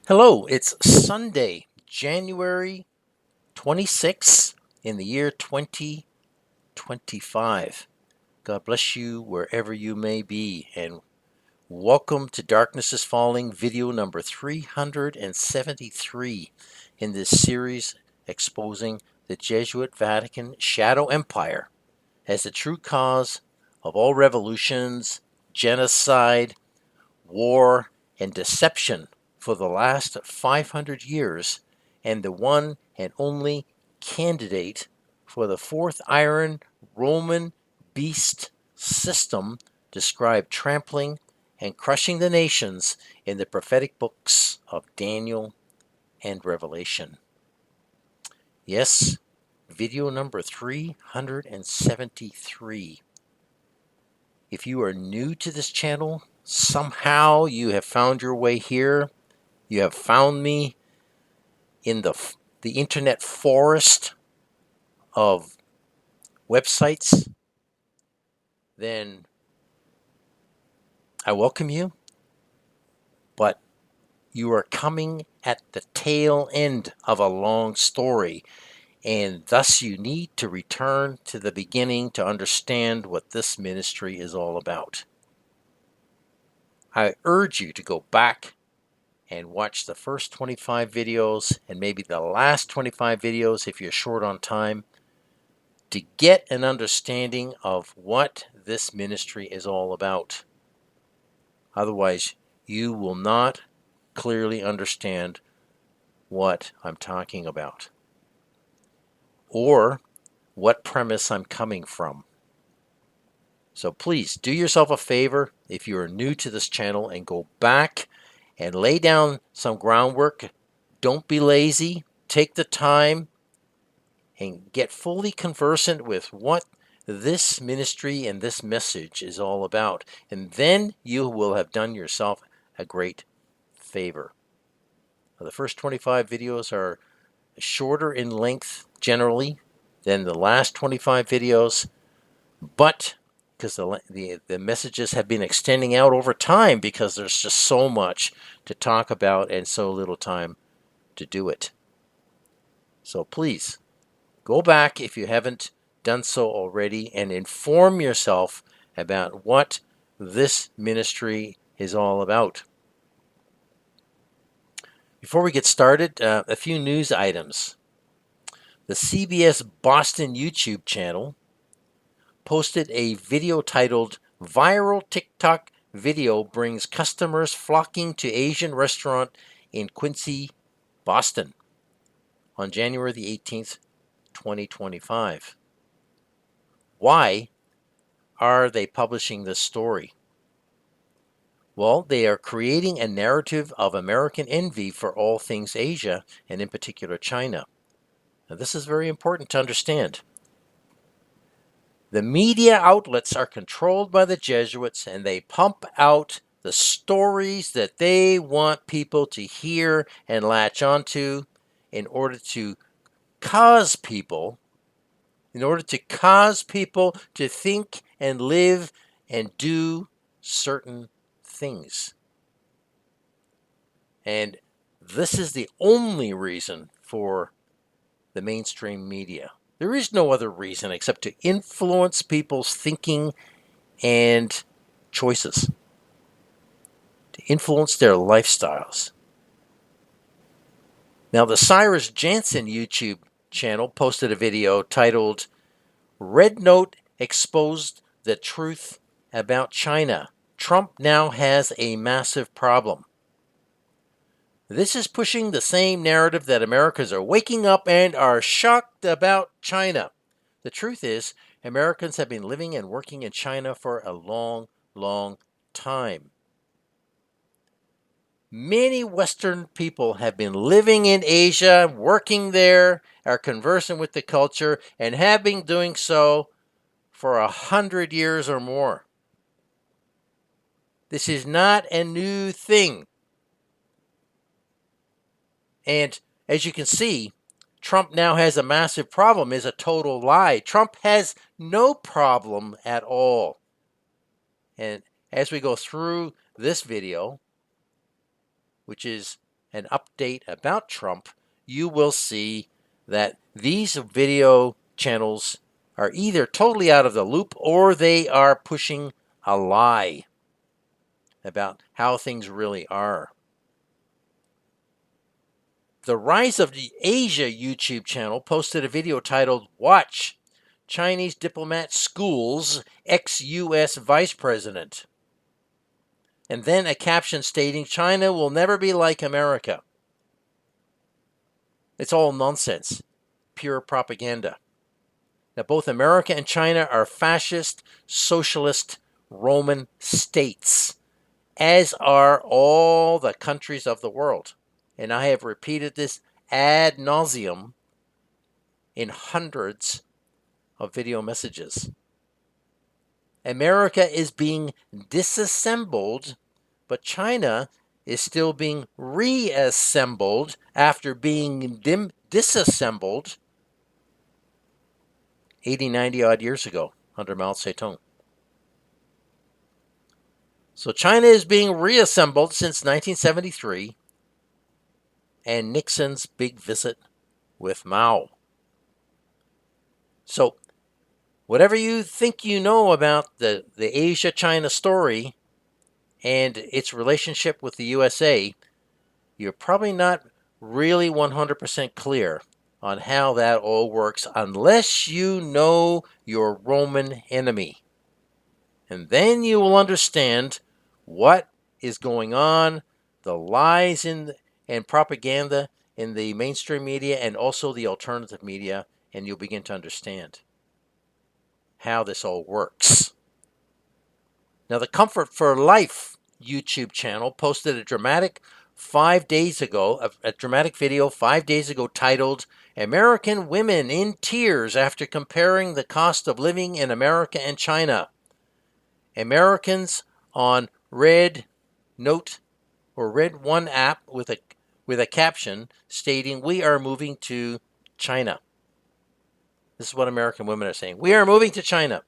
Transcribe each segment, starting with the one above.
Hello, it's Sunday, January 26th in the year 2025. God bless you wherever you may be, and welcome to Darkness is Falling, video number 373 in this series exposing the Jesuit Vatican shadow empire as the true cause of all revolutions, genocide, war, and deception for the last 500 years, and the one and only candidate for the fourth iron Roman beast system described trampling and crushing the nations in the prophetic books of Daniel and Revelation. Yes, video number 373. If you are new to this channel, somehow you have found your way here, you have found me in the internet forest of websites, then I welcome you, but you are coming at the tail end of a long story, and thus you need to return to the beginning to understand what this ministry is all about. I urge you to go back and watch the first 25 videos and maybe the last 25 videos if you're short on time to get an understanding of what this ministry is all about. Otherwise, you will not clearly understand what I'm talking about or what premise I'm coming from. So please do yourself a favor if you are new to this channel and go back and lay down some groundwork. Don't be lazy. Take the time and get fully conversant with what this ministry and this message is all about. And then you will have done yourself a great favor. The first 25 videos are shorter in length generally than the last 25 videos, but because the messages have been extending out over time because there's just so much to talk about and so little time to do it. So please go back if you haven't done so already and inform yourself about what this ministry is all about. Before we get started, a few news items. The CBS Boston YouTube channel posted a video titled "Viral TikTok Video Brings Customers Flocking to Asian Restaurant in Quincy, Boston" on January the 18th, 2025. Why are they publishing this story? Well, they are creating a narrative of American envy for all things Asia, and in particular China. Now, this is very important to understand. The media outlets are controlled by the Jesuits, and they pump out the stories that they want people to hear and latch onto in order to cause people to think and live and do certain things. And this is the only reason for the mainstream media. There is no other reason except to influence people's thinking and choices, to influence their lifestyles. Now, the Cyrus Jansen YouTube channel posted a video titled "Red Note Exposed the Truth About China. Trump Now Has a Massive Problem." This is pushing the same narrative that Americans are waking up and are shocked about China. The truth is, Americans have been living and working in China for a long, long time. Many Western people have been living in Asia, working there, are conversant with the culture, and have been doing so for 100 years or more. This is not a new thing. And as you can see, Trump now has a massive problem is a total lie. Trump has no problem at all. And as we go through this video, which is an update about Trump, you will see that these video channels are either totally out of the loop or they are pushing a lie about how things really are. The Rise of the Asia YouTube channel posted a video titled Watch Chinese Diplomat Schools Ex-US Vice President. And then a caption stating China will never be like America. It's all nonsense, pure propaganda. Now, both America and China are fascist, socialist, Roman states, as are all the countries of the world. And I have repeated this ad nauseum in hundreds of video messages. America is being disassembled, but China is still being reassembled after being disassembled 80, 90 odd years ago under Mao Zedong. So China is being reassembled since 1973 and Nixon's big visit with Mao. So whatever you think you know about the Asia-China story and its relationship with the USA, you're probably not really 100% clear on how that all works unless you know your Roman enemy. And then you will understand what is going on, the lies and propaganda in the mainstream media and also the alternative media, and you'll begin to understand how this all works. Now, the Comfort for Life YouTube channel posted a dramatic video 5 days ago titled American Women in Tears After Comparing the Cost of Living in America and China. Americans on Red Note or Red One app with a caption stating, "We are moving to China." This is what American women are saying. We are moving to China.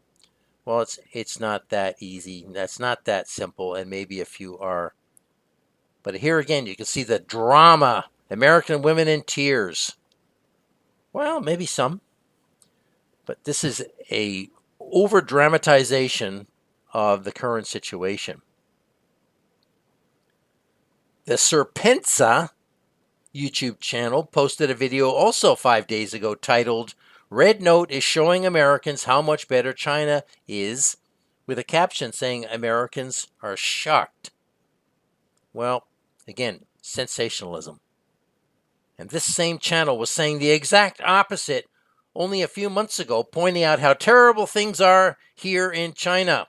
Well, it's not that easy. That's not that simple, and maybe a few are. But here again, you can see the drama. American women in tears. Well, maybe some. But this is a over-dramatization of the current situation. The Serpensa YouTube channel posted a video also 5 days ago titled Red Note is showing Americans how much better China is, with a caption saying Americans are shocked. Well, again, sensationalism. And this same channel was saying the exact opposite only a few months ago, pointing out how terrible things are here in China.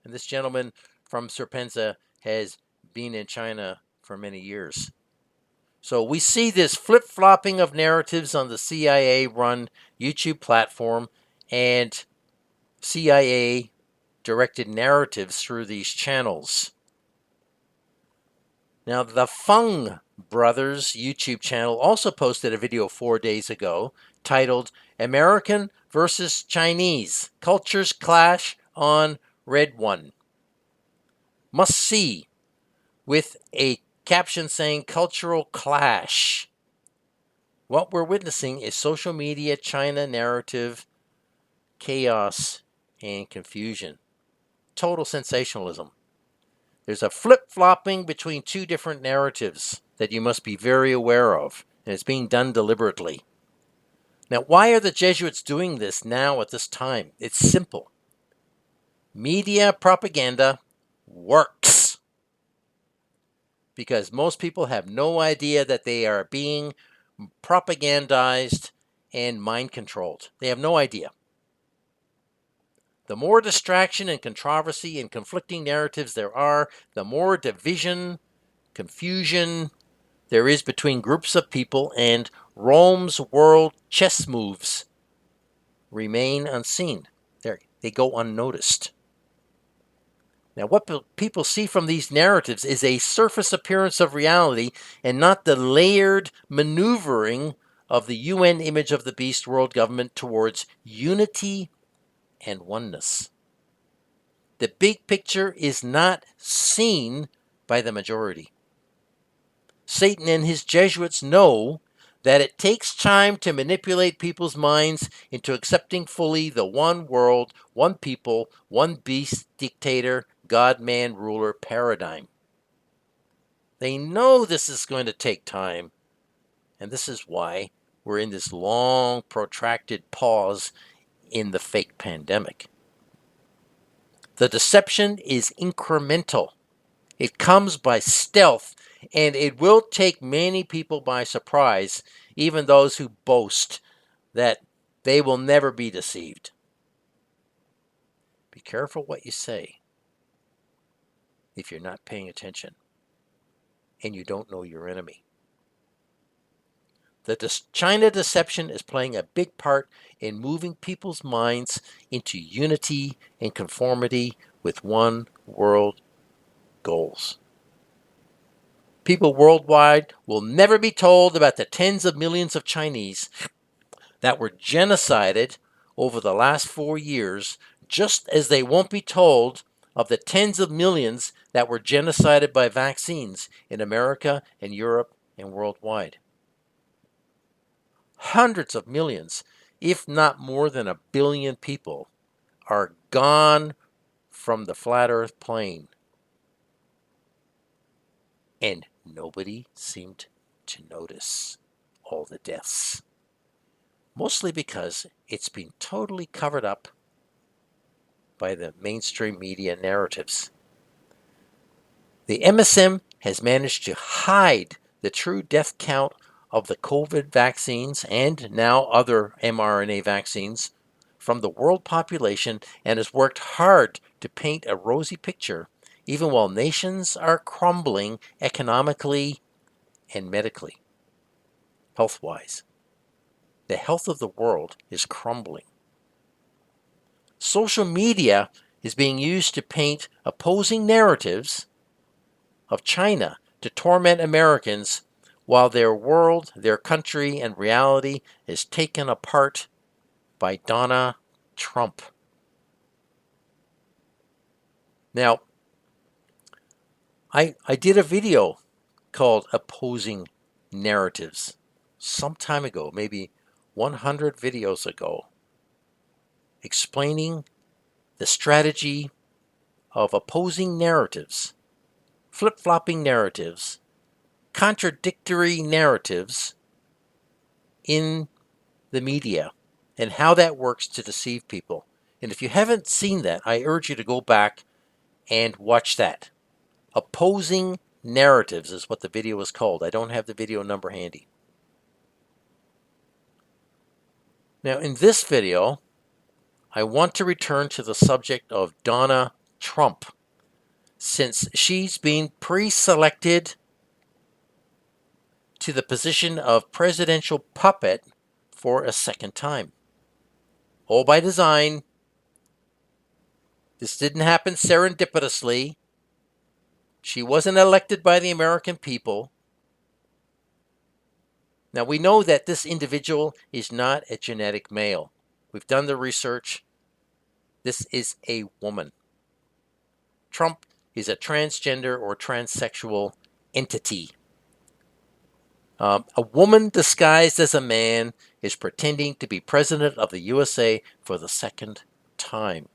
And this gentleman from Serpensa has been in China for many years. So we see this flip-flopping of narratives on the CIA-run YouTube platform and CIA-directed narratives through these channels. Now, the Fung Brothers YouTube channel also posted a video 4 days ago titled American versus Chinese, Cultures Clash on Red One. Must see, with a caption saying cultural clash. What we're witnessing is social media, China narrative, chaos, and confusion. Total sensationalism. There's a flip-flopping between two different narratives that you must be very aware of, and it's being done deliberately. Now, why are the Jesuits doing this now at this time? It's simple. Media propaganda works. Because most people have no idea that they are being propagandized and mind controlled. They have no idea. The more distraction and controversy and conflicting narratives there are, the more division, confusion there is between groups of people, and Rome's world chess moves remain unseen. They go unnoticed. Now, what people see from these narratives is a surface appearance of reality and not the layered maneuvering of the UN image of the beast world government towards unity and oneness. The big picture is not seen by the majority. Satan and his Jesuits know that it takes time to manipulate people's minds into accepting fully the one world, one people, one beast dictator, God-man ruler paradigm. They know this is going to take time, and this is why we're in this long, protracted pause in the fake pandemic. The deception is incremental. It comes by stealth, and it will take many people by surprise, even those who boast that they will never be deceived. Be careful what you say if you're not paying attention and you don't know your enemy. The China deception is playing a big part in moving people's minds into unity and conformity with one world goals. People worldwide will never be told about the tens of millions of Chinese that were genocided over the last 4 years, just as they won't be told of the tens of millions that were genocided by vaccines in America and Europe and worldwide. Hundreds of millions, if not more than 1 billion people, are gone from the flat earth plane. And nobody seemed to notice all the deaths. Mostly because it's been totally covered up by the mainstream media narratives. The MSM has managed to hide the true death count of the COVID vaccines and now other mRNA vaccines from the world population and has worked hard to paint a rosy picture, even while nations are crumbling economically and medically, health-wise. The health of the world is crumbling. Social media is being used to paint opposing narratives of China to torment Americans while their world, their country, and reality is taken apart by DONNA TRUMP. Now, I did a video called Opposing Narratives some time ago, maybe 100 videos ago, explaining the strategy of opposing narratives, flip-flopping narratives, contradictory narratives in the media and how that works to deceive people. And if you haven't seen that, I urge you to go back and watch that. Opposing Narratives is what the video is called. I don't have the video number handy. Now, in this video, I want to return to the subject of DONNA TRUMP, since she's been pre-selected to the position of presidential puppet for a second time. All by design. This didn't happen serendipitously. She wasn't elected by the American people. Now, we know that this individual is not a genetic male. We've done the research. This is a woman. Trump is a transgender or transsexual entity. A woman disguised as a man is pretending to be president of the USA for the second time.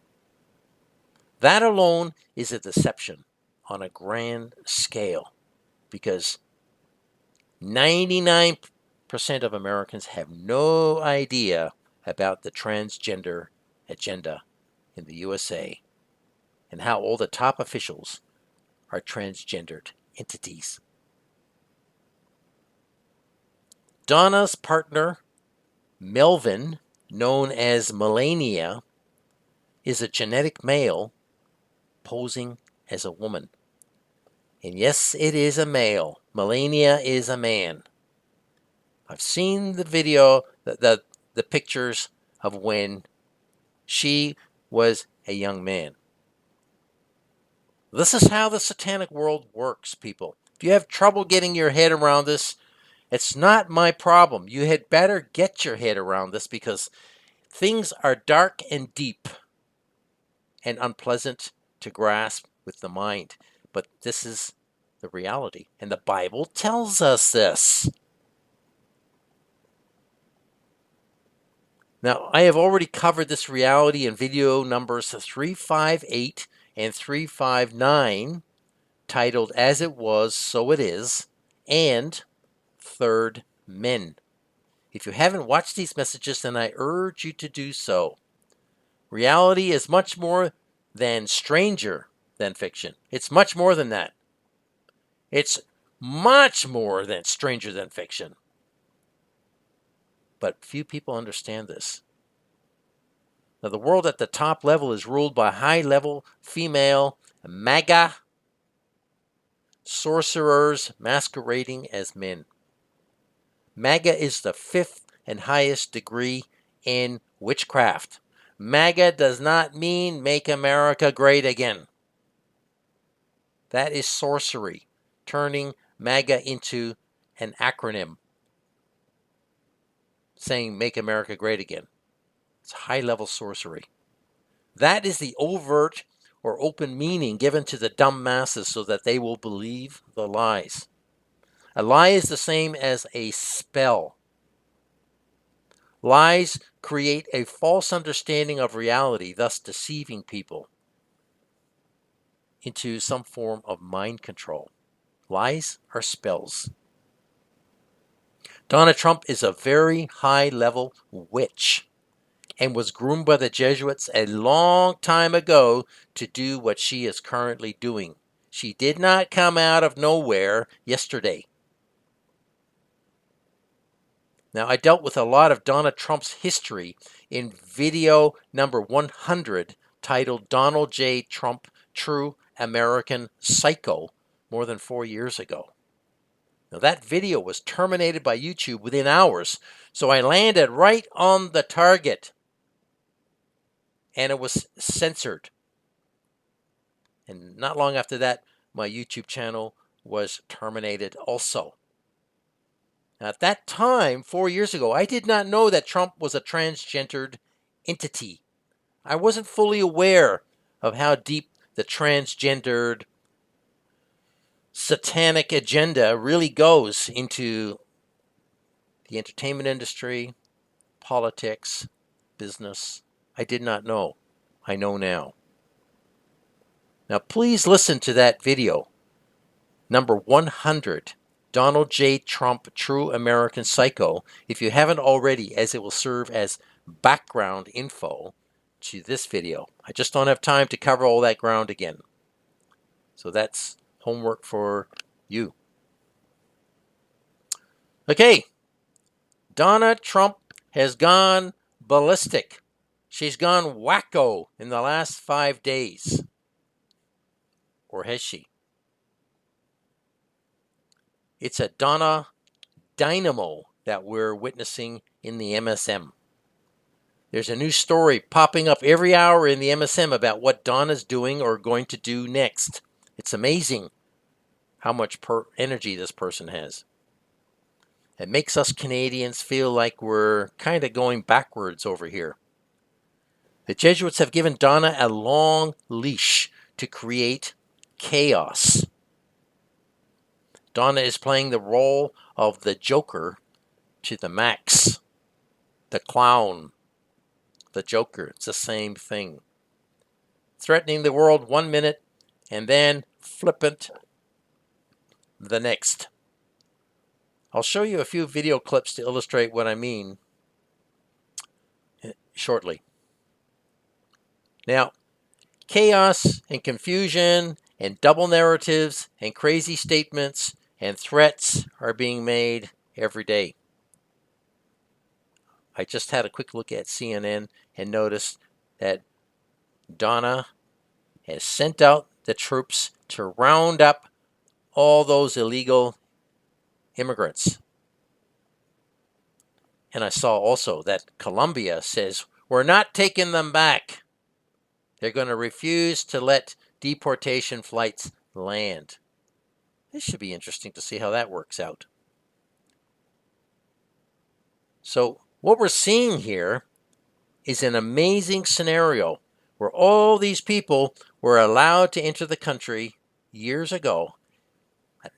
That alone is a deception on a grand scale, because 99% of Americans have no idea about the transgender agenda in the USA and how all the top officials are transgendered entities. Donna's partner, Melvin, known as Melania, is a genetic male posing as a woman. And yes, it is a male. Melania is a man. I've seen the video, the pictures of when she was a young man. This is how the satanic world works, people. If you have trouble getting your head around this, it's not my problem. You had better get your head around this, because things are dark and deep and unpleasant to grasp with the mind. But this is the reality. And the Bible tells us this. Now, I have already covered this reality in video numbers 358 and 359, titled As It Was, So It Is, and Third Men. If you haven't watched these messages, then I urge you to do so. Reality is much more than stranger than fiction. It's much more than that. It's much more than stranger than fiction. But few people understand this. Now, the world at the top level is ruled by high-level female MAGA sorcerers masquerading as men. MAGA is the fifth and highest degree in witchcraft. MAGA does not mean Make America Great Again. That is sorcery, turning MAGA into an acronym, saying Make America Great Again. It's high-level sorcery. That is the overt or open meaning given to the dumb masses so that they will believe the lies. A lie is the same as a spell. Lies create a false understanding of reality, thus deceiving people into some form of mind control. Lies are spells. Donna Trump is a very high-level witch and was groomed by the Jesuits a long time ago to do what she is currently doing. She did not come out of nowhere yesterday. Now, I dealt with a lot of Donna Trump's history in video number 100, titled Donald J. Trump, True American Psycho, more than 4 years ago. Now, that video was terminated by YouTube within hours, so I landed right on the target, and it was censored. And not long after that, my YouTube channel was terminated also. Now, at that time, 4 years ago, I did not know that Trump was a transgendered entity. I wasn't fully aware of how deep the transgendered satanic agenda really goes into the entertainment industry, politics, business. I did not know. I know now. Now, please listen to that video, number 100, Donald J. Trump, True American Psycho, if you haven't already, as it will serve as background info to this video. I just don't have time to cover all that ground again. So that's homework for you. Okay, Donna Trump has gone ballistic. She's gone wacko in the last 5 days. Or has she? It's a Donna dynamo that we're witnessing in the MSM. There's a new story popping up every hour in the MSM about what Donna's doing or going to do next. It's amazing how much energy this person has. It makes us Canadians feel like we're kind of going backwards over here. The Jesuits have given Donna a long leash to create chaos. Donna is playing the role of the Joker to the max. The clown. The Joker. It's the same thing. Threatening the world 1 minute and then flippant the next. I'll show you a few video clips to illustrate what I mean shortly. Now, chaos and confusion and double narratives and crazy statements and threats are being made every day. I just had a quick look at CNN and noticed that Donna has sent out the troops to round up all those illegal immigrants. And I saw also that Colombia says, we're not taking them back. They're going to refuse to let deportation flights land. This should be interesting to see how that works out. So what we're seeing here is an amazing scenario where all these people were allowed to enter the country years ago,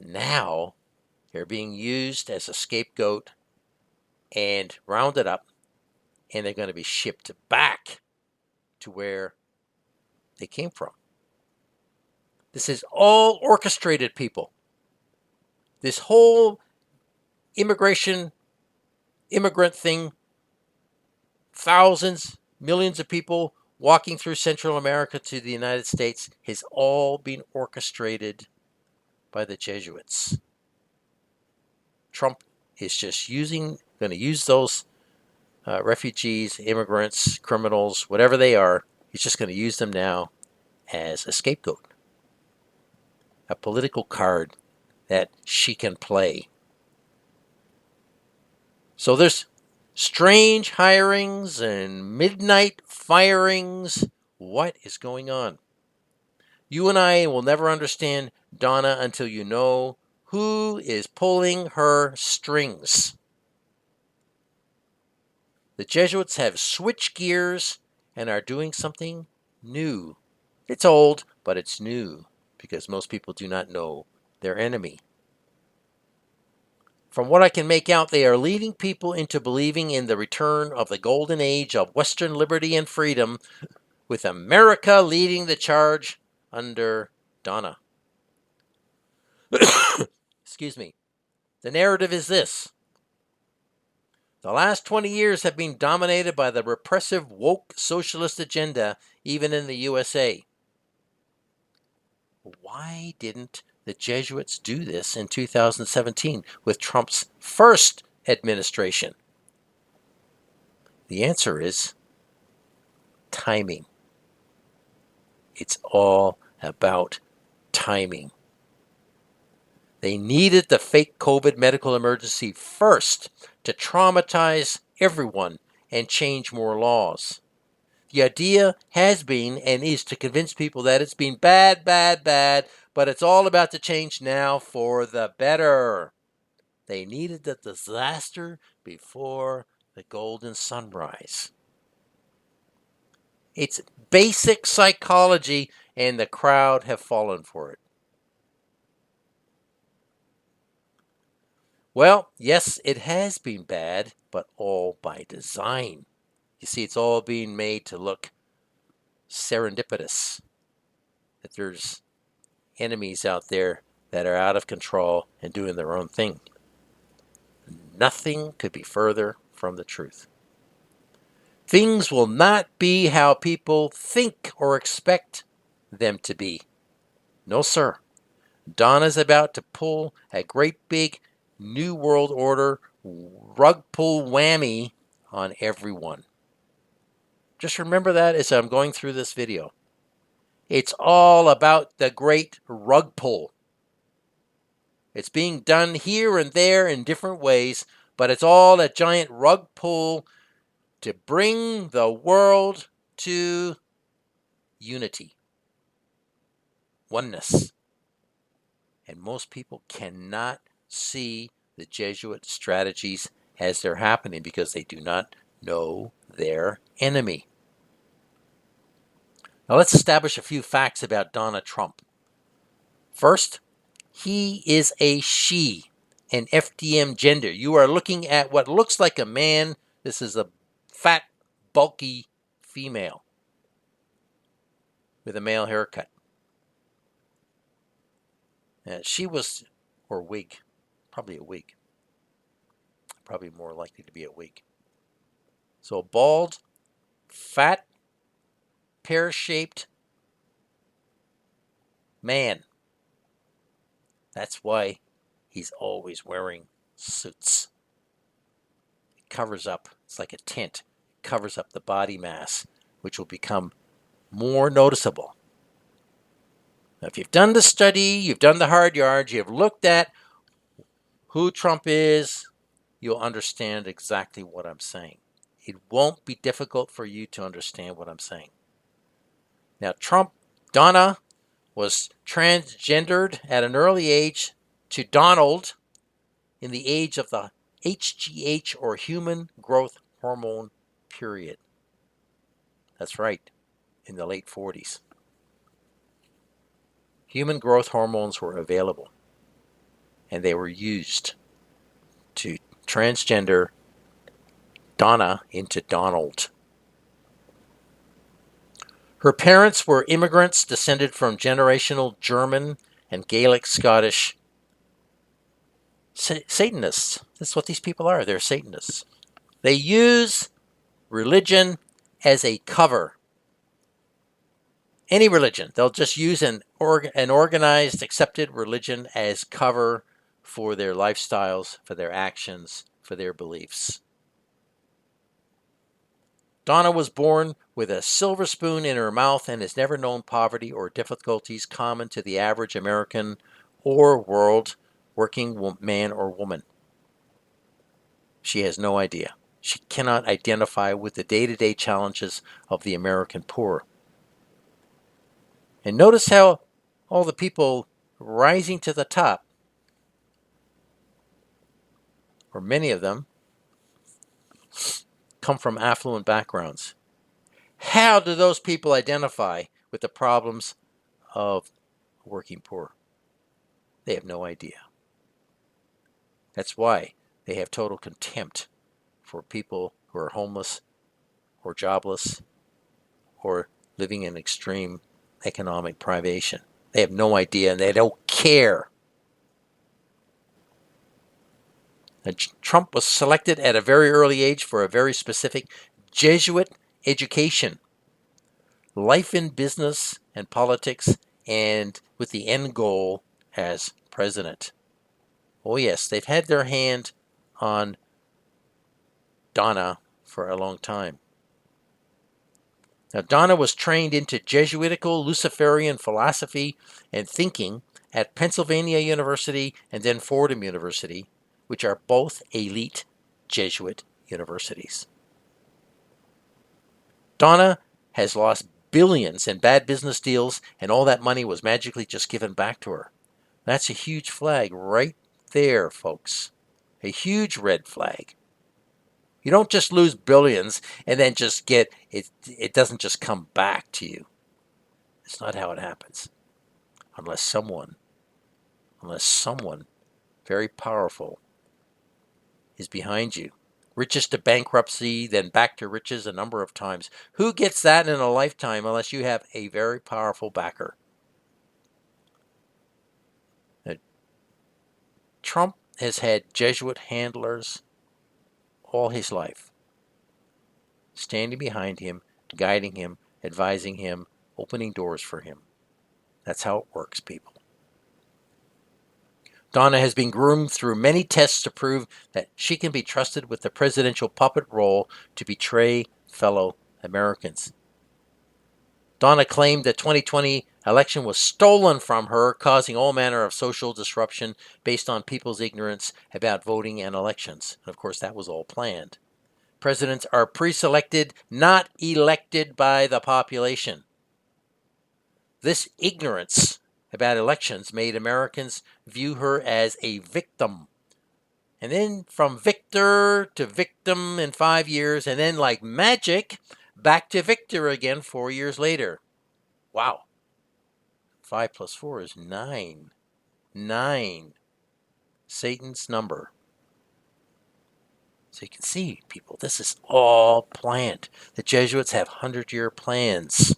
Now they're being used as a scapegoat and rounded up, and they're going to be shipped back to where they came from. This is all orchestrated, people. This whole immigrant thing, thousands, millions of people walking through Central America to the United States, has all been orchestrated by the Jesuits. Trump is just going to use those refugees, immigrants, criminals, whatever they are. He's just going to use them now as a scapegoat, a political card that she can play. So there's strange hirings and midnight firings. What is going on? You and I will never understand Donna until you know who is pulling her strings. The Jesuits have switched gears and are doing something new. It's old, but it's new because most people do not know their enemy. From what I can make out, they are leading people into believing in the return of the golden age of Western liberty and freedom, with America leading the charge under Donna. Excuse me. The narrative is this. The last 20 years have been dominated by the repressive woke socialist agenda, even in the USA. Why didn't the Jesuits do this in 2017 with Trump's first administration? The answer is timing. It's all about timing. They needed the fake COVID medical emergency first to traumatize everyone and change more laws. The idea has been and is to convince people that it's been bad, but it's all about to change now for the better. They needed the disaster before the golden sunrise. It's basic psychology, and the crowd have fallen for it. Well, yes, it has been bad, but all by design. You see, it's all being made to look serendipitous. That there's enemies out there that are out of control and doing their own thing. Nothing could be further from the truth. Things will not be how people think or expect them to be. No, sir. Donna's about to pull a great big New World Order rug pull whammy on everyone. Just remember that as I'm going through this video. It's all about the great rug pull. It's being done here and there in different ways, but it's all a giant rug pull to bring the world to unity, oneness. And most people cannot see the Jesuit strategies as they're happening because they do not know their enemy. Now let's establish a few facts about Donna Trump. First, he is a she, an FDM gender. You are looking at what looks like a man. This is a fat, bulky female with a male haircut. She was, or wig, probably a wig. Probably more likely to be a wig. So a bald, fat, pear-shaped man. That's why he's always wearing suits. It covers up, it's like a tent, it covers up the body mass, which will become more noticeable. Now, if you've done the study, you've done the hard yards, you've looked at who Trump is, you'll understand exactly what I'm saying. It won't be difficult for you to understand what I'm saying. Now, Donna was transgendered at an early age to Donald in the age of the HGH, or human growth hormone period. That's right, in the late 40s. Human growth hormones were available. and they were used to transgender Donna into Donald. Her parents were immigrants descended from generational German and Gaelic Scottish Satanists. That's what these people are. They're Satanists. They use religion as a cover. Any religion. They'll just use an organized, accepted religion as cover for their lifestyles, for their actions, for their beliefs. Donna was born with a silver spoon in her mouth and has never known poverty or difficulties common to the average American or world working man or woman. She has no idea. She cannot identify with the day-to-day challenges of the American poor. And notice how all the people rising to the top, or many of them, come from affluent backgrounds. How do those people identify with the problems of working poor? They have no idea. That's why they have total contempt for people who are homeless or jobless or living in extreme economic privation. They have no idea and they don't care. Now, Trump was selected at a very early age for a very specific Jesuit education. Life in business and politics, and with the end goal as president. Oh yes, they've had their hand on Donna for a long time. Now, Donna was trained into Jesuitical Luciferian philosophy and thinking at Pennsylvania University and then Fordham University, which are both elite Jesuit universities. Donna has lost billions in bad business deals, and all that money was magically just given back to her. That's a huge flag right there, folks. A huge red flag. You don't just lose billions and then just get it. It doesn't just come back to you. It's not how it happens. Unless someone very powerful is behind you. Riches to bankruptcy, then back to riches a number of times. Who gets that in a lifetime unless you have a very powerful backer? Now, Trump has had Jesuit handlers all his life, standing behind him, guiding him, advising him, opening doors for him. That's how it works, people. Donna has been groomed through many tests to prove that she can be trusted with the presidential puppet role to betray fellow Americans. Donna claimed the 2020 election was stolen from her, causing all manner of social disruption based on people's ignorance about voting and elections. And of course, that was all planned. Presidents are pre-selected, not elected by the population. This ignorance about elections made Americans view her as a victim. And then from victor to victim in 5 years, and then like magic, back to victor again 4 years later. Wow. 5 plus 4 is 9. 9. Satan's number. So you can see, people, this is all planned. The Jesuits have 100-year plans.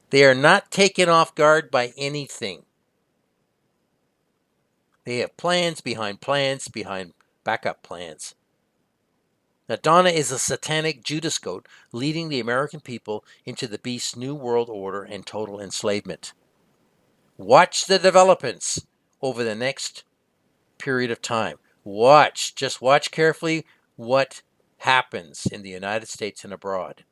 They are not taken off guard by anything. They have plans behind backup plans. Now, Donna is a satanic Judas goat leading the American people into the beast's new world order and total enslavement. Watch the developments over the next period of time. Just watch carefully what happens in the United States and abroad.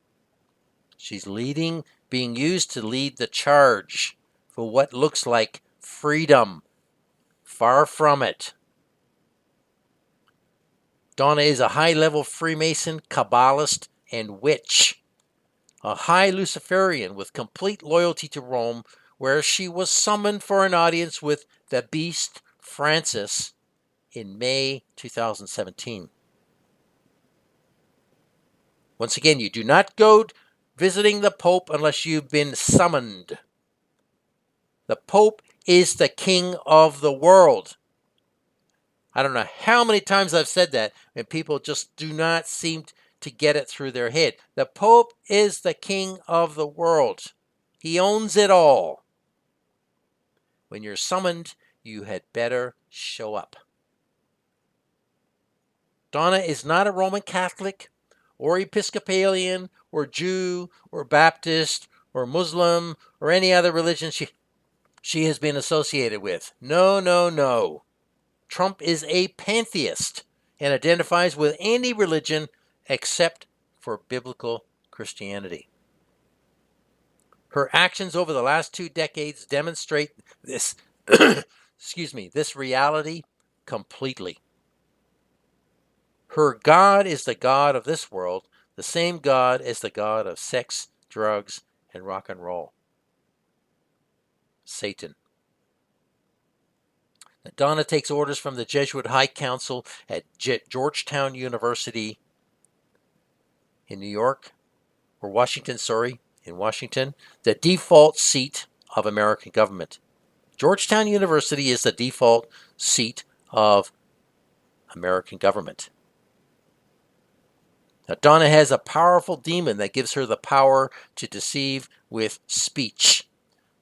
She's being used to lead the charge for what looks like freedom. Far from it. Donna is a high-level Freemason, Kabbalist, and witch. A high Luciferian with complete loyalty to Rome, where she was summoned for an audience with the Beast Francis in May 2017. Once again, you do not go visiting the Pope unless you've been summoned. The Pope is the king of the world. I don't know how many times I've said that, and people just do not seem to get it through their head. The Pope is the king of the world. He owns it all. When you're summoned, you had better show up. Donna is not a Roman Catholic or Episcopalian or Jew or Baptist or Muslim or any other religion she has been associated with. No, no, no. Trump is a pantheist and identifies with any religion except for biblical Christianity. Her actions over the last 2 decades demonstrate this this reality completely. Her God is the God of this world, the same God as the God of sex, drugs, and rock and roll. Satan. Donna takes orders from the Jesuit High Council at Georgetown University in New York, or Washington, in Washington, the default seat of American government. Georgetown University is the default seat of American government. Now, Donna has a powerful demon that gives her the power to deceive with speech.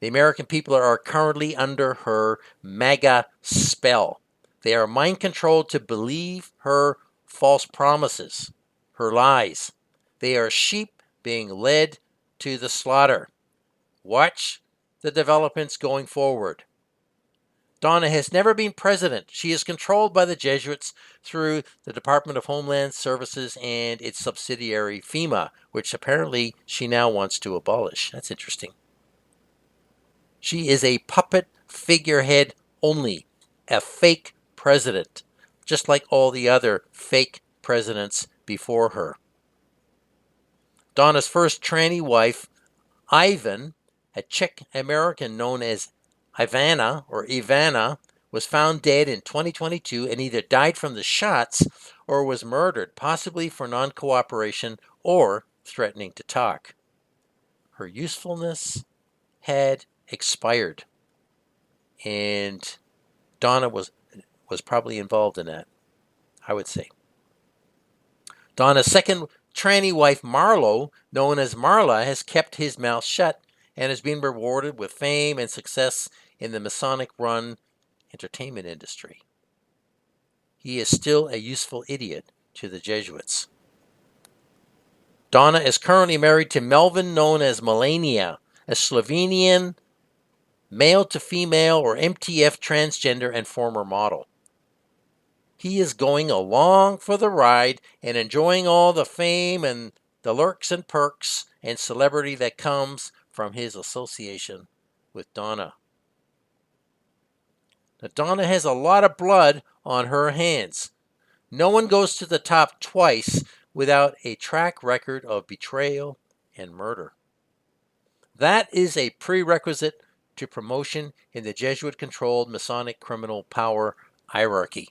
The American people are currently under her MAGA spell. They are mind controlled to believe her false promises, her lies. They are sheep being led to the slaughter. Watch the developments going forward. Donna has never been president. She is controlled by the Jesuits through the Department of Homeland Services and its subsidiary FEMA, which apparently she now wants to abolish. That's interesting. She is a puppet figurehead only, a fake president, just like all the other fake presidents before her. Donna's first tranny wife, Ivan, a Czech American known as Ivana, was found dead in 2022 and either died from the shots or was murdered, possibly for non-cooperation or threatening to talk. Her usefulness had expired, and Donna was probably involved in that, I would say. Donna's second tranny wife, Marlo, known as Marla, has kept his mouth shut and has been rewarded with fame and success in the Masonic-run entertainment industry. He is still a useful idiot to the Jesuits. Donna is currently married to Melvin, known as Melania, a Slovenian male to female or MTF transgender and former model. He is going along for the ride and enjoying all the fame and the lurks and perks and celebrity that comes from his association with Donna. Now, Donna has a lot of blood on her hands. No one goes to the top twice without a track record of betrayal and murder. That is a prerequisite to promotion in the Jesuit-controlled Masonic criminal power hierarchy.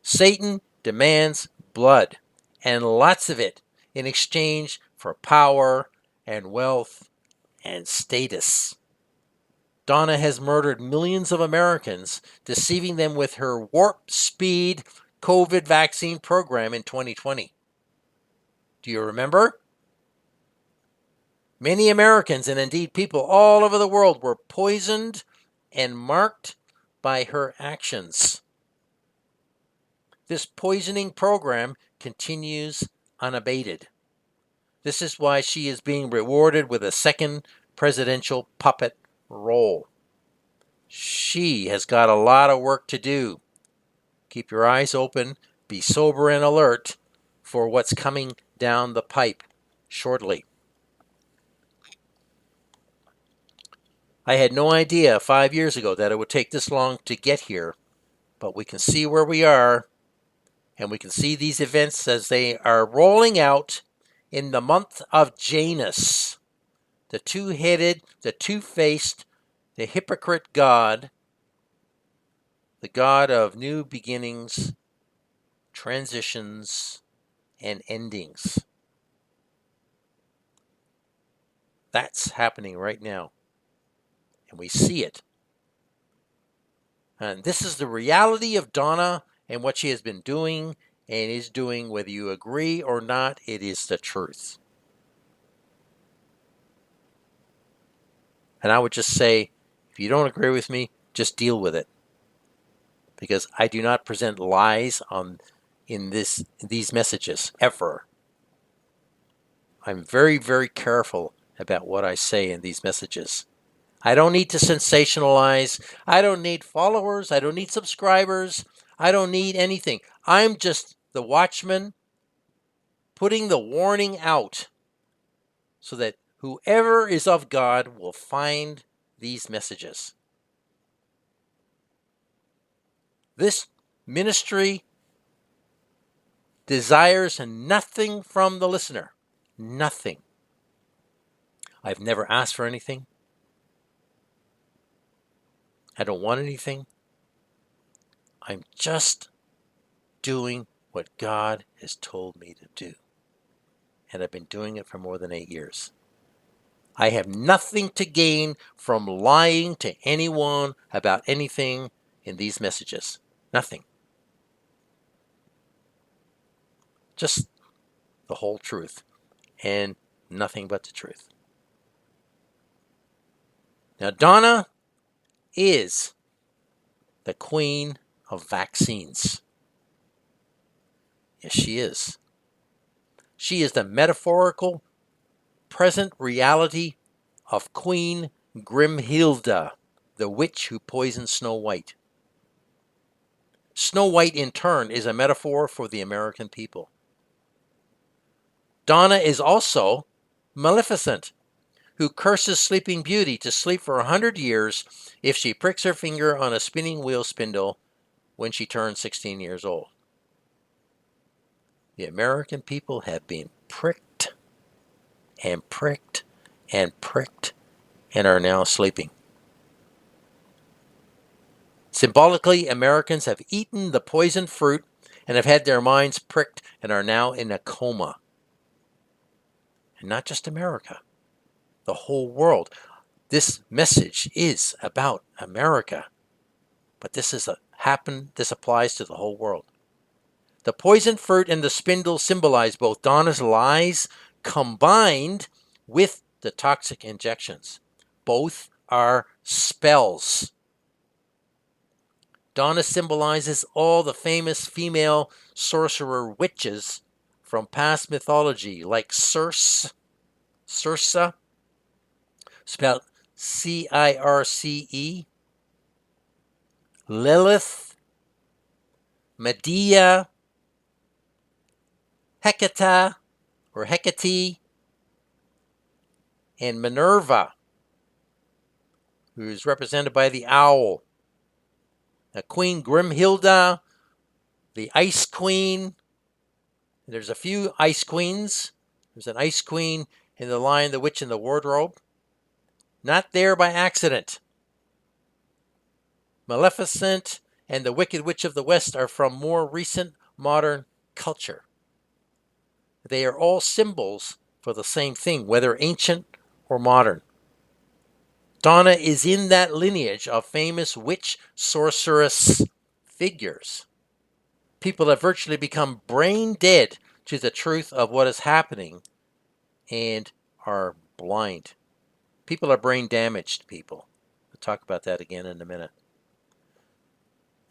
Satan demands blood, and lots of it, in exchange for power and wealth and status. Donna has murdered millions of Americans, deceiving them with her warp speed COVID vaccine program in 2020. Do you remember? Many Americans, and indeed people all over the world, were poisoned and marked by her actions. This poisoning program continues unabated. This is why she is being rewarded with a second presidential puppet role. She has got a lot of work to do. Keep your eyes open, be sober and alert for what's coming down the pipe shortly. I had no idea 5 years ago that it would take this long to get here, but we can see where we are, and we can see these events as they are rolling out in the month of Janus, the two-headed, the two-faced, the hypocrite God, the God of new beginnings, transitions, and endings. That's happening right now, and we see it. And this is the reality of Donna and what she has been doing and is doing, whether you agree or not. It is the truth. And I would just say, if you don't agree with me, just deal with it. Because I do not present lies in these messages, ever. I'm very, very careful about what I say in these messages. I don't need to sensationalize. I don't need followers. I don't need subscribers. I don't need anything. I'm just the watchman putting the warning out so that whoever is of God will find these messages. This ministry desires nothing from the listener. Nothing. I've never asked for anything. I don't want anything. I'm just doing what God has told me to do. And I've been doing it for more than 8 years. I have nothing to gain from lying to anyone about anything in these messages. Nothing. Just the whole truth and nothing but the truth. Now, Donna is the queen of vaccines. Yes, she is. She is the metaphorical present reality of Queen Grimhilda, the witch who poisoned Snow White. Snow White, in turn, is a metaphor for the American people. Donna is also Maleficent, who curses Sleeping Beauty to sleep for 100 years if she pricks her finger on a spinning wheel spindle when she turns 16 years old. The American people have been pricked and pricked and pricked and are now sleeping. Symbolically, Americans have eaten the poisoned fruit and have had their minds pricked and are now in a coma. And not just America, the whole world. This message is about America, but this applies to the whole world. The poisoned fruit and the spindle symbolize both Donna's lies combined with the toxic injections. Both are spells. Donna symbolizes all the famous female sorcerer witches from past mythology, like Circe, spelled Circe, Lilith, Medea, Hecate, or Hecate, and Minerva, who is represented by the owl. Now, Queen Grimhilda, the Ice Queen. There's a few Ice Queens. There's an Ice Queen in The Lion, the Witch, and the Wardrobe. Not there by accident. Maleficent and the Wicked Witch of the West are from more recent modern culture. They are all symbols for the same thing, whether ancient or modern. Donna is in that lineage of famous witch sorceress figures. People have virtually become brain dead to the truth of what is happening and are blind. People are brain damaged people. We'll talk about that again in a minute.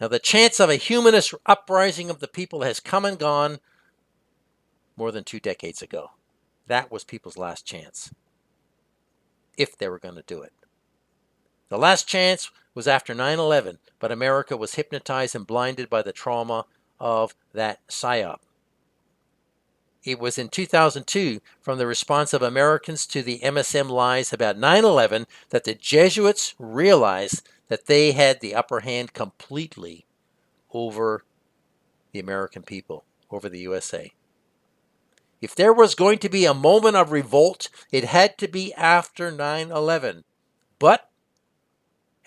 Now, the chance of a humanist uprising of the people has come and gone more than 2 decades ago. That was people's last chance, if they were going to do it. The last chance was after 9/11, but America was hypnotized and blinded by the trauma of that psyop. It was in 2002, from the response of Americans to the MSM lies about 9/11, that the Jesuits realized that they had the upper hand completely over the American people, over the USA. If there was going to be a moment of revolt, it had to be after 9/11. But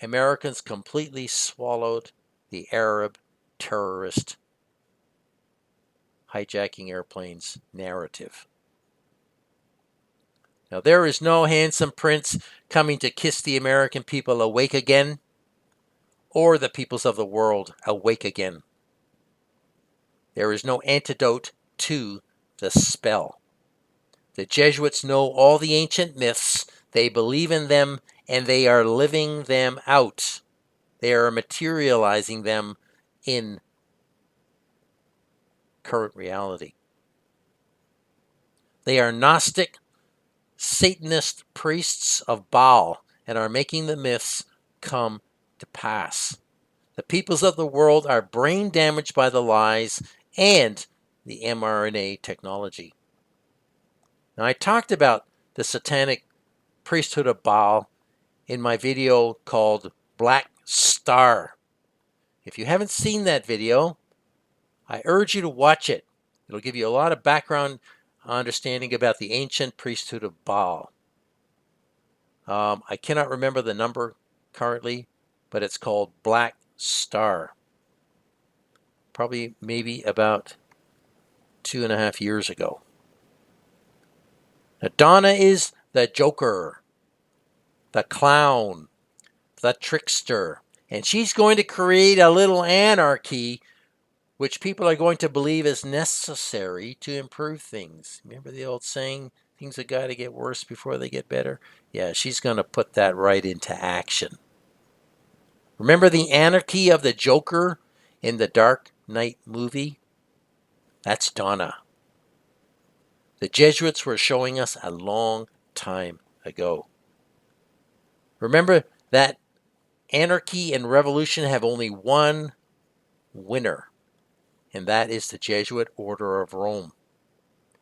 Americans completely swallowed the Arab terrorist hijacking airplanes narrative. Now, there is no handsome prince coming to kiss the American people awake again. or the peoples of the world awake again. There is no antidote to the spell. The Jesuits know all the ancient myths, they believe in them, and they are living them out. They are materializing them in current reality. They are Gnostic, Satanist priests of Baal and are making the myths come to pass. The peoples of the world are brain damaged by the lies and the mRNA technology. Now, I talked about the satanic priesthood of Baal in my video called Black Star. If you haven't seen that video, I urge you to watch it. It'll give you a lot of background understanding about the ancient priesthood of Baal. I cannot remember the number currently, but it's called Black Star. Probably maybe about 2.5 years ago. Now, Donna is the Joker, the clown, the trickster, and she's going to create a little anarchy which people are going to believe is necessary to improve things. Remember the old saying, things have got to get worse before they get better? Yeah, she's going to put that right into action. Remember the anarchy of the Joker in the Dark Knight movie? That's Donna. The Jesuits were showing us a long time ago. Remember that anarchy and revolution have only one winner, and that is the Jesuit Order of Rome.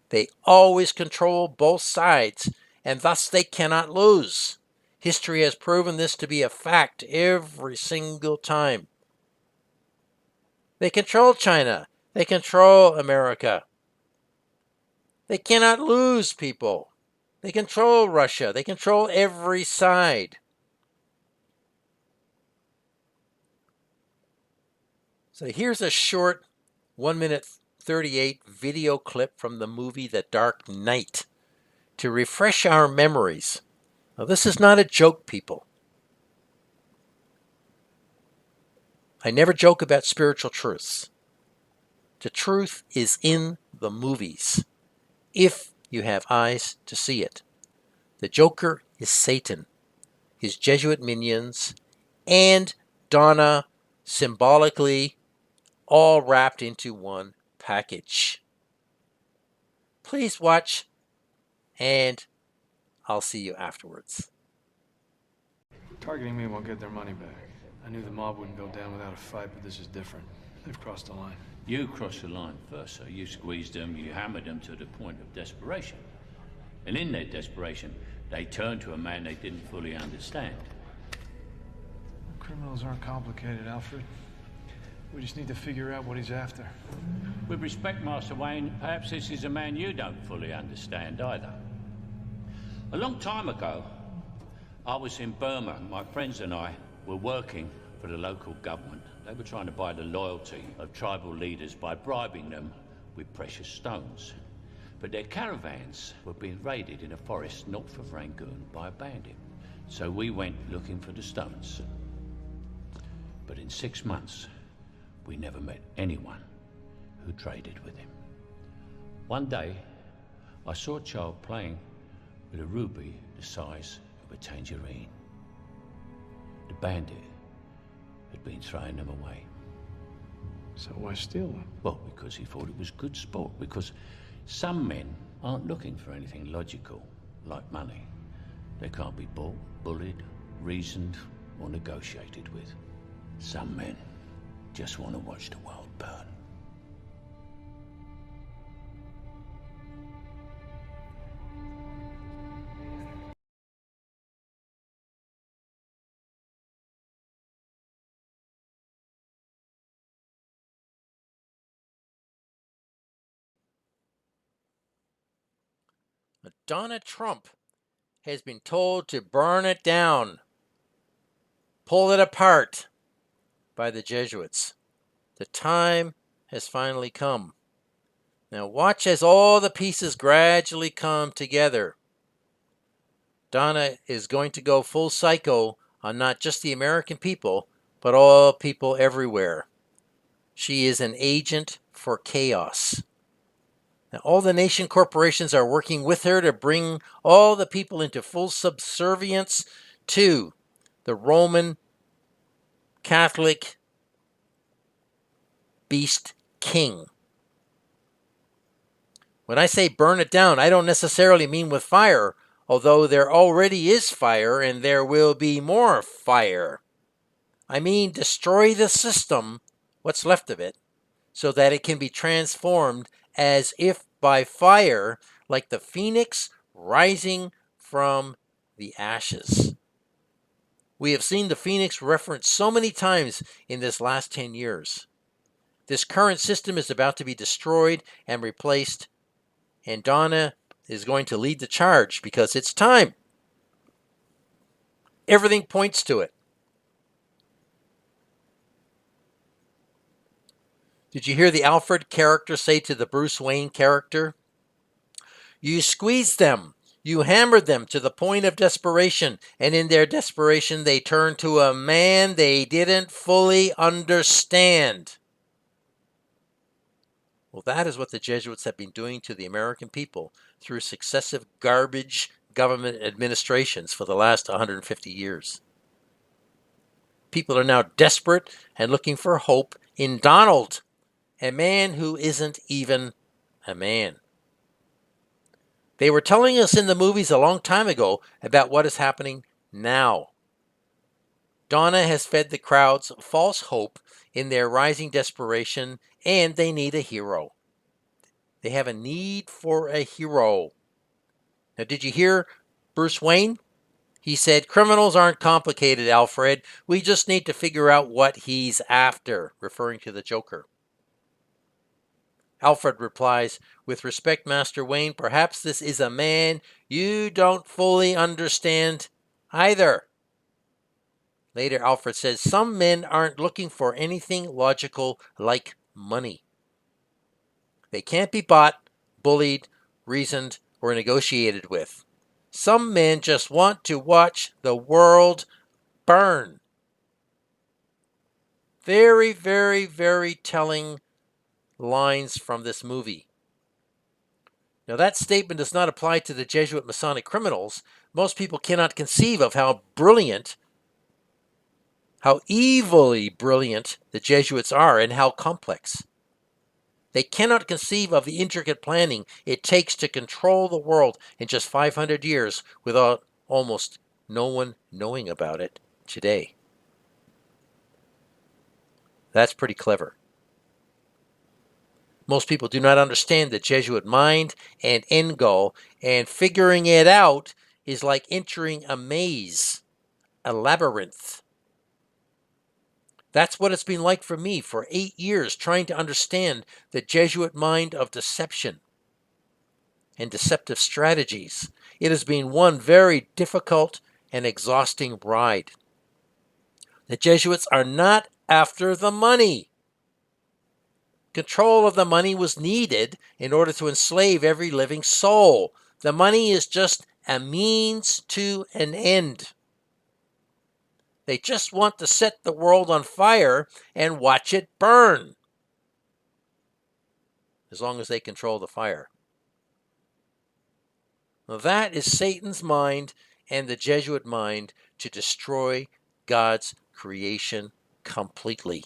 They always control both sides, and thus they cannot lose. History has proven this to be a fact every single time. They control China. They control America. They cannot lose, people. They control Russia. They control every side. So here's a short 1 minute 38 video clip from the movie The Dark Knight to refresh our memories. Now, this is not a joke, people. I never joke about spiritual truths. The truth is in the movies, if you have eyes to see it. The Joker is Satan, his Jesuit minions, and Donna symbolically, all wrapped into one package. Please watch, and I'll see you afterwards. Targeting me won't get their money back. I knew the mob wouldn't go down without a fight, but this is different. They've crossed the line. You crossed the line first, sir. You squeezed them, you hammered them to the point of desperation. And in their desperation, they turned to a man they didn't fully understand. Criminals aren't complicated, Alfred. We just need to figure out what he's after. With respect, Master Wayne, perhaps this is a man you don't fully understand either. A long time ago, I was in Burma. My friends and I were working for the local government. They were trying to buy the loyalty of tribal leaders by bribing them with precious stones. But their caravans were being raided in a forest north of Rangoon by a bandit. So we went looking for the stones. But in 6 months, we never met anyone who traded with him. One day, I saw a child playing with a ruby the size of a tangerine. The bandit had been throwing them away. So why steal them? Well, because he thought it was good sport. Because some men aren't looking for anything logical, like money. They can't be bought, bullied, reasoned, or negotiated with. Some men just want to watch the world burn. Donald Trump has been told to burn it down, pull it apart by the Jesuits. The time has finally come. Now watch as all the pieces gradually come together. Donna is going to go full psycho on not just the American people, but all people everywhere. She is an agent for chaos. Now, all the nation corporations are working with her to bring all the people into full subservience to the Roman Catholic beast king. When I say burn it down, I don't necessarily mean with fire, although there already is fire and there will be more fire. I mean destroy the system, what's left of it, so that it can be transformed as if by fire, like the phoenix rising from the ashes. We have seen the phoenix referenced so many times in this last 10 years. This current system is about to be destroyed and replaced, and Donna is going to lead the charge because it's time. Everything points to it. Did you hear the Alfred character say to the Bruce Wayne character? You squeezed them. You hammered them to the point of desperation, and in their desperation they turned to a man they didn't fully understand. Well, that is what the Jesuits have been doing to the American people through successive garbage government administrations for the last 150 years. People are now desperate and looking for hope in Donald, a man who isn't even a man. They were telling us in the movies a long time ago about what is happening now. Donna has fed the crowds false hope in their rising desperation, and they need a hero. They have a need for a hero. Now, did you hear Bruce Wayne? He said, criminals aren't complicated, Alfred. We just need to figure out what he's after, referring to the Joker. Alfred replies, with respect, Master Wayne, perhaps this is a man you don't fully understand either. Later, Alfred says, some men aren't looking for anything logical like money. They can't be bought, bullied, reasoned, or negotiated with. Some men just want to watch the world burn. Very, very, very telling lines from this movie. Now, that statement does not apply to the Jesuit Masonic criminals. Most people cannot conceive of how brilliant, how evilly brilliant the Jesuits are and how complex. They cannot conceive of the intricate planning it takes to control the world in just 500 years without almost no one knowing about it today. That's pretty clever. Most people do not understand the Jesuit mind and end goal, and figuring it out is like entering a maze, a labyrinth. That's what it's been like for me for 8 years, trying to understand the Jesuit mind of deception and deceptive strategies. It has been one very difficult and exhausting ride. The Jesuits are not after the money. Control of the money was needed in order to enslave every living soul. The money is just a means to an end. They just want to set the world on fire and watch it burn, as long as they control the fire. Now, that is Satan's mind and the Jesuit mind to destroy God's creation completely.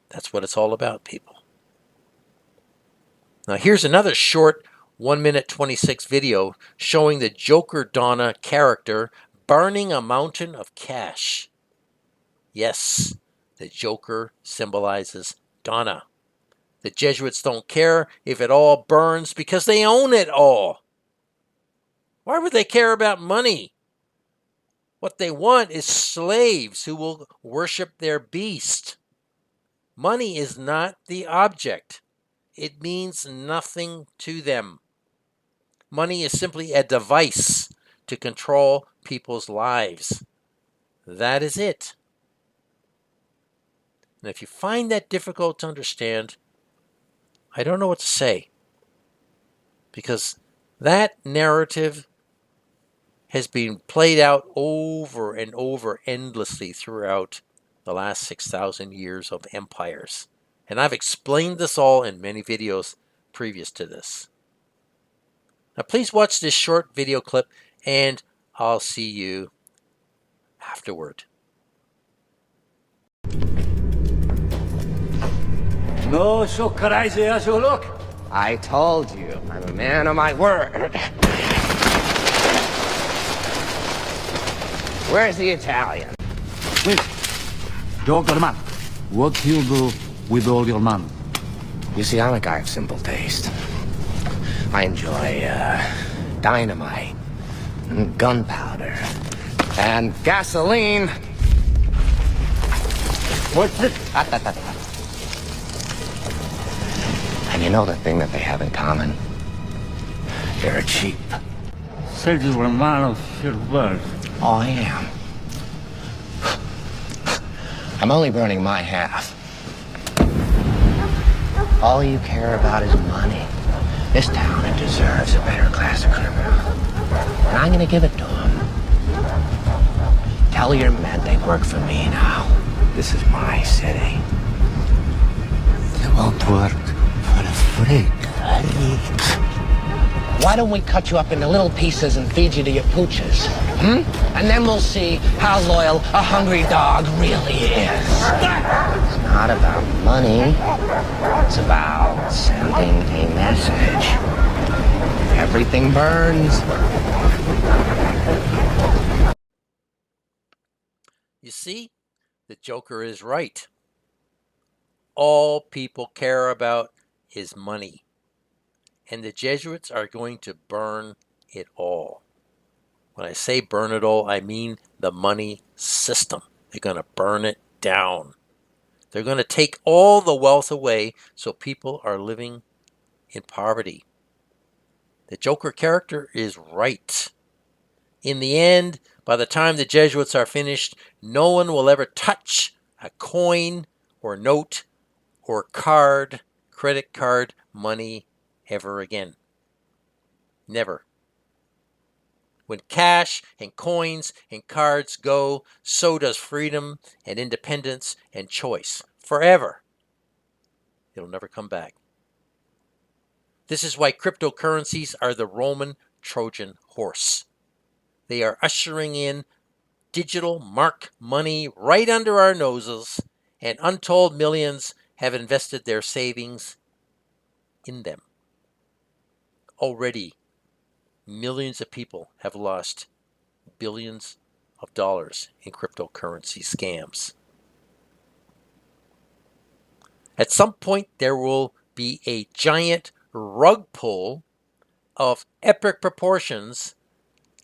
That's what it's all about, people. Now, here's another short 1 minute 26 video showing the Joker Donna character burning a mountain of cash. Yes, the Joker symbolizes Donna. The Jesuits don't care if it all burns because they own it all. Why would they care about money? What they want is slaves who will worship their beast. Money is not the object. It means nothing to them. Money is simply a device to control people's lives. That is it. And if you find that difficult to understand, I don't know what to say. Because that narrative has been played out over and over endlessly throughout the last 6,000 years of empires. And I've explained this all in many videos previous to this. Now please watch this short video clip and I'll see you afterward. No, so crazy as you look. I told you, I'm a man of my word. Where's the Italian? Wait. Joker man, what do you do with all your money? You see, I'm a guy of simple taste. I enjoy, dynamite, and gunpowder, and gasoline. What's it? And you know the thing that they have in common? They're cheap. Said you were a man of your word. Oh, I am. I'm only burning my half. All you care about is money. This town, it deserves a better class of criminal. And I'm gonna give it to them. Tell your men they work for me now. This is my city. They won't work for a freak. Why don't we cut you up into little pieces and feed you to your pooches? And then we'll see how loyal a hungry dog really is. It's not about money. It's about sending a message. Everything burns. You see, the Joker is right. All people care about is money. And the Jesuits are going to burn it all. When I say burn it all, I mean the money system. They're going to burn it down. They're going to take all the wealth away so people are living in poverty. The Joker character is right. In the end, by the time the Jesuits are finished, no one will ever touch a coin or note or card, credit card money ever again. Never. When cash and coins and cards go, so does freedom and independence and choice. Forever. It'll never come back. This is why cryptocurrencies are the Roman Trojan horse. They are ushering in digital mark money right under our noses, and untold millions have invested their savings in them. Already, millions of people have lost billions of dollars in cryptocurrency scams. At some point, there will be a giant rug pull of epic proportions,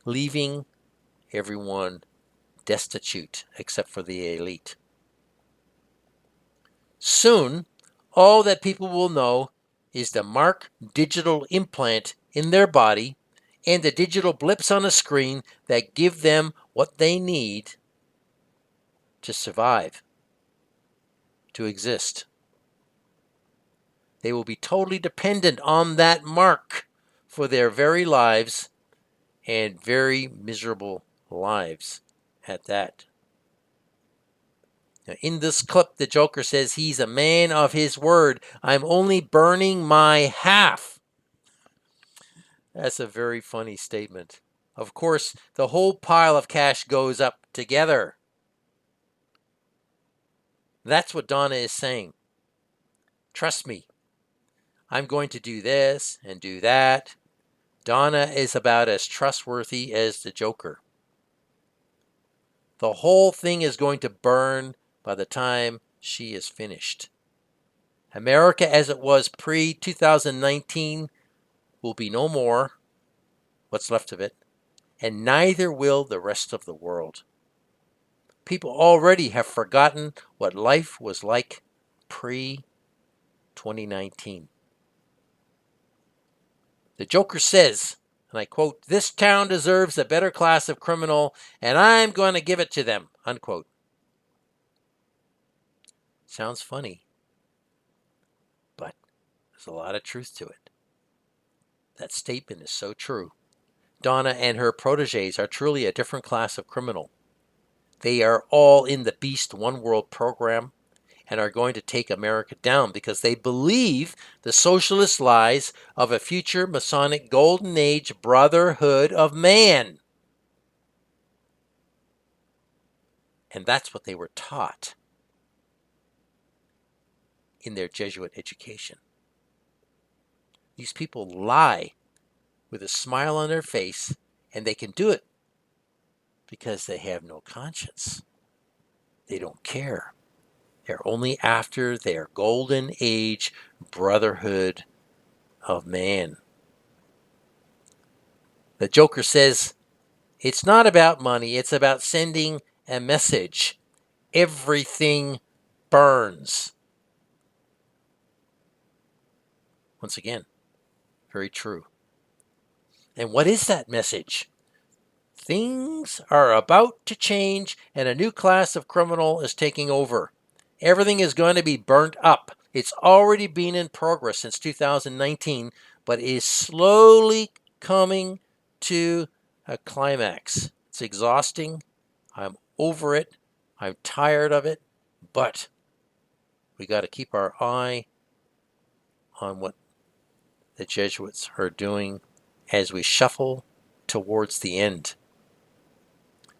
leaving everyone destitute except for the elite. Soon, all that people will know is the Mark digital implant in their body and the digital blips on a screen that give them what they need to survive, to exist. They will be totally dependent on that mark for their very lives, and very miserable lives at that. Now, in this clip, the Joker says he's a man of his word. I'm only burning my half. That's a very funny statement. Of course, the whole pile of cash goes up together. That's what Donna is saying. Trust me. I'm going to do this and do that. Donna is about as trustworthy as the Joker. The whole thing is going to burn by the time she is finished. America as it was pre-2019 will be no more, what's left of it, and neither will the rest of the world. People already have forgotten what life was like pre-2019. The Joker says, and I quote, "This town deserves a better class of criminal, and I'm going to give it to them," unquote. Sounds funny, but there's a lot of truth to it. That statement is so true. Donna and her proteges are truly a different class of criminal. They are all in the Beast One World program and are going to take America down because they believe the socialist lies of a future Masonic Golden Age brotherhood of man. And that's what they were taught in their Jesuit education. These people lie with a smile on their face, and they can do it because they have no conscience. They don't care. They're only after their golden age brotherhood of man. The Joker says, it's not about money, it's about sending a message. Everything burns. Once again, very true. And what is that message? Things are about to change and a new class of criminal is taking over. Everything is going to be burnt up. It's already been in progress since 2019, but is slowly coming to a climax. It's exhausting. I'm over it. I'm tired of it. But we got to keep our eye on what the Jesuits are doing as we shuffle towards the end.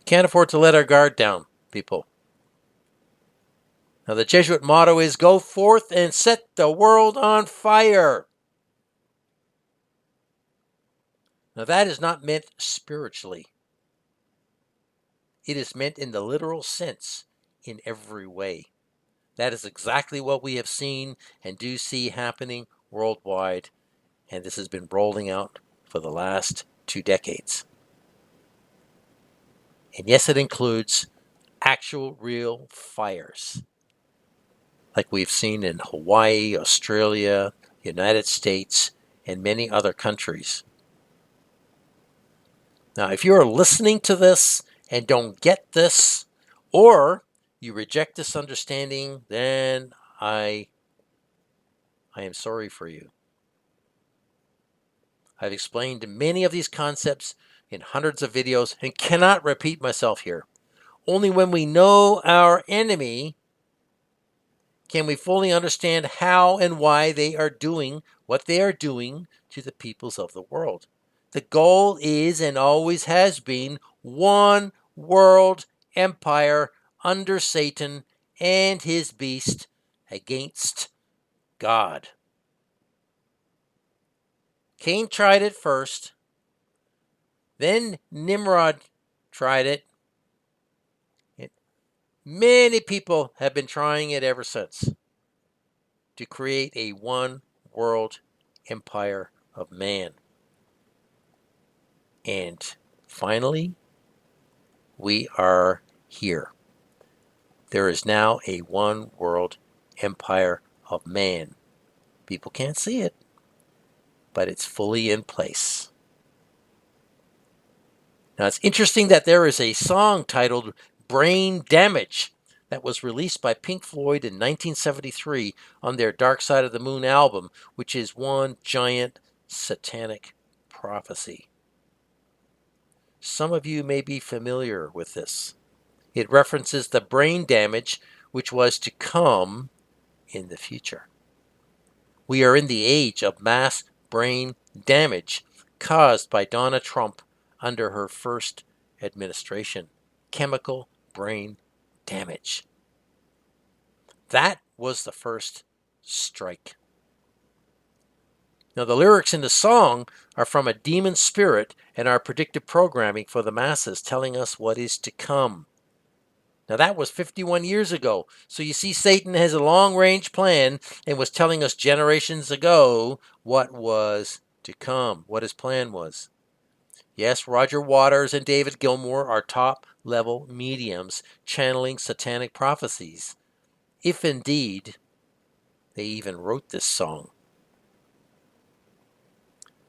Can't afford to let our guard down, people. Now, the Jesuit motto is, go forth and set the world on fire. Now, that is not meant spiritually. It is meant in the literal sense in every way. That is exactly what we have seen and do see happening worldwide, and this has been rolling out for the last 2 decades. And yes, it includes actual real fires, like we've seen in Hawaii, Australia, United States, and many other countries. Now, if you are listening to this and don't get this, or you reject this understanding, then I am sorry for you. I've explained many of these concepts in hundreds of videos and cannot repeat myself here. Only when we know our enemy can we fully understand how and why they are doing what they are doing to the peoples of the world. The goal is and always has been one world empire under Satan and his beast against God. Cain tried it first, then Nimrod tried it. Many people have been trying it ever since to create a one world empire of man. And finally, we are here. There is now a one world empire of man. People can't see it, but it's fully in place. Now, it's interesting that there is a song titled Brain Damage that was released by Pink Floyd in 1973 on their Dark Side of the Moon album, which is one giant satanic prophecy. Some of you may be familiar with this. It references the brain damage which was to come in the future. We are in the age of mass brain damage caused by DONNA Trump under her first administration. Chemical brain damage. That was the first strike. Now, the lyrics in the song are from a demon spirit and are predictive programming for the masses, telling us what is to come. Now, that was 51 years ago. So you see, Satan has a long-range plan and was telling us generations ago what was to come, what his plan was. Yes, Roger Waters and David Gilmour are top-level mediums channeling satanic prophecies, if indeed they even wrote this song.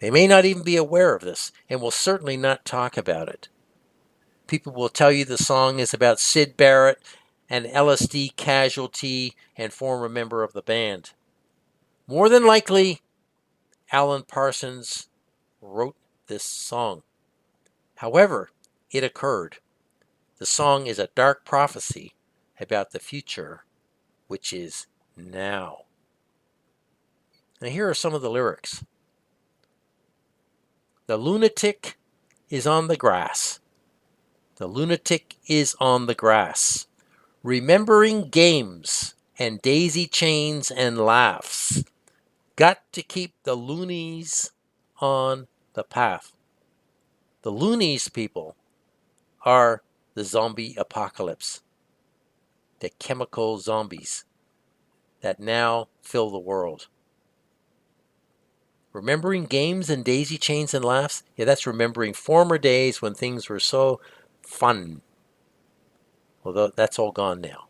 They may not even be aware of this and will certainly not talk about it. People will tell you the song is about Syd Barrett, an LSD casualty and former member of the band. More than likely, Alan Parsons wrote this song. However, it occurred The song is a dark prophecy about the future, which is now. Now here are some of the lyrics. The lunatic is on the grass. The lunatic is on the grass, remembering games and daisy chains and laughs. Got to keep the loonies on the path. The loonies, people, are the zombie apocalypse, the chemical zombies that now fill the world. Remembering games and daisy chains and laughs? Yeah, that's remembering former days when things were so fun. Although that's all gone now.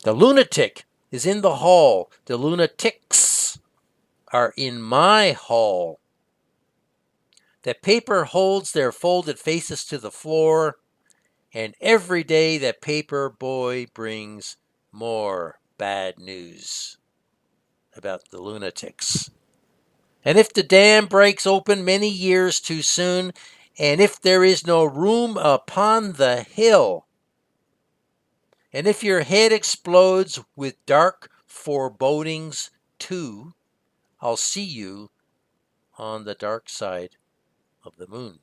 The lunatic is in the hall. The lunatics are in my hall. The paper holds their folded faces to the floor, and every day the paper boy brings more bad news about the lunatics. And if the dam breaks open many years too soon, and if there is no room upon the hill, and if your head explodes with dark forebodings too, I'll see you on the dark side of the moon.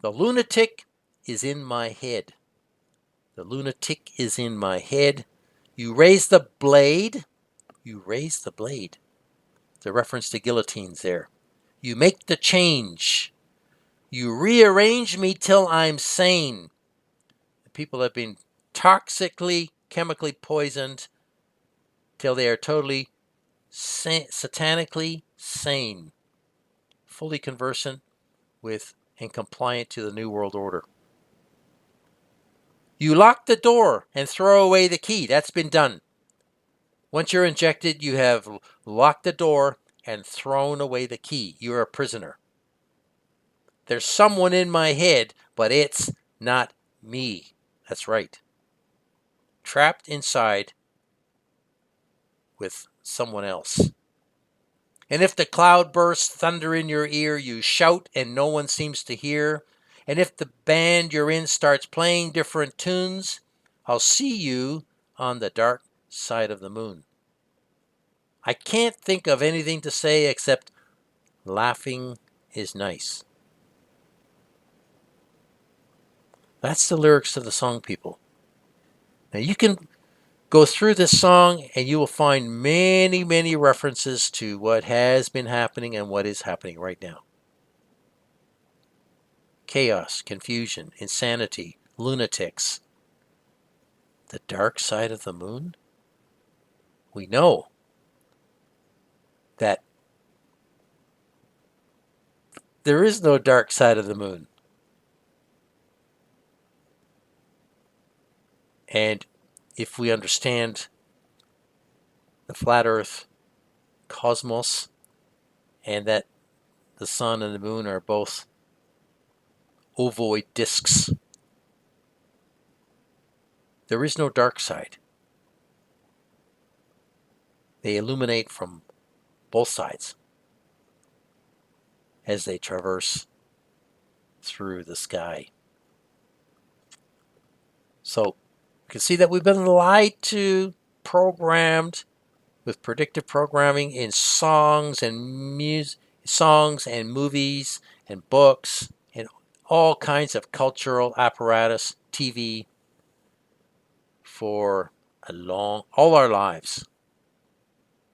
The lunatic is in my head. The lunatic is in my head. You raise the blade. You raise the blade. The reference to guillotines there. You make the change. You rearrange me till I'm sane. The people have been toxically, chemically poisoned till they are totally satanically sane, fully conversant with and compliant to the New World Order. You lock the door and throw away the key. That's been done. Once you're injected, you have locked the door and thrown away the key. You're a prisoner. There's someone in my head, but it's not me. That's right. Trapped inside with someone else. And if the cloud bursts thunder in your ear, you shout and no one seems to hear. And if the band you're in starts playing different tunes, I'll see you on the dark side of the moon. I can't think of anything to say except laughing is nice. That's the lyrics to the song, people. Now you can go through this song and you will find many, many references to what has been happening and what is happening right now. Chaos, confusion, insanity, lunatics. The dark side of the moon? We know that there is no dark side of the moon. And if we understand the flat earth cosmos and that the sun and the moon are both ovoid disks, there is no dark side. They illuminate from both sides as they traverse through the sky. So you can see that we've been lied to, programmed with predictive programming in songs and songs and movies and books and all kinds of cultural apparatus, TV, for all our lives.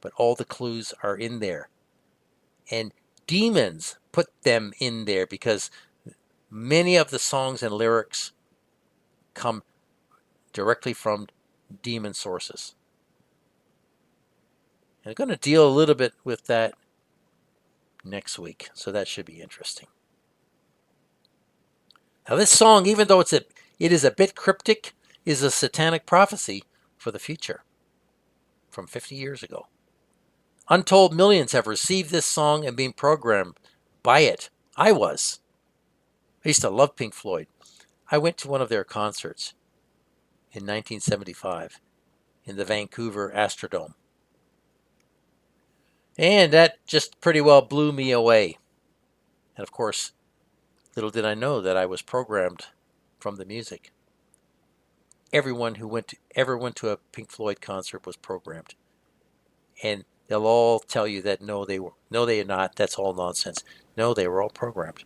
But all the clues are in there. And demons put them in there because many of the songs and lyrics come directly from demon sources. And I'm going to deal a little bit with that next week, so that should be interesting. Now this song, even though it is a bit cryptic, is a satanic prophecy for the future from 50 years ago. Untold millions have received this song and been programmed by it. I used to love Pink Floyd. I went to one of their concerts in 1975 in the Vancouver Astrodome. And that just pretty well blew me away. And of course, Little did I know that I was programmed from the music. Everyone who ever went to a Pink Floyd concert was programmed. And they'll all tell you that no, they are not. That's all nonsense. No, they were all programmed.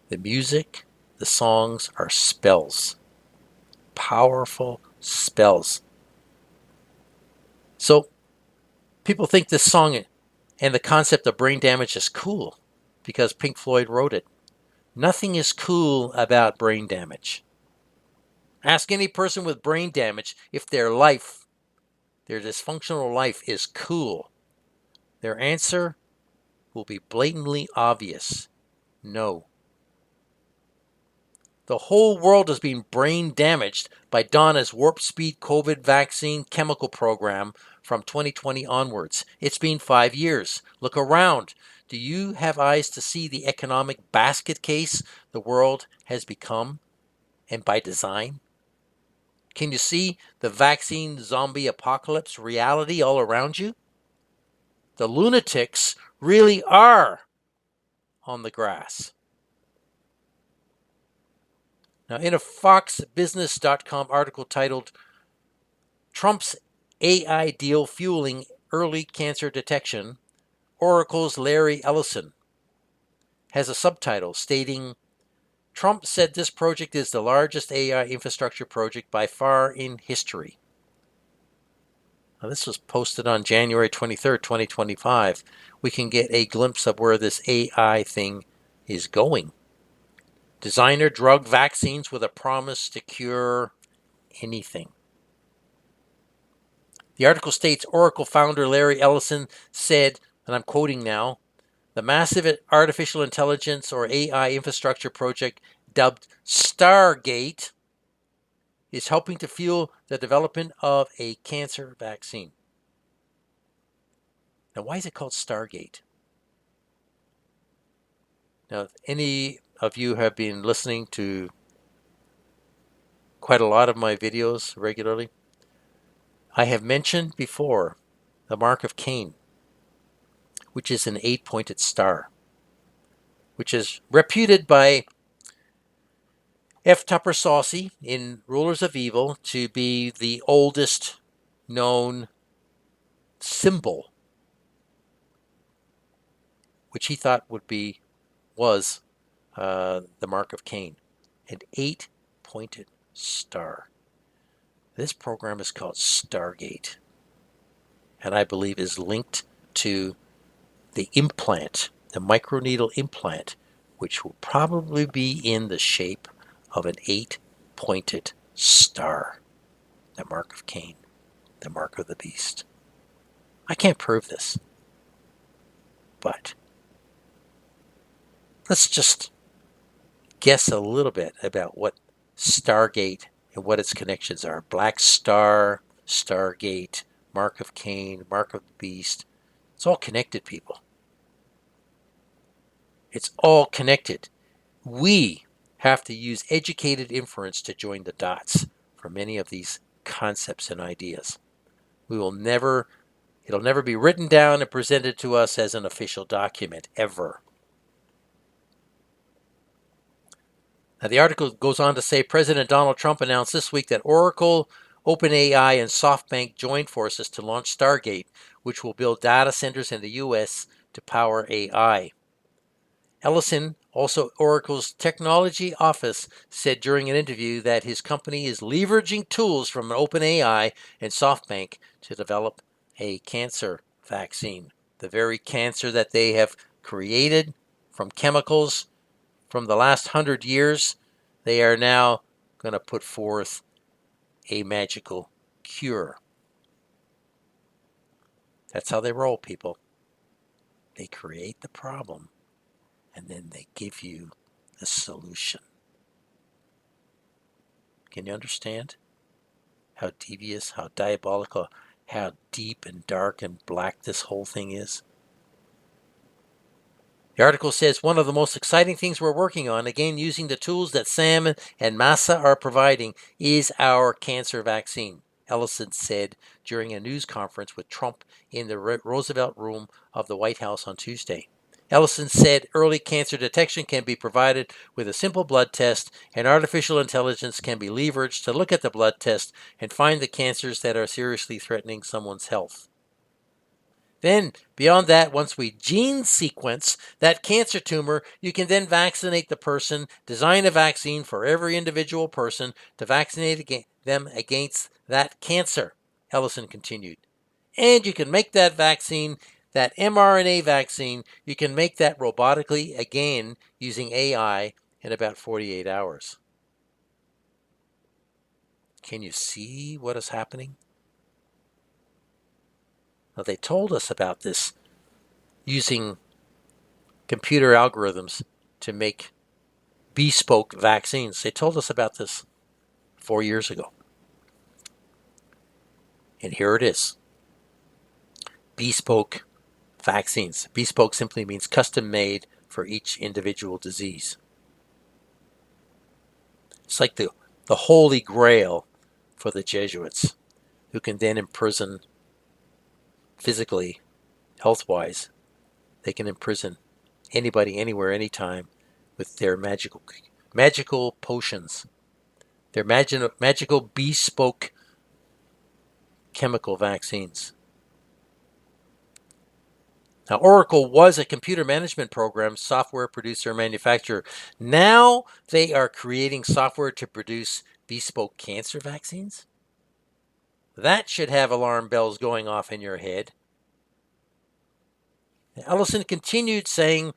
The music, the songs are spells. Powerful spells. So people think this song and the concept of brain damage is cool because Pink Floyd wrote it. Nothing is cool about brain damage. Ask any person with brain damage if their dysfunctional life is cool. Their answer will be blatantly obvious. No. The whole world is being brain damaged by DONNA's warp speed COVID vaccine chemical program from 2020 onwards. It's been 5 years. Look around. Do you have eyes to see the economic basket case the world has become, and by design? Can you see the vaccine zombie apocalypse reality all around you? The lunatics really are on the grass. Now, in a FoxBusiness.com article titled Trump's AI Deal Fueling Early Cancer Detection, Oracle's Larry Ellison has a subtitle stating, Trump said this project is the largest AI infrastructure project by far in history. Now, this was posted on January 23rd, 2025. We can get a glimpse of where this AI thing is going. Designer drug vaccines with a promise to cure anything. The article states Oracle founder Larry Ellison said, and I'm quoting now, the massive artificial intelligence or AI infrastructure project dubbed Stargate is helping to fuel the development of a cancer vaccine. Now, why is it called Stargate? Now, if any of you have been listening to quite a lot of my videos regularly, I have mentioned before the mark of Cain, which is an 8-pointed star, which is reputed by F. Tupper Saucy in Rulers of Evil to be the oldest known symbol, which he thought was the mark of Cain, an 8-pointed star. This program is called Stargate, and I believe is linked to the implant, the microneedle implant, which will probably be in the shape of an 8-pointed star, the mark of Cain, the mark of the beast. I can't prove this, but let's just guess a little bit about what Stargate and what its connections are. Black Star, Stargate, mark of Cain, mark of the beast. It's all connected, people. It's all connected. We have to use educated inference to join the dots for many of these concepts and ideas. It'll never be written down and presented to us as an official document, ever. Now, the article goes on to say President Donald Trump announced this week that Oracle, OpenAI, and SoftBank joined forces to launch Stargate, which will build data centers in the U.S. to power AI. Ellison, also Oracle's technology office, said during an interview that his company is leveraging tools from OpenAI and SoftBank to develop a cancer vaccine. The very cancer that they have created from chemicals from the last 100 years, they are now going to put forth a magical cure. That's how they roll, people. They create the problem, and then they give you the solution. Can you understand how devious, how diabolical, how deep and dark and black this whole thing is? The article says one of the most exciting things we're working on, again using the tools that Sam and Massa are providing, is our cancer vaccine, Ellison said during a news conference with Trump in the Roosevelt Room of the White House on Tuesday. Ellison said early cancer detection can be provided with a simple blood test, and artificial intelligence can be leveraged to look at the blood test and find the cancers that are seriously threatening someone's health. Then, beyond that, once we gene sequence that cancer tumor, you can then vaccinate the person, design a vaccine for every individual person to vaccinate them against that cancer, Ellison continued. And you can make that vaccine, that mRNA vaccine, you can make that robotically again using AI in about 48 hours. Can you see what is happening? Now, they told us about this using computer algorithms to make bespoke vaccines. They told us about this 4 years ago. And here it is. Bespoke vaccines. Bespoke simply means custom made for each individual disease. It's like the holy grail for the Jesuits, who can then imprison physically, health-wise. They can imprison anybody, anywhere, anytime with their magical potions, their magical bespoke chemical vaccines. Now, Oracle was a computer management program, software producer, manufacturer. Now they are creating software to produce bespoke cancer vaccines? That should have alarm bells going off in your head. Ellison continued saying,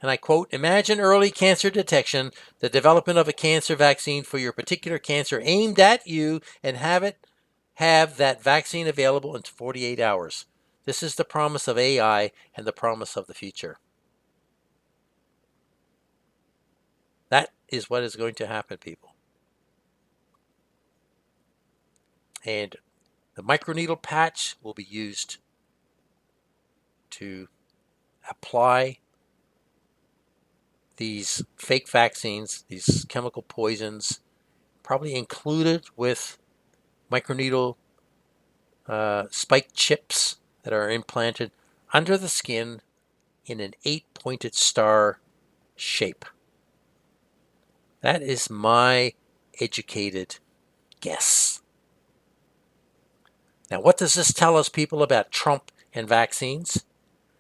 and I quote, "Imagine early cancer detection, the development of a cancer vaccine for your particular cancer aimed at you, and have that vaccine available in 48 hours. This is the promise of AI and the promise of the future." That is what is going to happen, people. And the microneedle patch will be used to apply these fake vaccines, these chemical poisons, probably included with microneedle spike chips that are implanted under the skin in an 8-pointed star shape. That is my educated guess. Now, what does this tell us, people, about Trump and vaccines?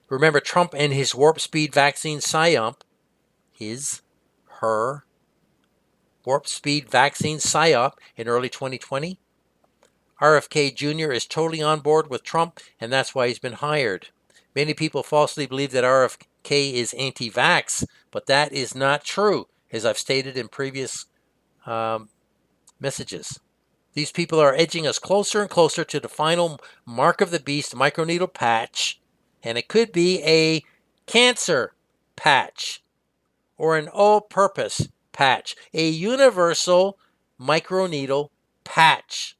Remember Trump and his warp speed vaccine psyop, her warp speed vaccine psyop in early 2020? RFK Jr. is totally on board with Trump, and that's why he's been hired. Many people falsely believe that RFK is anti-vax, but that is not true, as I've stated in previous messages. These people are edging us closer and closer to the final mark of the beast, microneedle patch, and it could be a cancer patch or an all-purpose patch, a universal microneedle patch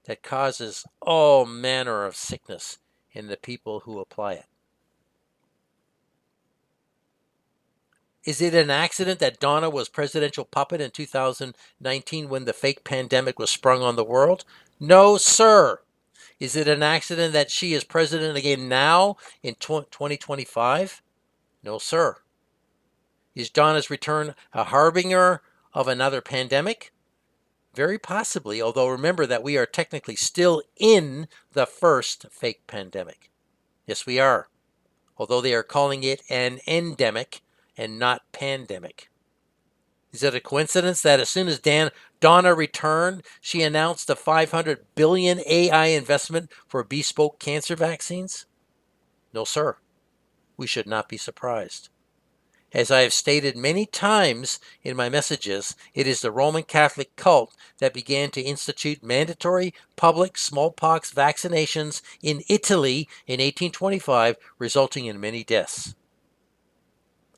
that causes all manner of sickness in the people who apply it. Is it an accident that Donna was presidential puppet in 2019 when the fake pandemic was sprung on the world? No, sir. Is it an accident that she is president again now in 2025? No, sir. Is Donna's return a harbinger of another pandemic? Very possibly, although remember that we are technically still in the first fake pandemic. Yes, we are, although they are calling it an endemic and not pandemic. Is it a coincidence that as soon as Donna returned, she announced a $500 billion AI investment for bespoke cancer vaccines? No, sir. We should not be surprised. As I have stated many times in my messages, it is the Roman Catholic cult that began to institute mandatory public smallpox vaccinations in Italy in 1825, resulting in many deaths.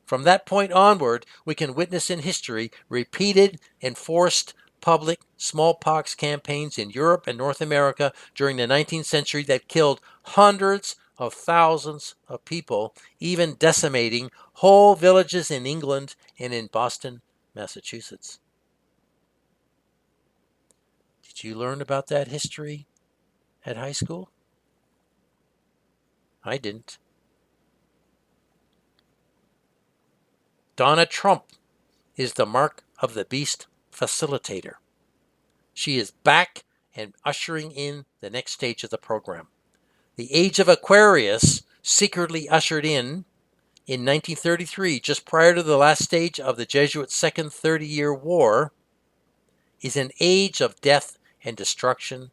From that point onward, we can witness in history repeated enforced public smallpox campaigns in Europe and North America during the 19th century that killed hundreds of thousands of people, even decimating whole villages in England and in Boston, Massachusetts. Did you learn about that history at high school? I didn't. Donna Trump is the Mark of the Beast facilitator. She is back and ushering in the next stage of the program. The Age of Aquarius, secretly ushered in 1933, just prior to the last stage of the Jesuits' Second 30-Year War, is an age of death and destruction,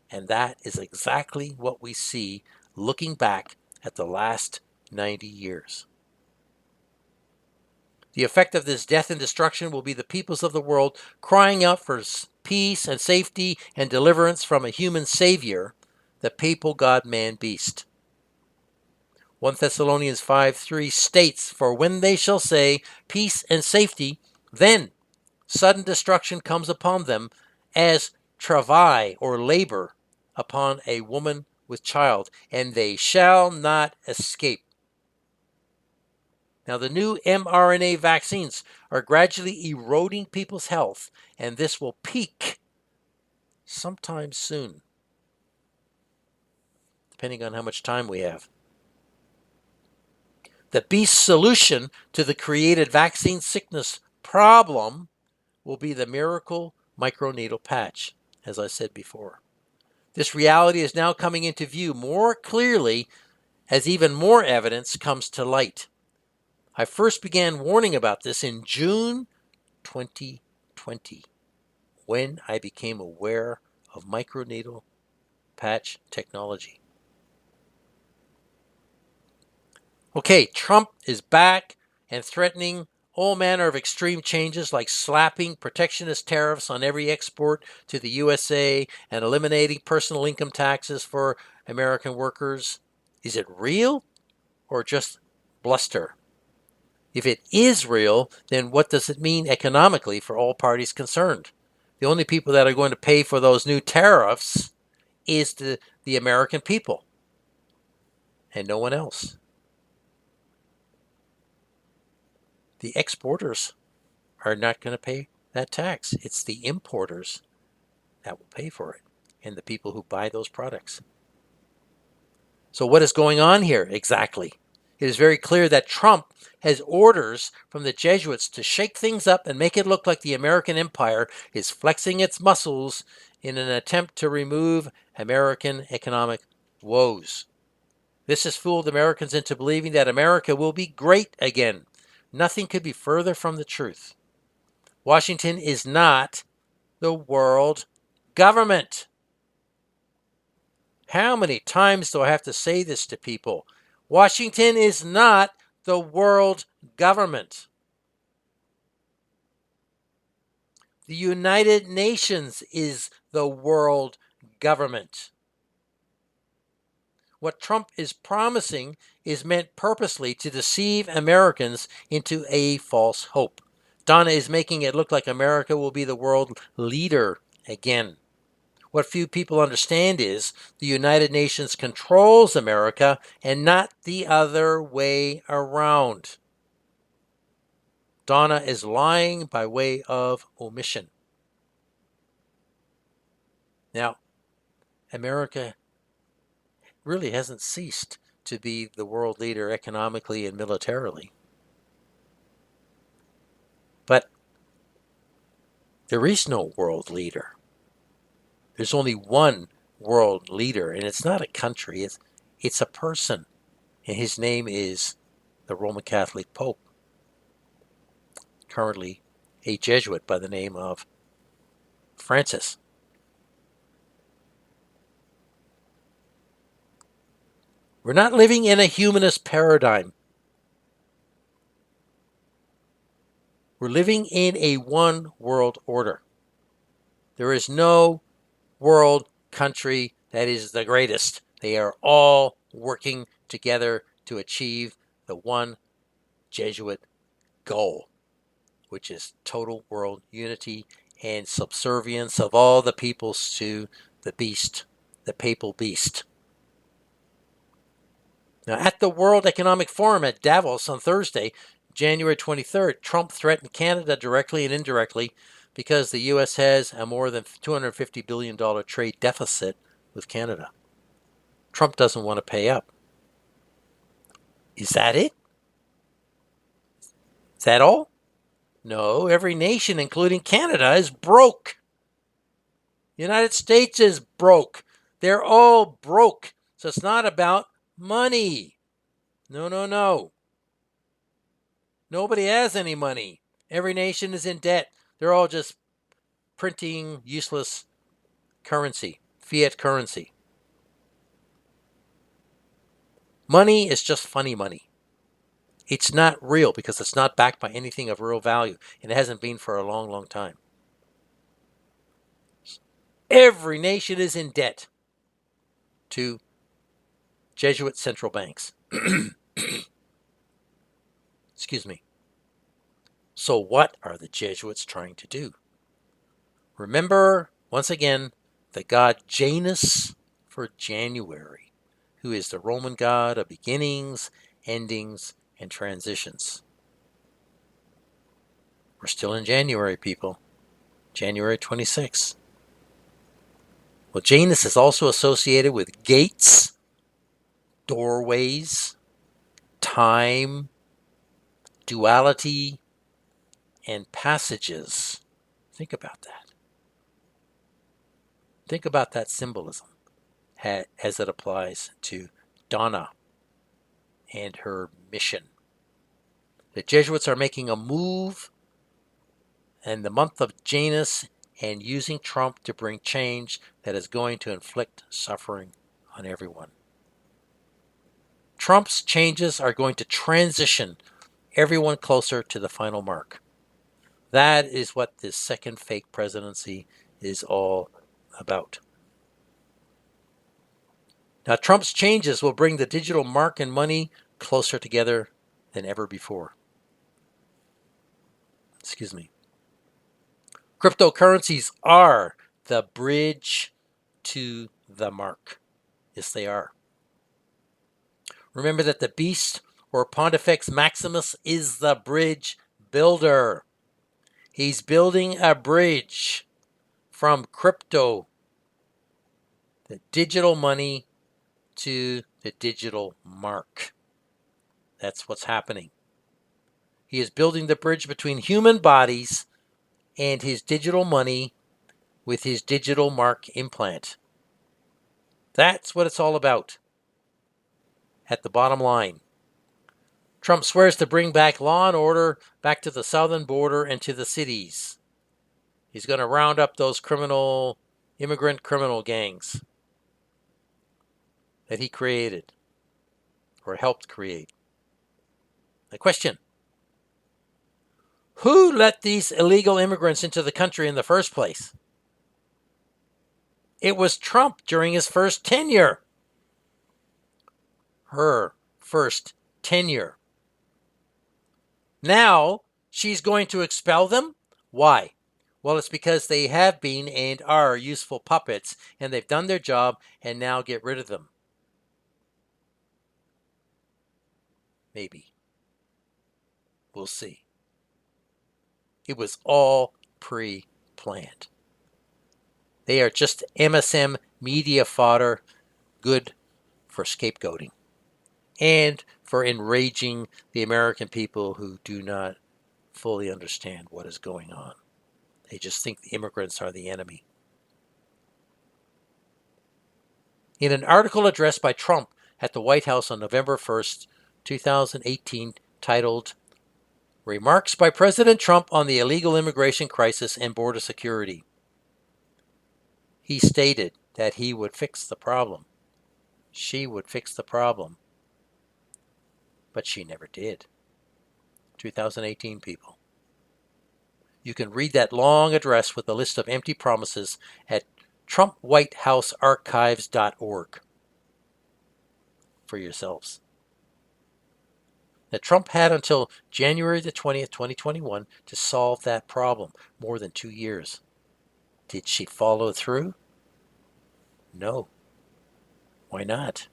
and that is exactly what we see looking back at the last 90 years. The effect of this death and destruction will be the peoples of the world crying out for peace and safety and deliverance from a human savior, the papal God-man beast. 1 Thessalonians 5:3 states, "For when they shall say peace and safety, then sudden destruction comes upon them as travail or labor upon a woman with child, and they shall not escape." Now, the new mRNA vaccines are gradually eroding people's health, and this will peak sometime soon, depending on how much time we have. The beast solution to the created vaccine sickness problem will be the miracle microneedle patch, as I said before. This reality is now coming into view more clearly as even more evidence comes to light. I first began warning about this in June 2020, when I became aware of microneedle patch technology. Okay, Trump is back and threatening all manner of extreme changes like slapping protectionist tariffs on every export to the USA and eliminating personal income taxes for American workers. Is it real or just bluster? If it is real, then what does it mean economically for all parties concerned? The only people that are going to pay for those new tariffs is the American people and no one else. The exporters are not going to pay that tax. It's the importers that will pay for it and the people who buy those products. So what is going on here exactly? It is very clear that Trump has orders from the Jesuits to shake things up and make it look like the American empire is flexing its muscles in an attempt to remove American economic woes. This has fooled Americans into believing that America will be great again. Nothing could be further from the truth. Washington is not the world government. How many times do I have to say this to people? Washington is not the world government. The United Nations is the world government. What Trump is promising is meant purposely to deceive Americans into a false hope. Donna is making it look like America will be the world leader again. What few people understand is the United Nations controls America and not the other way around. Donna is lying by way of omission. Now, America really hasn't ceased to be the world leader economically and militarily. But there is no world leader. There's only one world leader, and it's not a country, it's a person. And his name is the Roman Catholic Pope, currently a Jesuit by the name of Francis. We're not living in a humanist paradigm. We're living in a one world order. There is no world country that is the greatest. They are all working together to achieve the one Jesuit goal, which is total world unity and subservience of all the peoples to the beast, the papal beast. Now, at the World Economic Forum at Davos on Thursday, January 23rd, Trump threatened Canada directly and indirectly because the U.S. has a more than $250 billion trade deficit with Canada. Trump doesn't want to pay up. Is that it? Is that all? No, every nation, including Canada, is broke. The United States is broke. They're all broke. So it's not about money. No, no, no. Nobody has any money. Every nation is in debt. They're all just printing useless currency, fiat currency. Money is just funny money. It's not real because it's not backed by anything of real value, and it hasn't been for a long, long time. Every nation is in debt to Jesuit central banks. Excuse me. So what are the Jesuits trying to do? Remember, once again, the god Janus for January, who is the Roman god of beginnings, endings, and transitions. We're still in January, people. January 26th. Well, Janus is also associated with gates, doorways, time, duality, and passages. Think about that. Think about that symbolism as it applies to Donna and her mission. The Jesuits are making a move in the month of Janus and using Trump to bring change that is going to inflict suffering on everyone. Trump's changes are going to transition everyone closer to the final mark. That is what this second fake presidency is all about. Now, Trump's changes will bring the digital mark and money closer together than ever before. Excuse me. Cryptocurrencies are the bridge to the mark. Yes, they are. Remember that the beast, or Pontifex Maximus, is the bridge builder. He's building a bridge from crypto, the digital money, to the digital mark. That's what's happening. He is building the bridge between human bodies and his digital money with his digital mark implant. That's what it's all about. At the bottom line, Trump swears to bring back law and order back to the southern border and to the cities. He's going to round up those immigrant criminal gangs that he created or helped create. The question: who let these illegal immigrants into the country in the first place? It was Trump during his first tenure. Her first tenure. Now she's going to expel them? Why? Well, it's because they have been and are useful puppets, and they've done their job, and now get rid of them. Maybe. We'll see. It was all pre-planned. They are just MSM media fodder, good for scapegoating and for enraging the American people who do not fully understand what is going on. They just think the immigrants are the enemy. In an article addressed by Trump at the White House on November 1st, 2018, titled Remarks by President Trump on the Illegal Immigration Crisis and Border Security, he stated that he would fix the problem. She would fix the problem. But she never did. 2018, people. You can read that long address with a list of empty promises at TrumpWhiteHouseArchives.org for yourselves. That Trump had until January the 20th, 2021 to solve that problem. More than 2 years. Did she follow through? No. Why not?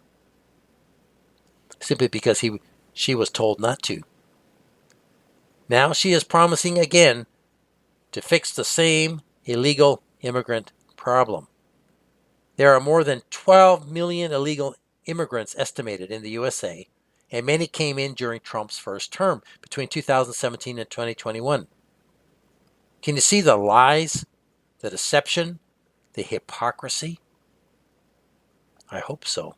Simply because she was told not to. Now she is promising again to fix the same illegal immigrant problem. There are more than 12 million illegal immigrants estimated in the USA, and many came in during Trump's first term between 2017 and 2021. Can you see the lies, the deception, the hypocrisy? I hope so.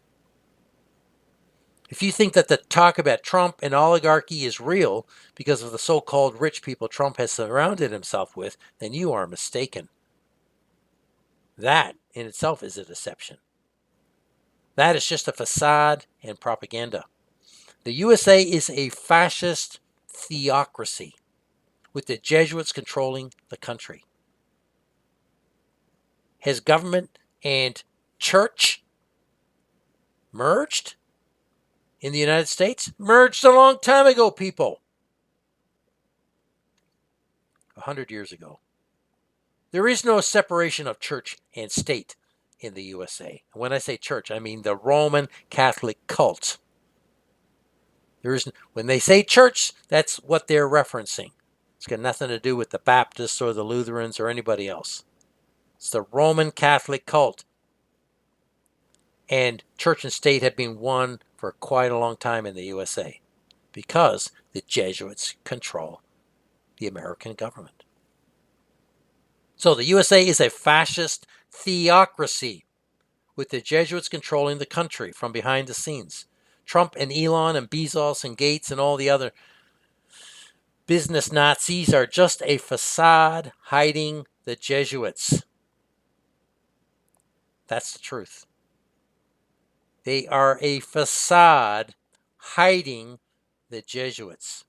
If you think that the talk about Trump and oligarchy is real because of the so-called rich people Trump has surrounded himself with, then you are mistaken. That in itself is a deception. That is just a facade and propaganda. The USA is a fascist theocracy with the Jesuits controlling the country. Has government and church merged in the United States? Merged a long time ago, people. 100 years ago. There is no separation of church and state in the USA. When I say church, I mean the Roman Catholic cult. When they say church, that's what they're referencing. It's got nothing to do with the Baptists or the Lutherans or anybody else. It's the Roman Catholic cult. And church and state have been one for quite a long time in the USA because the Jesuits control the American government. So the USA is a fascist theocracy with the Jesuits controlling the country from behind the scenes. Trump and Elon and Bezos and Gates and all the other business Nazis are just a facade hiding the Jesuits. That's the truth. They are a facade hiding the Jesuits.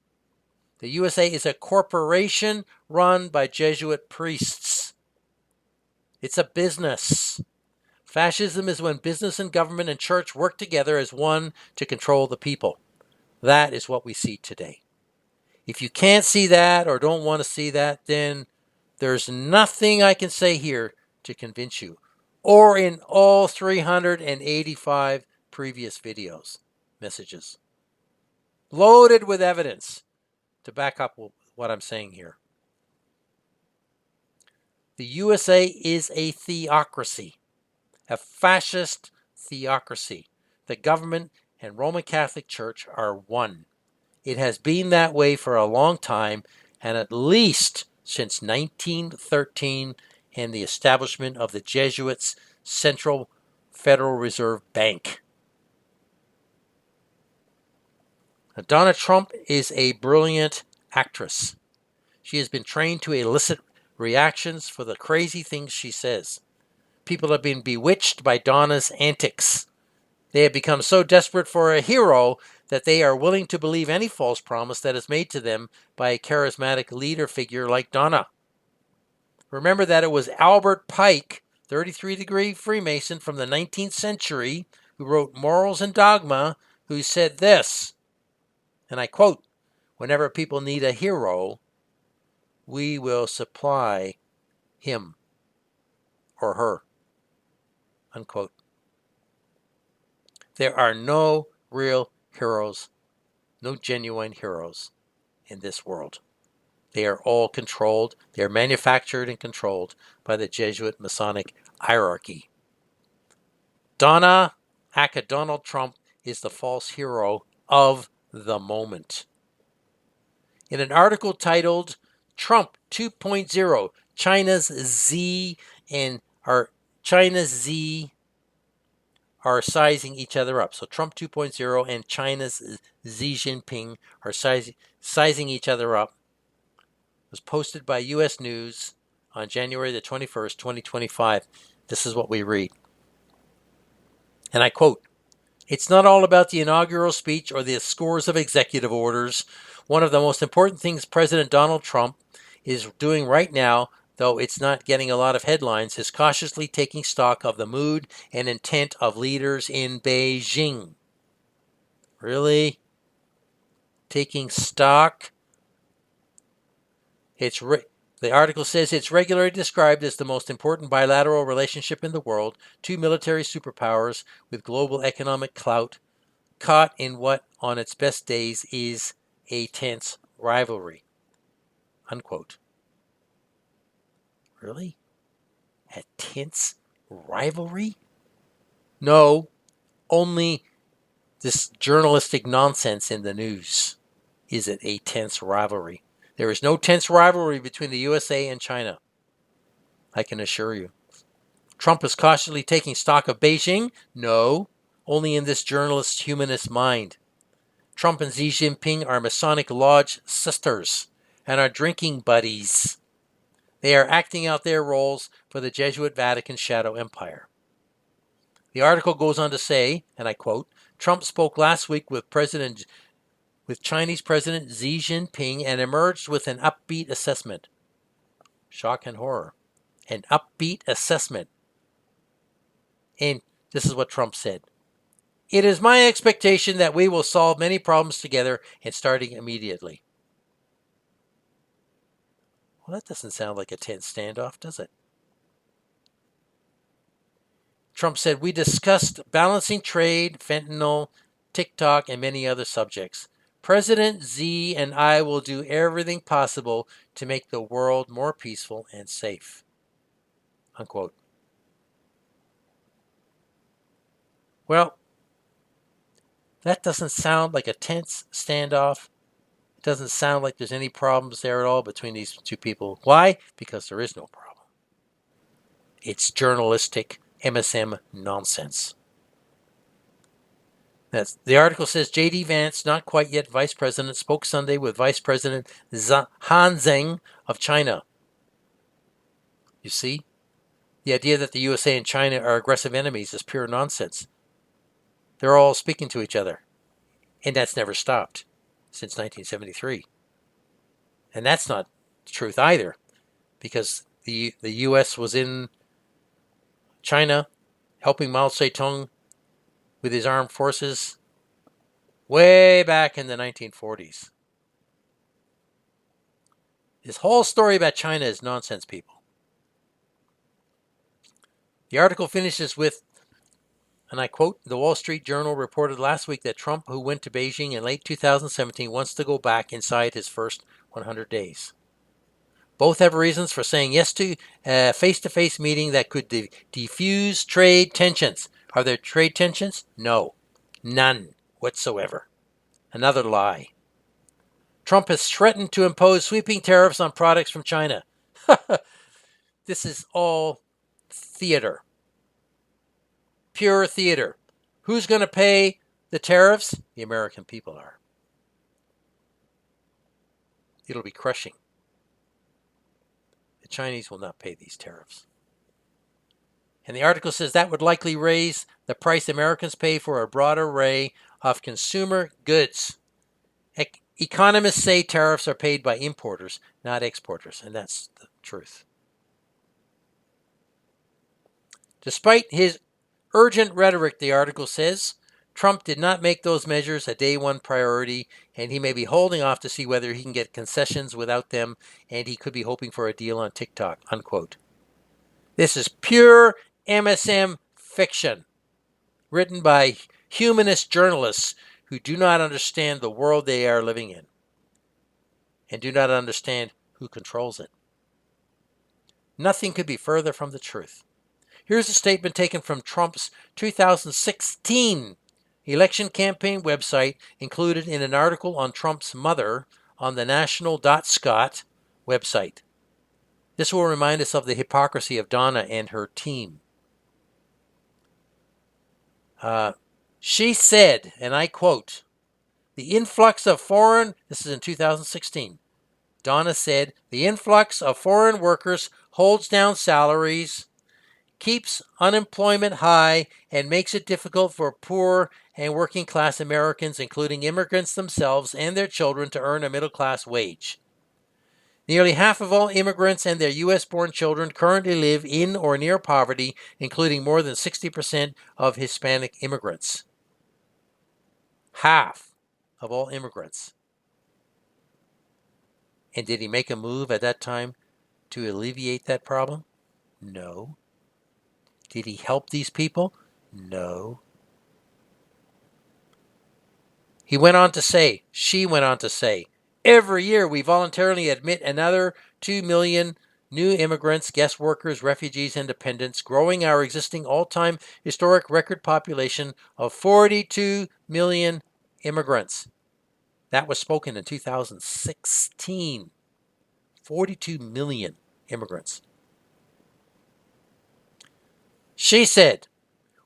The USA is a corporation run by Jesuit priests. It's a business. Fascism is when business and government and church work together as one to control the people. That is what we see today. If you can't see that or don't want to see that, then there's nothing I can say here to convince you, or in all 385 previous videos, messages, loaded with evidence to back up what I'm saying here. The USA is a theocracy, a fascist theocracy. The government and Roman Catholic Church are one. It has been that way for a long time, and at least since 1913 and the establishment of the Jesuits' Central Federal Reserve Bank. Now, Donna Trump is a brilliant actress. She has been trained to elicit reactions for the crazy things she says. People have been bewitched by Donna's antics. They have become so desperate for a hero that they are willing to believe any false promise that is made to them by a charismatic leader figure like Donna. Remember that it was Albert Pike, 33-degree Freemason from the 19th century, who wrote Morals and Dogma, who said this, and I quote, "Whenever people need a hero, we will supply him or her," unquote. There are no real heroes, no genuine heroes in this world. They are all controlled. They are manufactured and controlled by the Jesuit Masonic hierarchy. Donna, aka Donald Trump, is the false hero of the moment. In an article titled Trump 2.0, China's Z are sizing each other up. So Trump 2.0 and China's Xi Jinping are sizing each other up. It was posted by U.S. News on January the 21st, 2025. This is what we read. And I quote, "It's not all about the inaugural speech or the scores of executive orders. One of the most important things President Donald Trump is doing right now, though it's not getting a lot of headlines, is cautiously taking stock of the mood and intent of leaders in Beijing." Really? Taking stock? The article says it's regularly described as the most important bilateral relationship in the world, two military superpowers with global economic clout, caught in what on its best days is a tense rivalry, unquote. Really? A tense rivalry? No, only This journalistic nonsense in the news. Is it a tense rivalry? There is no tense rivalry between the USA and China, I can assure you. Trump is cautiously taking stock of Beijing? No, only in this journalist's humanist mind. Trump and Xi Jinping are Masonic Lodge sisters and are drinking buddies. They are acting out their roles for the Jesuit Vatican shadow empire. The article goes on to say, and I quote, Trump spoke last week with Chinese President Xi Jinping and emerged with an upbeat assessment. Shock and horror. An upbeat assessment. And this is what Trump said. It is my expectation that we will solve many problems together and starting immediately. Well, that doesn't sound like a tense standoff, does it? Trump said, we discussed balancing trade, fentanyl, TikTok, and many other subjects. President Xi and I will do everything possible to make the world more peaceful and safe. Unquote. Well, that doesn't sound like a tense standoff. It doesn't sound like there's any problems there at all between these two people. Why? Because there is no problem. It's journalistic MSM nonsense. The article says J.D. Vance, not quite yet vice president, spoke Sunday with Vice President Han Zheng of China. You see? The idea that the USA and China are aggressive enemies is pure nonsense. They're all speaking to each other. And that's never stopped since 1973. And that's not the truth either, because the U.S. was in China helping Mao Zedong with his armed forces way back in the 1940s. This whole story about China is nonsense, people. The article finishes with, and I quote, the Wall Street Journal reported last week that Trump, who went to Beijing in late 2017, wants to go back inside his first 100 days. Both have reasons for saying yes to a face-to-face meeting that could defuse trade tensions. Are there trade tensions? No. None whatsoever. Another lie. Trump has threatened to impose sweeping tariffs on products from China. This is all theater. Pure theater. Who's going to pay the tariffs? The American people are. It'll be crushing. The Chinese will not pay these tariffs. And the article says that would likely raise the price Americans pay for a broad array of consumer goods. Economists say tariffs are paid by importers, not exporters, and that's the truth. Despite his urgent rhetoric, the article says, Trump did not make those measures a day one priority, and he may be holding off to see whether he can get concessions without them, and he could be hoping for a deal on TikTok, unquote. This is pure MSM fiction, written by humanist journalists who do not understand the world they are living in and do not understand who controls it. Nothing could be further from the truth. Here's a statement taken from Trump's 2016 election campaign website, included in an article on Trump's mother on the national.scot website. This will remind us of the hypocrisy of Donna and her team. She said, and I quote, the influx of foreign, this is in 2016, Donna said, the influx of foreign workers holds down salaries, keeps unemployment high, and makes it difficult for poor and working class Americans, including immigrants themselves and their children, to earn a middle class wage. Nearly half of all immigrants and their U.S.-born children currently live in or near poverty, including more than 60% of Hispanic immigrants. Half of all immigrants. And did he make a move at that time to alleviate that problem? No. Did he help these people? No. She went on to say, every year we voluntarily admit another 2 million new immigrants, guest workers, refugees, and dependents, growing our existing all-time historic record population of 42 million immigrants. That was spoken in 2016. 42 million immigrants. She said,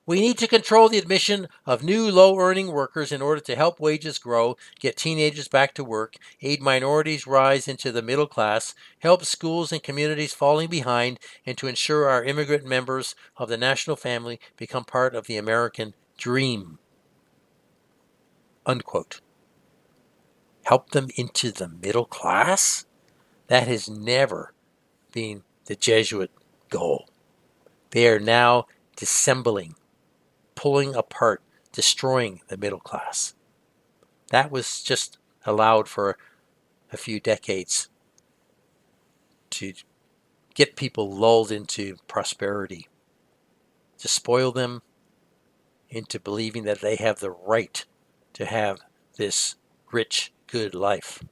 we need to control the admission of new low-earning workers in order to help wages grow, get teenagers back to work, aid minorities rise into the middle class, help schools and communities falling behind, and to ensure our immigrant members of the national family become part of the American dream. Unquote. Help them into the middle class? That has never been the Jesuit goal. They are now dissembling, pulling apart, destroying the middle class. That was just allowed for a few decades to get people lulled into prosperity, to spoil them into believing that they have the right to have this rich, good life.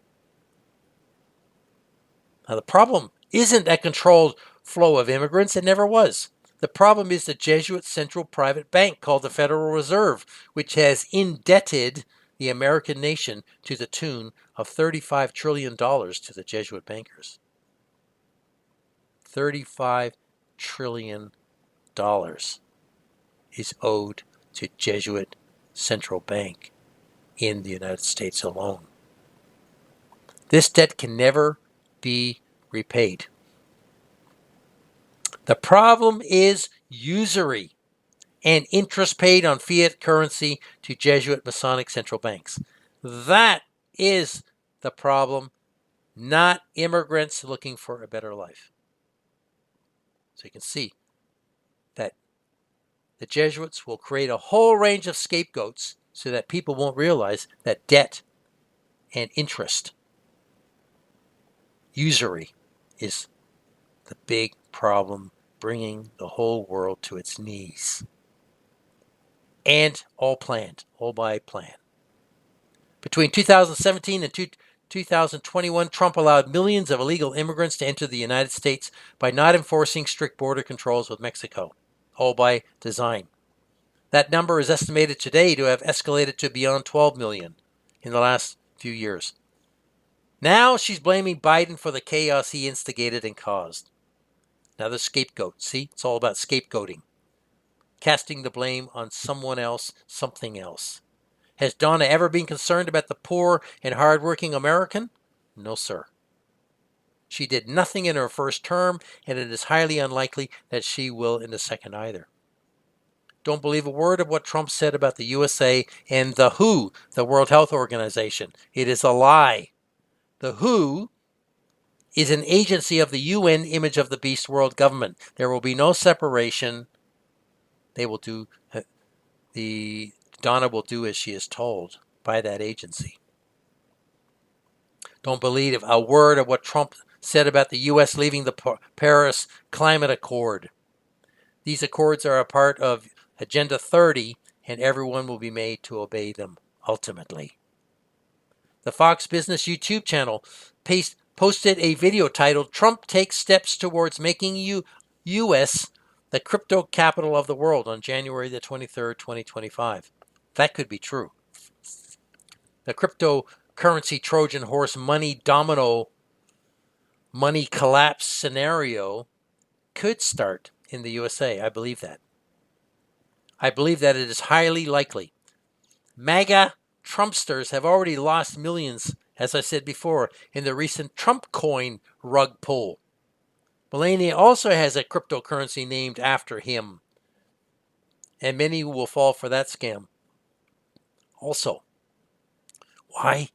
Now, the problem isn't a controlled flow of immigrants. It never was. The problem is the Jesuit central private bank called the Federal Reserve, which has indebted the American nation to the tune of $35 trillion to the Jesuit bankers. $35 trillion is owed to Jesuit central bank in the United States alone. This debt can never be repaid. The problem is usury and interest paid on fiat currency to Jesuit Masonic central banks. That is the problem, not immigrants looking for a better life. So you can see that the Jesuits will create a whole range of scapegoats so that people won't realize that debt and interest, usury, is the big problem bringing the whole world to its knees. And all planned, all by plan. Between 2017 and 2021, Trump allowed millions of illegal immigrants to enter the United States by not enforcing strict border controls with Mexico, all by design. That number is estimated today to have escalated to beyond 12 million in the last few years. Now she's blaming Biden for the chaos he instigated and caused. Another scapegoat. See, it's all about scapegoating. Casting the blame on someone else, something else. Has Donna ever been concerned about the poor and hardworking American? No, sir. She did nothing in her first term, and it is highly unlikely that she will in the second either. Don't believe a word of what Trump said about the USA and the WHO, the World Health Organization. It is a lie. The WHO is an agency of the UN image of the beast world government. There will be no separation. They will do, Donna will do as she is told by that agency. Don't believe a word of what Trump said about the U.S. leaving the Paris Climate Accord. These accords are a part of Agenda 30, and everyone will be made to obey them ultimately. The Fox Business YouTube channel posted a video titled, Trump Takes Steps Towards Making U.S. the Crypto Capital of the World on January the 23rd, 2025. That could be true. The cryptocurrency Trojan horse money domino money collapse scenario could start in the USA. I believe that. I believe that it is highly likely. MAGA Trumpsters have already lost millions, as I said before, in the recent Trump coin rug pull. Melania also has a cryptocurrency named after him, and many will fall for that scam. Also, why?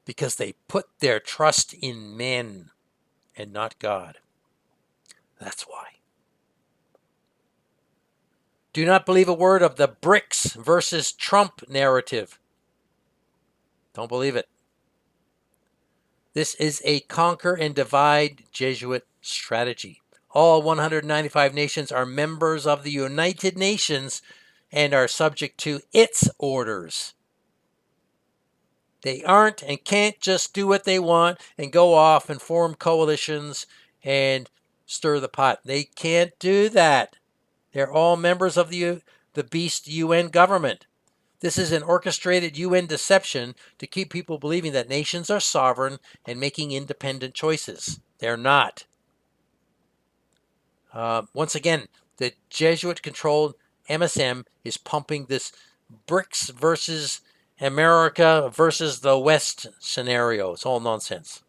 Because they put their trust in men and not God. That's why. Do not believe a word of the BRICS versus Trump narrative. Don't believe it. This is a conquer and divide Jesuit strategy. All 195 nations are members of the United Nations and are subject to its orders. They aren't and can't just do what they want and go off and form coalitions and stir the pot. They can't do that. They're all members of the beast UN government. This is an orchestrated UN deception to keep people believing that nations are sovereign and making independent choices. They're not. Once again, the Jesuit-controlled MSM is pumping this BRICS versus America versus the West scenario. It's all nonsense.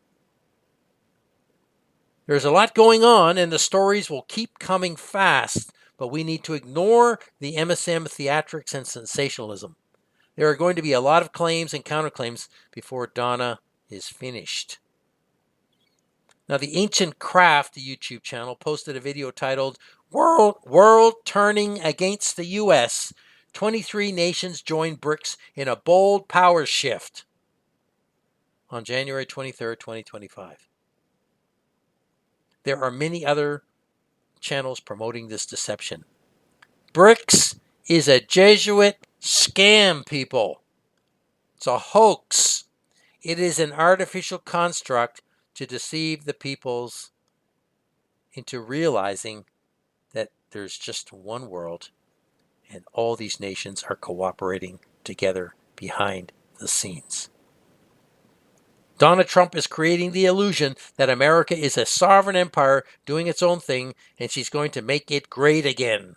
There's a lot going on, and the stories will keep coming fast, but we need to ignore the MSM theatrics and sensationalism. There are going to be a lot of claims and counterclaims before Donna is finished. Now, the Ancient Craft YouTube channel posted a video titled World Turning Against the U.S. 23 nations join BRICS in a bold power shift on January 23rd, 2025. There are many other channels promoting this deception. BRICS is a Jesuit scam, people. It's a hoax. It is an artificial construct to deceive the peoples into realizing that there's just one world and all these nations are cooperating together behind the scenes. Donald Trump is creating the illusion that America is a sovereign empire doing its own thing and she's going to make it great again.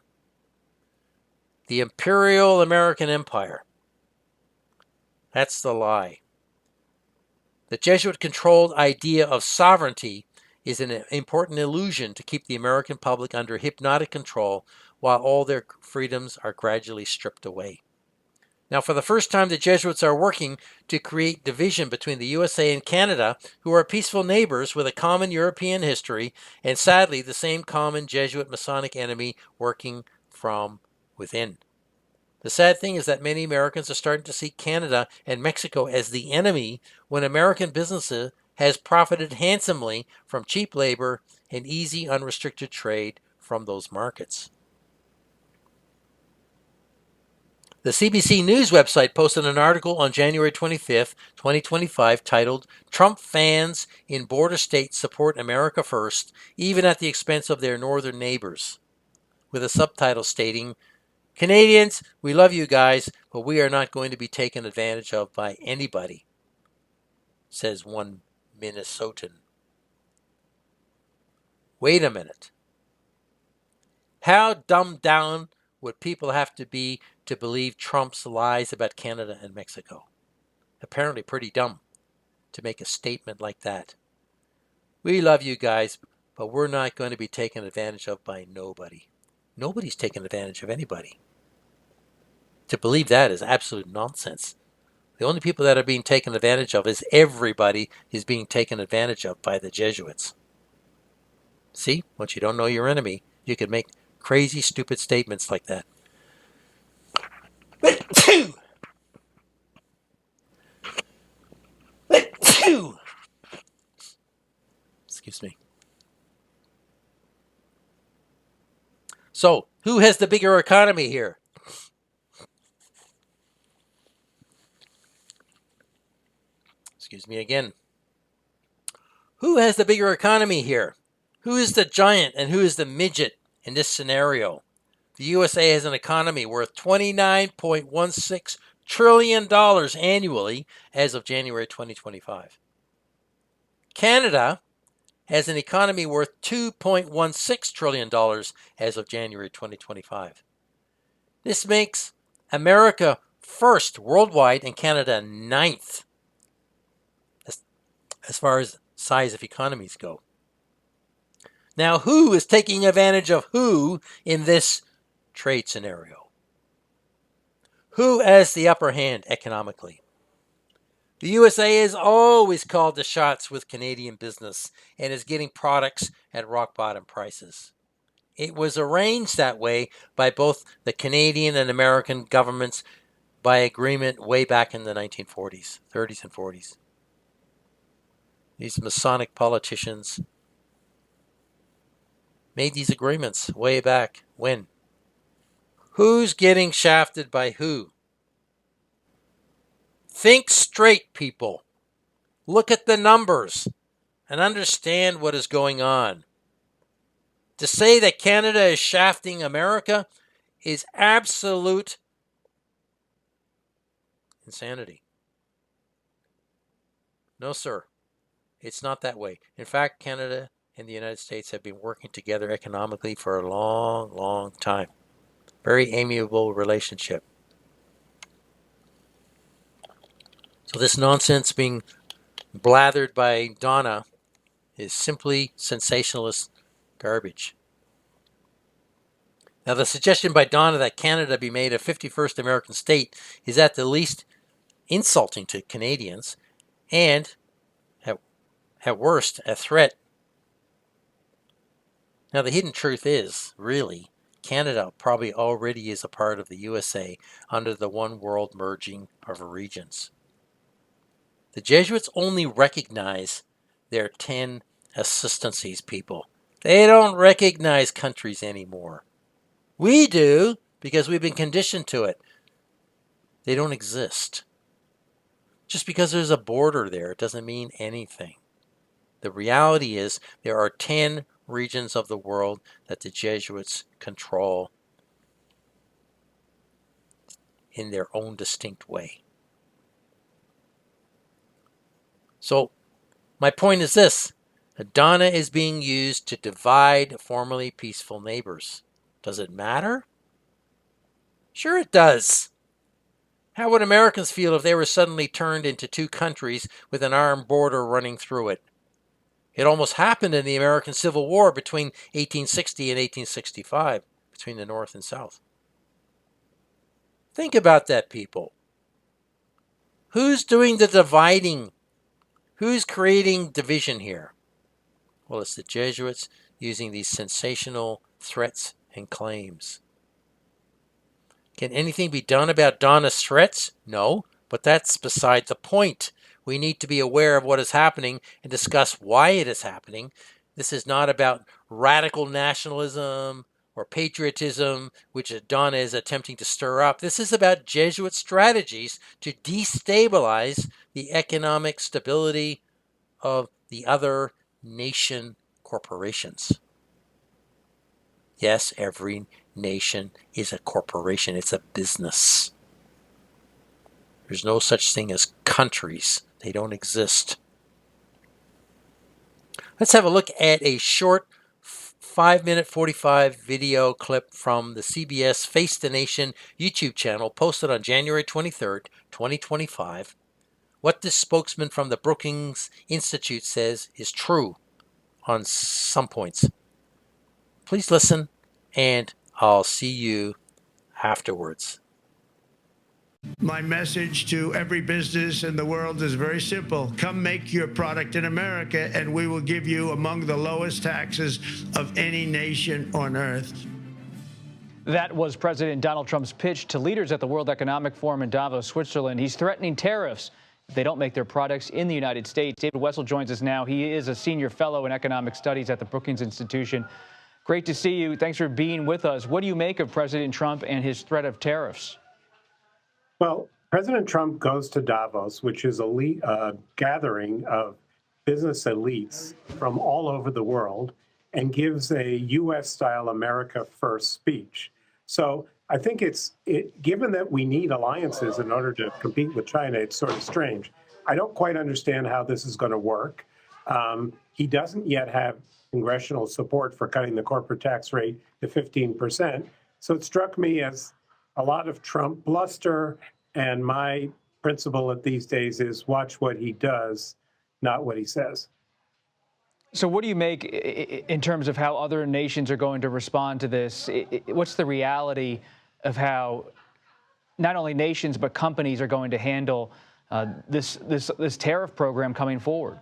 The Imperial American Empire. That's the lie. The Jesuit-controlled idea of sovereignty is an important illusion to keep the American public under hypnotic control while all their freedoms are gradually stripped away. Now, for the first time, the Jesuits are working to create division between the USA and Canada, who are peaceful neighbors with a common European history, and sadly, the same common Jesuit Masonic enemy working from within. The sad thing is that many Americans are starting to see Canada and Mexico as the enemy when American businesses has profited handsomely from cheap labor and easy unrestricted trade from those markets. The CBC News website posted an article on January 25th, 2025 titled, Trump Fans in Border States Support America First, Even at the Expense of Their Northern Neighbors, with a subtitle stating, Canadians, we love you guys, but we are not going to be taken advantage of by anybody, says one Minnesotan. Wait a minute. How dumbed down would people have to be to believe Trump's lies about Canada and Mexico? Apparently pretty dumb to make a statement like that. We love you guys, but we're not going to be taken advantage of by nobody. Nobody's taken advantage of anybody. To believe that is absolute nonsense. The only people that are being taken advantage of is everybody is being taken advantage of by the Jesuits. See, once you don't know your enemy, you can make crazy, stupid statements like that. Excuse me. So, who has the bigger economy here? Excuse me again. Who has the bigger economy here? Who is the giant and who is the midget in this scenario? The USA has an economy worth $29.16 trillion annually as of January 2025. Canada has an economy worth $2.16 trillion as of January 2025. This makes America first worldwide and Canada ninth as far as size of economies go. Now, who is taking advantage of who in this trade scenario? Who has the upper hand economically? The USA has always called the shots with Canadian business and is getting products at rock bottom prices. It was arranged that way by both the Canadian and American governments by agreement way back in the 1940s, 30s and 40s. These Masonic politicians made these agreements way back when. Who's getting shafted by who? Think straight, people. Look at the numbers and understand what is going on. To say that Canada is shafting America is absolute insanity. No, sir. It's not that way. In fact, Canada and the United States have been working together economically for a long, long time. Very amiable relationship. So this nonsense being blathered by Donna is simply sensationalist garbage. Now, the suggestion by Donna that Canada be made a 51st American state is at the least insulting to Canadians and, at worst, a threat. Now, the hidden truth is, really, Canada probably already is a part of the USA under the one world merging of regions. The Jesuits only recognize their 10 assistancies, people. They don't recognize countries anymore. We do, because we've been conditioned to it. They don't exist. Just because there's a border there, it doesn't mean anything. The reality is there are 10 regions of the world that the Jesuits control in their own distinct way. So, my point is this. Donna is being used to divide formerly peaceful neighbors. Does it matter? Sure it does. How would Americans feel if they were suddenly turned into two countries with an armed border running through it? It almost happened in the American Civil War between 1860 and 1865, between the North and South. Think about that, people. Who's doing the dividing? Who's creating division here? Well, it's the Jesuits using these sensational threats and claims. Can anything be done about Donna's threats? No, but that's beside the point. We need to be aware of what is happening and discuss why it is happening. This is not about radical nationalism or patriotism, which Donna is attempting to stir up. This is about Jesuit strategies to destabilize the economic stability of the other nation corporations. Yes, every nation is a corporation. It's a business. There's no such thing as countries. They don't exist. Let's have a look at a short 5-minute 45 video clip from the CBS Face the Nation YouTube channel posted on January 23rd, 2025. What this spokesman from the Brookings Institute says is true on some points. Please listen, and I'll see you afterwards. My message to every business in the world is very simple. Come make your product in America, and we will give you among the lowest taxes of any nation on earth. That was President Donald Trump's pitch to leaders at the World Economic Forum in Davos, Switzerland. He's threatening tariffs if they don't make their products in the United States. David Wessel joins us now. He is a senior fellow in economic studies at the Brookings Institution. Great to see you. Thanks for being with us. What do you make of President Trump and his threat of tariffs? Well, President Trump goes to Davos, which is a gathering of business elites from all over the world, and gives a U.S.-style America First speech. So I think given that we need alliances in order to compete with China, it's sort of strange. I don't quite understand how this is going to work. He doesn't yet have congressional support for cutting the corporate tax rate to 15%. So it struck me as a lot of Trump bluster, and my principle at these days is watch what he does, not what he says. So what do you make in terms of how other nations are going to respond to this? What's the reality of how not only nations but companies are going to handle this tariff program coming forward?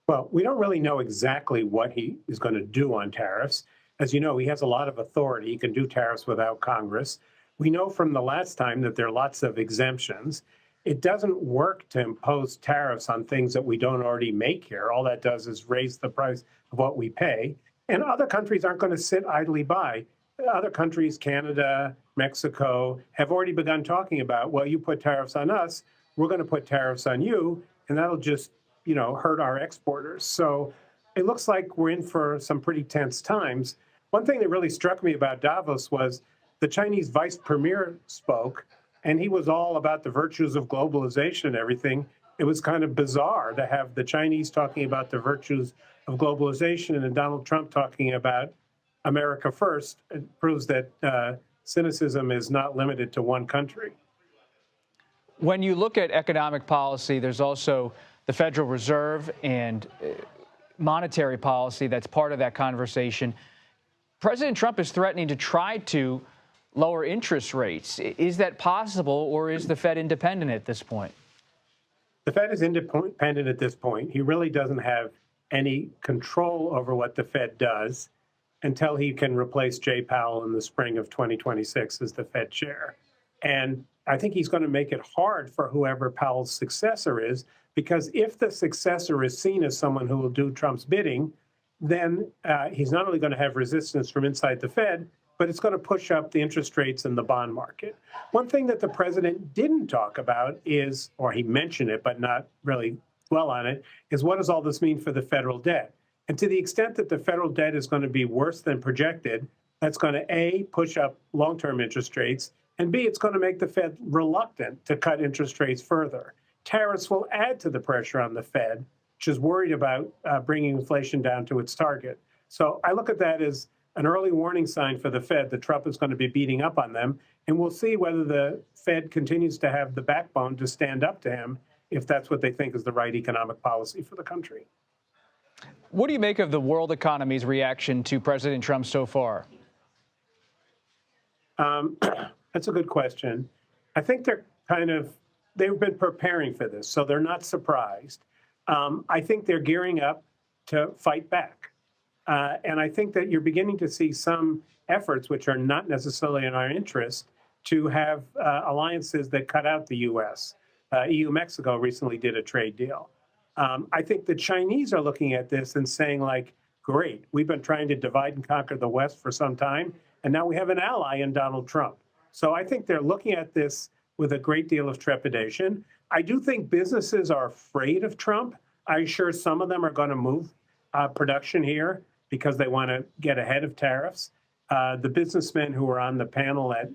Well, we don't really know exactly what he is going to do on tariffs. As you know, he has a lot of authority. He can do tariffs without Congress. We know from the last time that there are lots of exemptions. It doesn't work to impose tariffs on things that we don't already make here. All that does is raise the price of what we pay. And other countries aren't going to sit idly by. Other countries, Canada, Mexico, have already begun talking about, well, you put tariffs on us, we're going to put tariffs on you, and that'll just, hurt our exporters. So it looks like we're in for some pretty tense times. One thing that really struck me about Davos was the Chinese vice premier spoke, and he was all about the virtues of globalization and everything. It was kind of bizarre to have the Chinese talking about the virtues of globalization and Donald Trump talking about America first. It proves that cynicism is not limited to one country. When you look at economic policy, there's also the Federal Reserve and monetary policy that's part of that conversation. President Trump is threatening to try to lower interest rates. Is that possible, or is the Fed independent at this point? The Fed is independent at this point. He really doesn't have any control over what the Fed does until he can replace Jay Powell in the spring of 2026 as the Fed chair. And I think he's going to make it hard for whoever Powell's successor is, because if the successor is seen as someone who will do Trump's bidding, then he's not only going to have resistance from inside the Fed, but it's going to push up the interest rates in the bond market. One thing that the president didn't talk about is, or he mentioned it, but not really dwell on it, is what does all this mean for the federal debt? And to the extent that the federal debt is going to be worse than projected, that's going to, A, push up long-term interest rates, and B, it's going to make the Fed reluctant to cut interest rates further. Tariffs will add to the pressure on the Fed, which is worried about bringing inflation down to its target. So I look at that as an early warning sign for the Fed that Trump is going to be beating up on them. And we'll see whether the Fed continues to have the backbone to stand up to him if that's what they think is the right economic policy for the country. What do you make of the world economy's reaction to President Trump so far? That's a good question. I think they've been preparing for this, so they're not surprised. I think they're gearing up to fight back. And I think that you're beginning to see some efforts, which are not necessarily in our interest, to have alliances that cut out the U.S. EU-Mexico recently did a trade deal. I think the Chinese are looking at this and saying, like, great, we've been trying to divide and conquer the West for some time, and now we have an ally in Donald Trump. So I think they're looking at this with a great deal of trepidation. I do think businesses are afraid of Trump. I'm sure some of them are going to move production here because they want to get ahead of tariffs. The businessmen who were on the panel at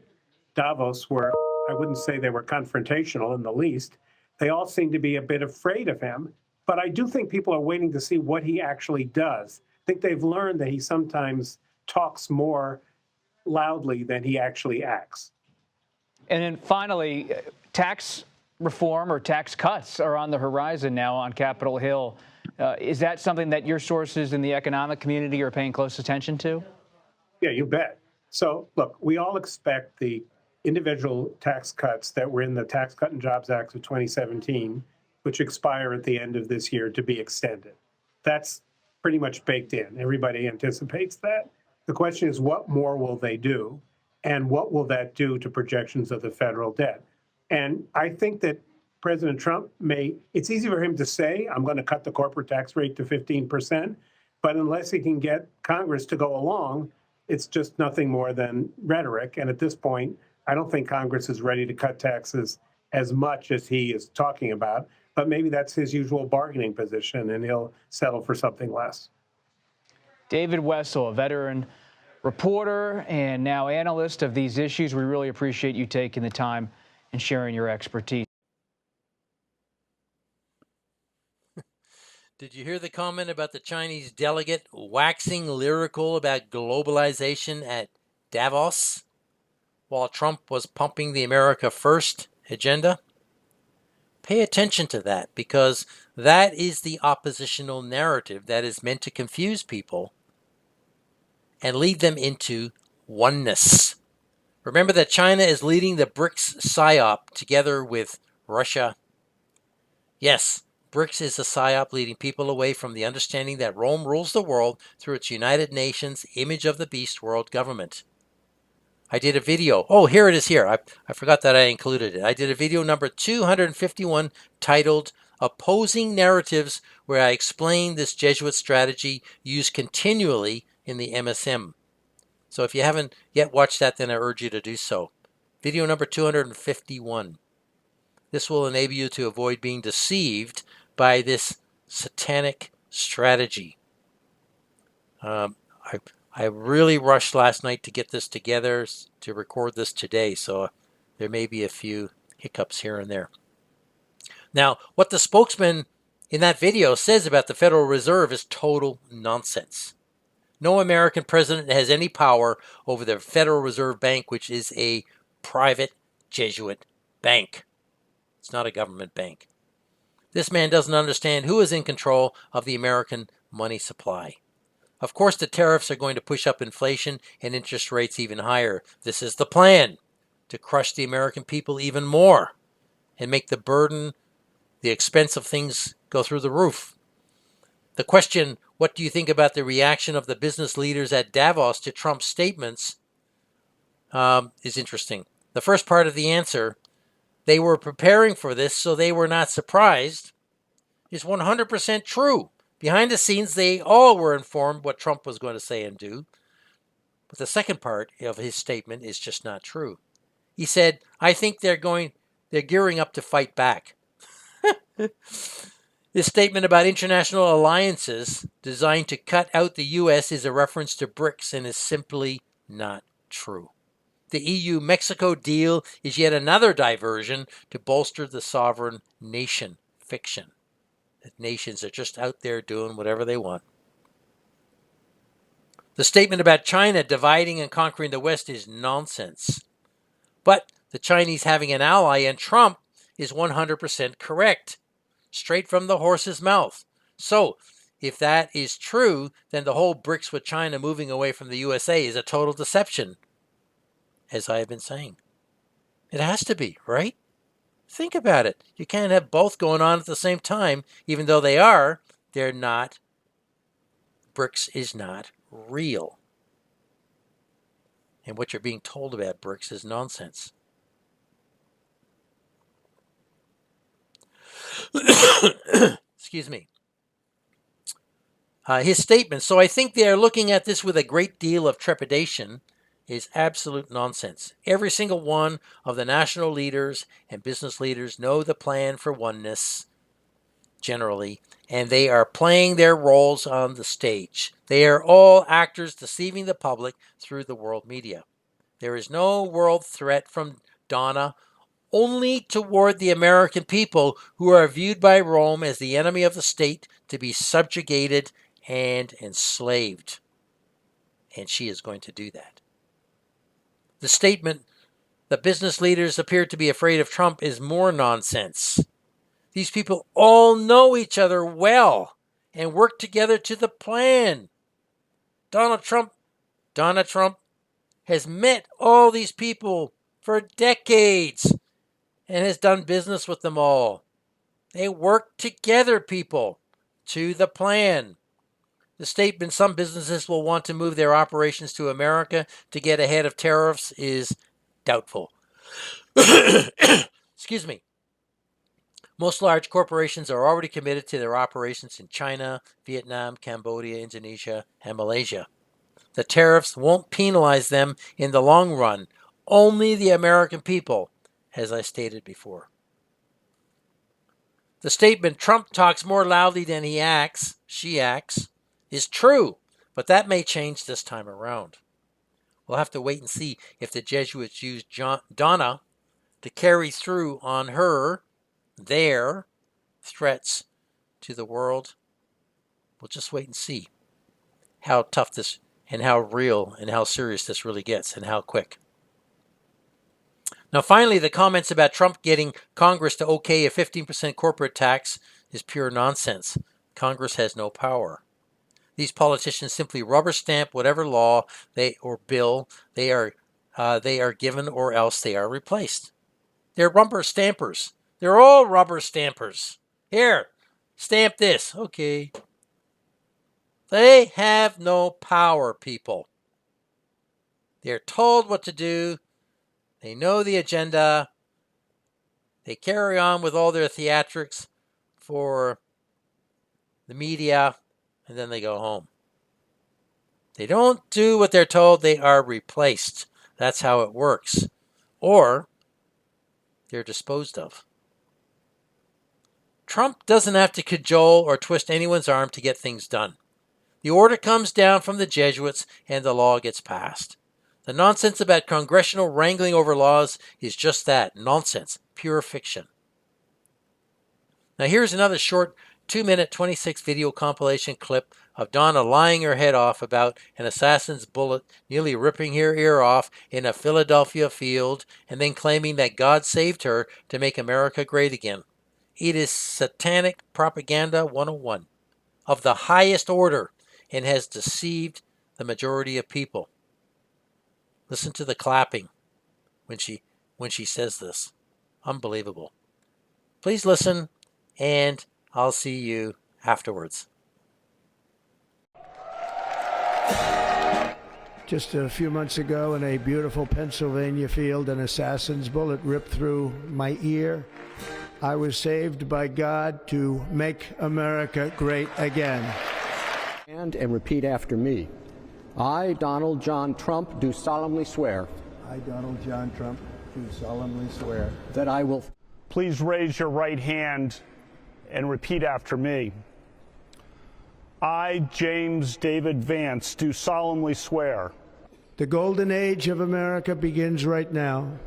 Davos were, I wouldn't say they were confrontational in the least. They all seem to be a bit afraid of him. But I do think people are waiting to see what he actually does. I think they've learned that he sometimes talks more loudly than he actually acts. And then finally, tax reform or tax cuts are on the horizon now on Capitol Hill. Is that something that your sources in the economic community are paying close attention to? Yeah, you bet. So, look, we all expect the individual tax cuts that were in the Tax Cut and Jobs Act of 2017, which expire at the end of this year, to be extended. That's pretty much baked in. Everybody anticipates that. The question is, what more will they do? And what will that do to projections of the federal debt? And I think that President Trump it's easy for him to say, I'm going to cut the corporate tax rate to 15%, but unless he can get Congress to go along, it's just nothing more than rhetoric. And at this point, I don't think Congress is ready to cut taxes as much as he is talking about, but maybe that's his usual bargaining position and he'll settle for something less. David Wessel, a veteran reporter and now analyst of these issues. We really appreciate you taking the time and sharing your expertise. Did you hear the comment about the Chinese delegate waxing lyrical about globalization at Davos while Trump was pumping the America First agenda? Pay attention to that, because that is the oppositional narrative that is meant to confuse people and lead them into oneness. Remember that China is leading the BRICS PSYOP together with Russia. Yes, BRICS is a PSYOP leading people away from the understanding that Rome rules the world through its United Nations image of the beast world government. I did a video. Oh, here it is here. I forgot that I included it. I did a video number 251 titled Opposing Narratives, where I explained this Jesuit strategy used continually in the MSM. So if you haven't yet watched that, then I urge you to do so. Video number 251. This will enable you to avoid being deceived by this satanic strategy. Um, I really rushed last night to get this together to record this today, so there may be a few hiccups here and there. Now, what the spokesman in that video says about the Federal Reserve is total nonsense. No American president has any power over the Federal Reserve Bank, which is a private Jesuit bank. It's not a government bank. This man doesn't understand who is in control of the American money supply. Of course, the tariffs are going to push up inflation and interest rates even higher. This is the plan, to crush the American people even more and make the burden, the expense of things go through the roof. The question, what do you think about the reaction of the business leaders at Davos to Trump's statements, is interesting. The first part of the answer, they were preparing for this, so they were not surprised, is 100% true. Behind the scenes, they all were informed what Trump was going to say and do. But the second part of his statement is just not true. He said, I think they're gearing up to fight back. This statement about international alliances designed to cut out the U.S. is a reference to BRICS and is simply not true. The EU-Mexico deal is yet another diversion to bolster the sovereign nation fiction. That nations are just out there doing whatever they want. The statement about China dividing and conquering the West is nonsense. But the Chinese having an ally in Trump is 100% correct. Straight from the horse's mouth. So, if that is true, then the whole BRICS with China moving away from the USA is a total deception, as I have been saying. It has to be, right? Think about it. You can't have both going on at the same time, even though they're not. BRICS is not real. And what you're being told about BRICS is nonsense. Excuse me. His statement, so I think they are looking at this with a great deal of trepidation, is absolute nonsense. Every single one of the national leaders and business leaders know the plan for oneness, generally, and they are playing their roles on the stage. They are all actors deceiving the public through the world media. There is no world threat from DONNA, only toward the American people who are viewed by Rome as the enemy of the state to be subjugated and enslaved. And she is going to do that. The statement, the business leaders appear to be afraid of Trump, is more nonsense. These people all know each other well and work together to the plan. Donna Trump has met all these people for decades and has done business with them all. They work together, people, to the plan. The statement some businesses will want to move their operations to America to get ahead of tariffs is doubtful. Excuse me. Most large corporations are already committed to their operations in China, Vietnam, Cambodia, Indonesia, and Malaysia. The tariffs won't penalize them in the long run. Only the American people, as I stated before. The statement, Trump talks more loudly than she acts, is true, but that may change this time around. We'll have to wait and see if the Jesuits use Donna to carry through on their threats to the world. We'll just wait and see how tough this and how real and how serious this really gets and how quick. Now, finally, the comments about Trump getting Congress to okay a 15% corporate tax is pure nonsense. Congress has no power. These politicians simply rubber stamp whatever law or bill they are given, or else they are replaced. They're rubber stampers. They're all rubber stampers. Here, stamp this. Okay. They have no power, people. They're told what to do. They know the agenda. They carry on with all their theatrics for the media, and then they go home. They don't do what they're told, they are replaced. That's how it works. Or they're disposed of. Trump doesn't have to cajole or twist anyone's arm to get things done. The order comes down from the Jesuits and the law gets passed. The nonsense about congressional wrangling over laws is just that, nonsense, pure fiction. Now here's another short 2-minute 26 video compilation clip of Donna lying her head off about an assassin's bullet nearly ripping her ear off in a Philadelphia field and then claiming that God saved her to make America great again. It is satanic propaganda 101 of the highest order and has deceived the majority of people. Listen to the clapping when she says this. Unbelievable. Please listen, and I'll see you afterwards. Just a few months ago in a beautiful Pennsylvania field, an assassin's bullet ripped through my ear. I was saved by God to make America great again. And repeat after me. I, Donald John Trump, do solemnly swear. I, Donald John Trump, do solemnly swear. That I will. Please raise your right hand and repeat after me. I, James David Vance, do solemnly swear. The golden age of America begins right now.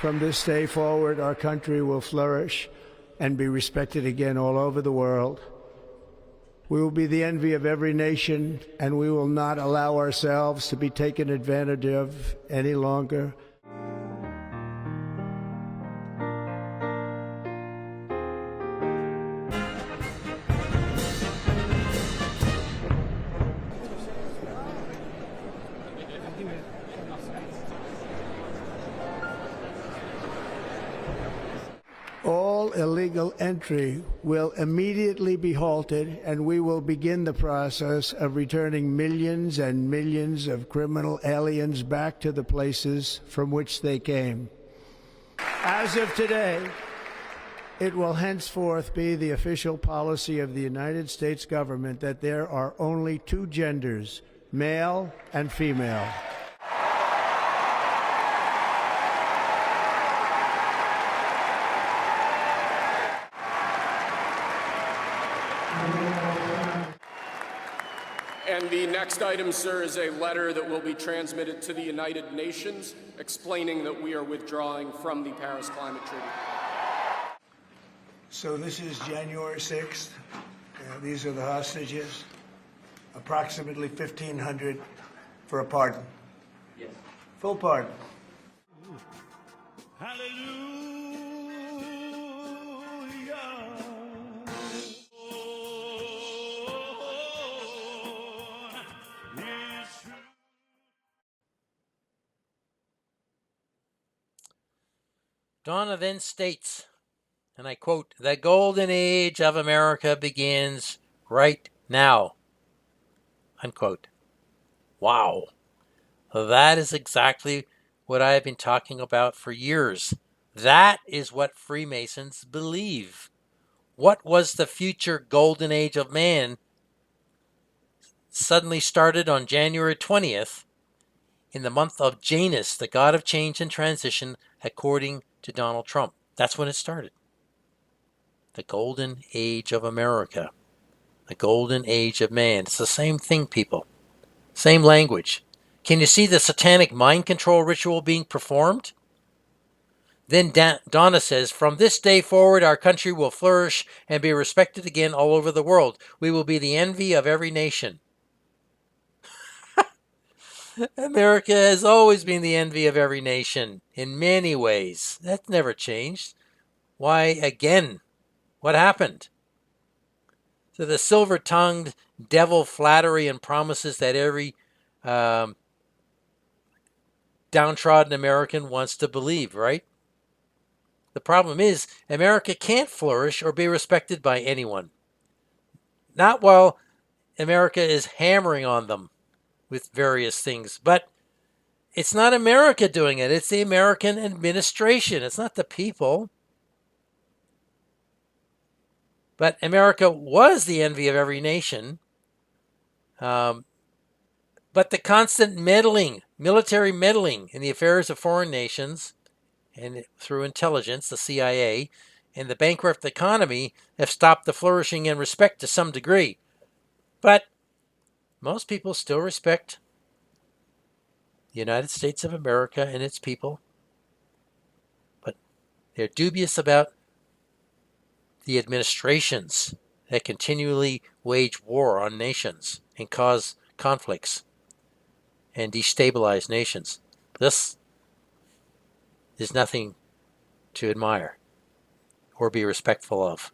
From this day forward, our country will flourish and be respected again all over the world. We will be the envy of every nation, and we will not allow ourselves to be taken advantage of any longer. All illegal entry will immediately be halted, and we will begin the process of returning millions and millions of criminal aliens back to the places from which they came. As of today, it will henceforth be the official policy of the United States government that there are only two genders, male and female. And the next item, sir, is a letter that will be transmitted to the United Nations explaining that we are withdrawing from the Paris Climate Treaty. So this is January 6th. These are the hostages. Approximately 1,500 for a pardon. Yes. Full pardon. Hallelujah. Donna then states, and I quote, "The golden age of America begins right now," unquote. Wow. That is exactly what I have been talking about for years. That is what Freemasons believe. What was the future golden age of man suddenly started on January 20th in the month of Janus, the god of change and transition, according to Donald Trump. That's when it started. The golden age of America. The golden age of man. It's the same thing, people. Same language. Can you see the satanic mind control ritual being performed? Then Donna says, "From this day forward, our country will flourish and be respected again all over the world. We will be the envy of every nation." America has always been the envy of every nation in many ways. That's never changed. Why again? What happened? So the silver-tongued devil flattery and promises that every downtrodden American wants to believe, right? The problem is America can't flourish or be respected by anyone. Not while America is hammering on them with various things. But it's not America doing it. It's the American administration. It's not the people. But America was the envy of every nation. But the constant meddling, military meddling in the affairs of foreign nations, and through intelligence, the CIA, and the bankrupt economy have stopped the flourishing and respect to some degree. But most people still respect the United States of America and its people. But they're dubious about the administrations that continually wage war on nations and cause conflicts and destabilize nations. This is nothing to admire or be respectful of.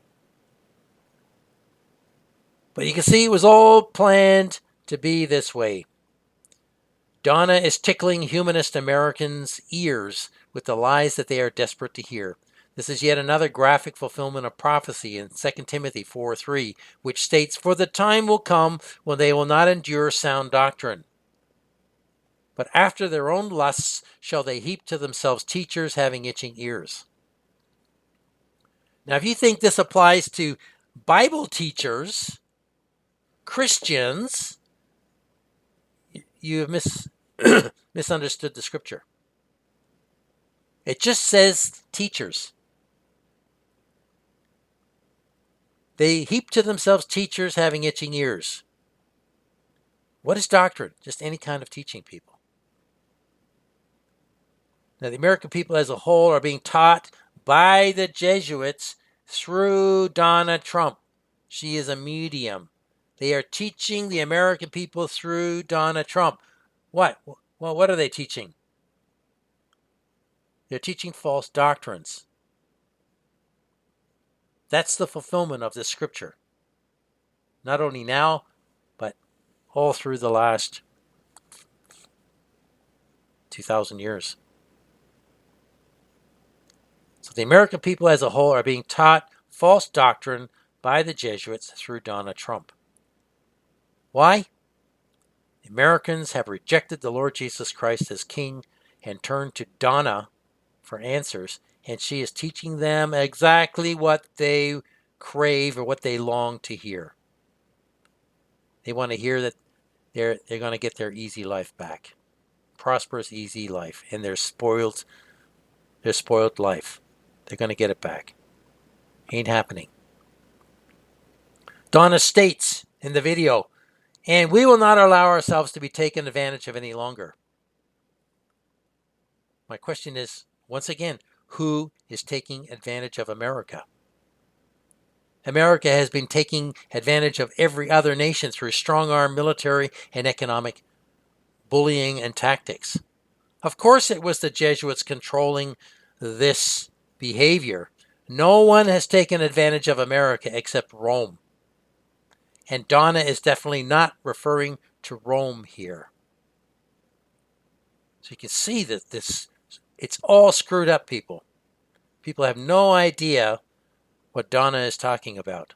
But you can see it was all planned to be this way. Donna is tickling humanist Americans' ears with the lies that they are desperate to hear. This is yet another graphic fulfillment of prophecy in 2 Timothy 4:3, which states, "For the time will come when they will not endure sound doctrine. But after their own lusts shall they heap to themselves teachers having itching ears." Now, if you think this applies to Bible teachers, Christians, you have misunderstood the scripture. It just says teachers. They heap to themselves teachers having itching ears. What is doctrine? Just any kind of teaching, people. Now, the American people as a whole are being taught by the Jesuits through Donna Trump. She is a medium. They are teaching the American people through Donna Trump. What? Well, what are they teaching? They're teaching false doctrines. That's the fulfillment of this scripture. Not only now, but all through the last 2,000 years. So the American people as a whole are being taught false doctrine by the Jesuits through Donna Trump. Why? The Americans have rejected the Lord Jesus Christ as King and turned to Donna for answers, and she is teaching them exactly what they crave or what they long to hear. They want to hear that they're going to get their easy life back. Prosperous, easy life. And their spoiled life. They're going to get it back. Ain't happening. Donna states in the video, "And we will not allow ourselves to be taken advantage of any longer." My question is, once again, who is taking advantage of America? America has been taking advantage of every other nation through strong-arm military and economic bullying and tactics. Of course it was the Jesuits controlling this behavior. No one has taken advantage of America except Rome. And Donna is definitely not referring to Rome here. So you can see that it's all screwed up, people. People have no idea what Donna is talking about.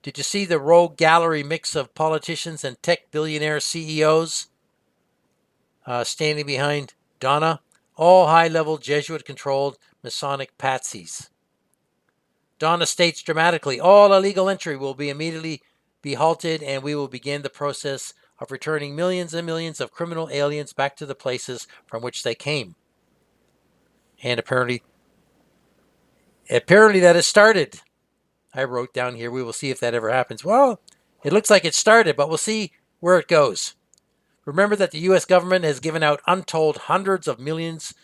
Did you see the rogue gallery mix of politicians and tech billionaire CEOs standing behind Donna? All high-level Jesuit-controlled Masonic patsies. Donna states dramatically, "All illegal entry will be immediately be halted, and we will begin the process of returning millions and millions of criminal aliens back to the places from which they came." And apparently that has started. I wrote down here, we will see if that ever happens. Well, it looks like it started, but we'll see where it goes. Remember that the U.S. government has given out untold hundreds of millions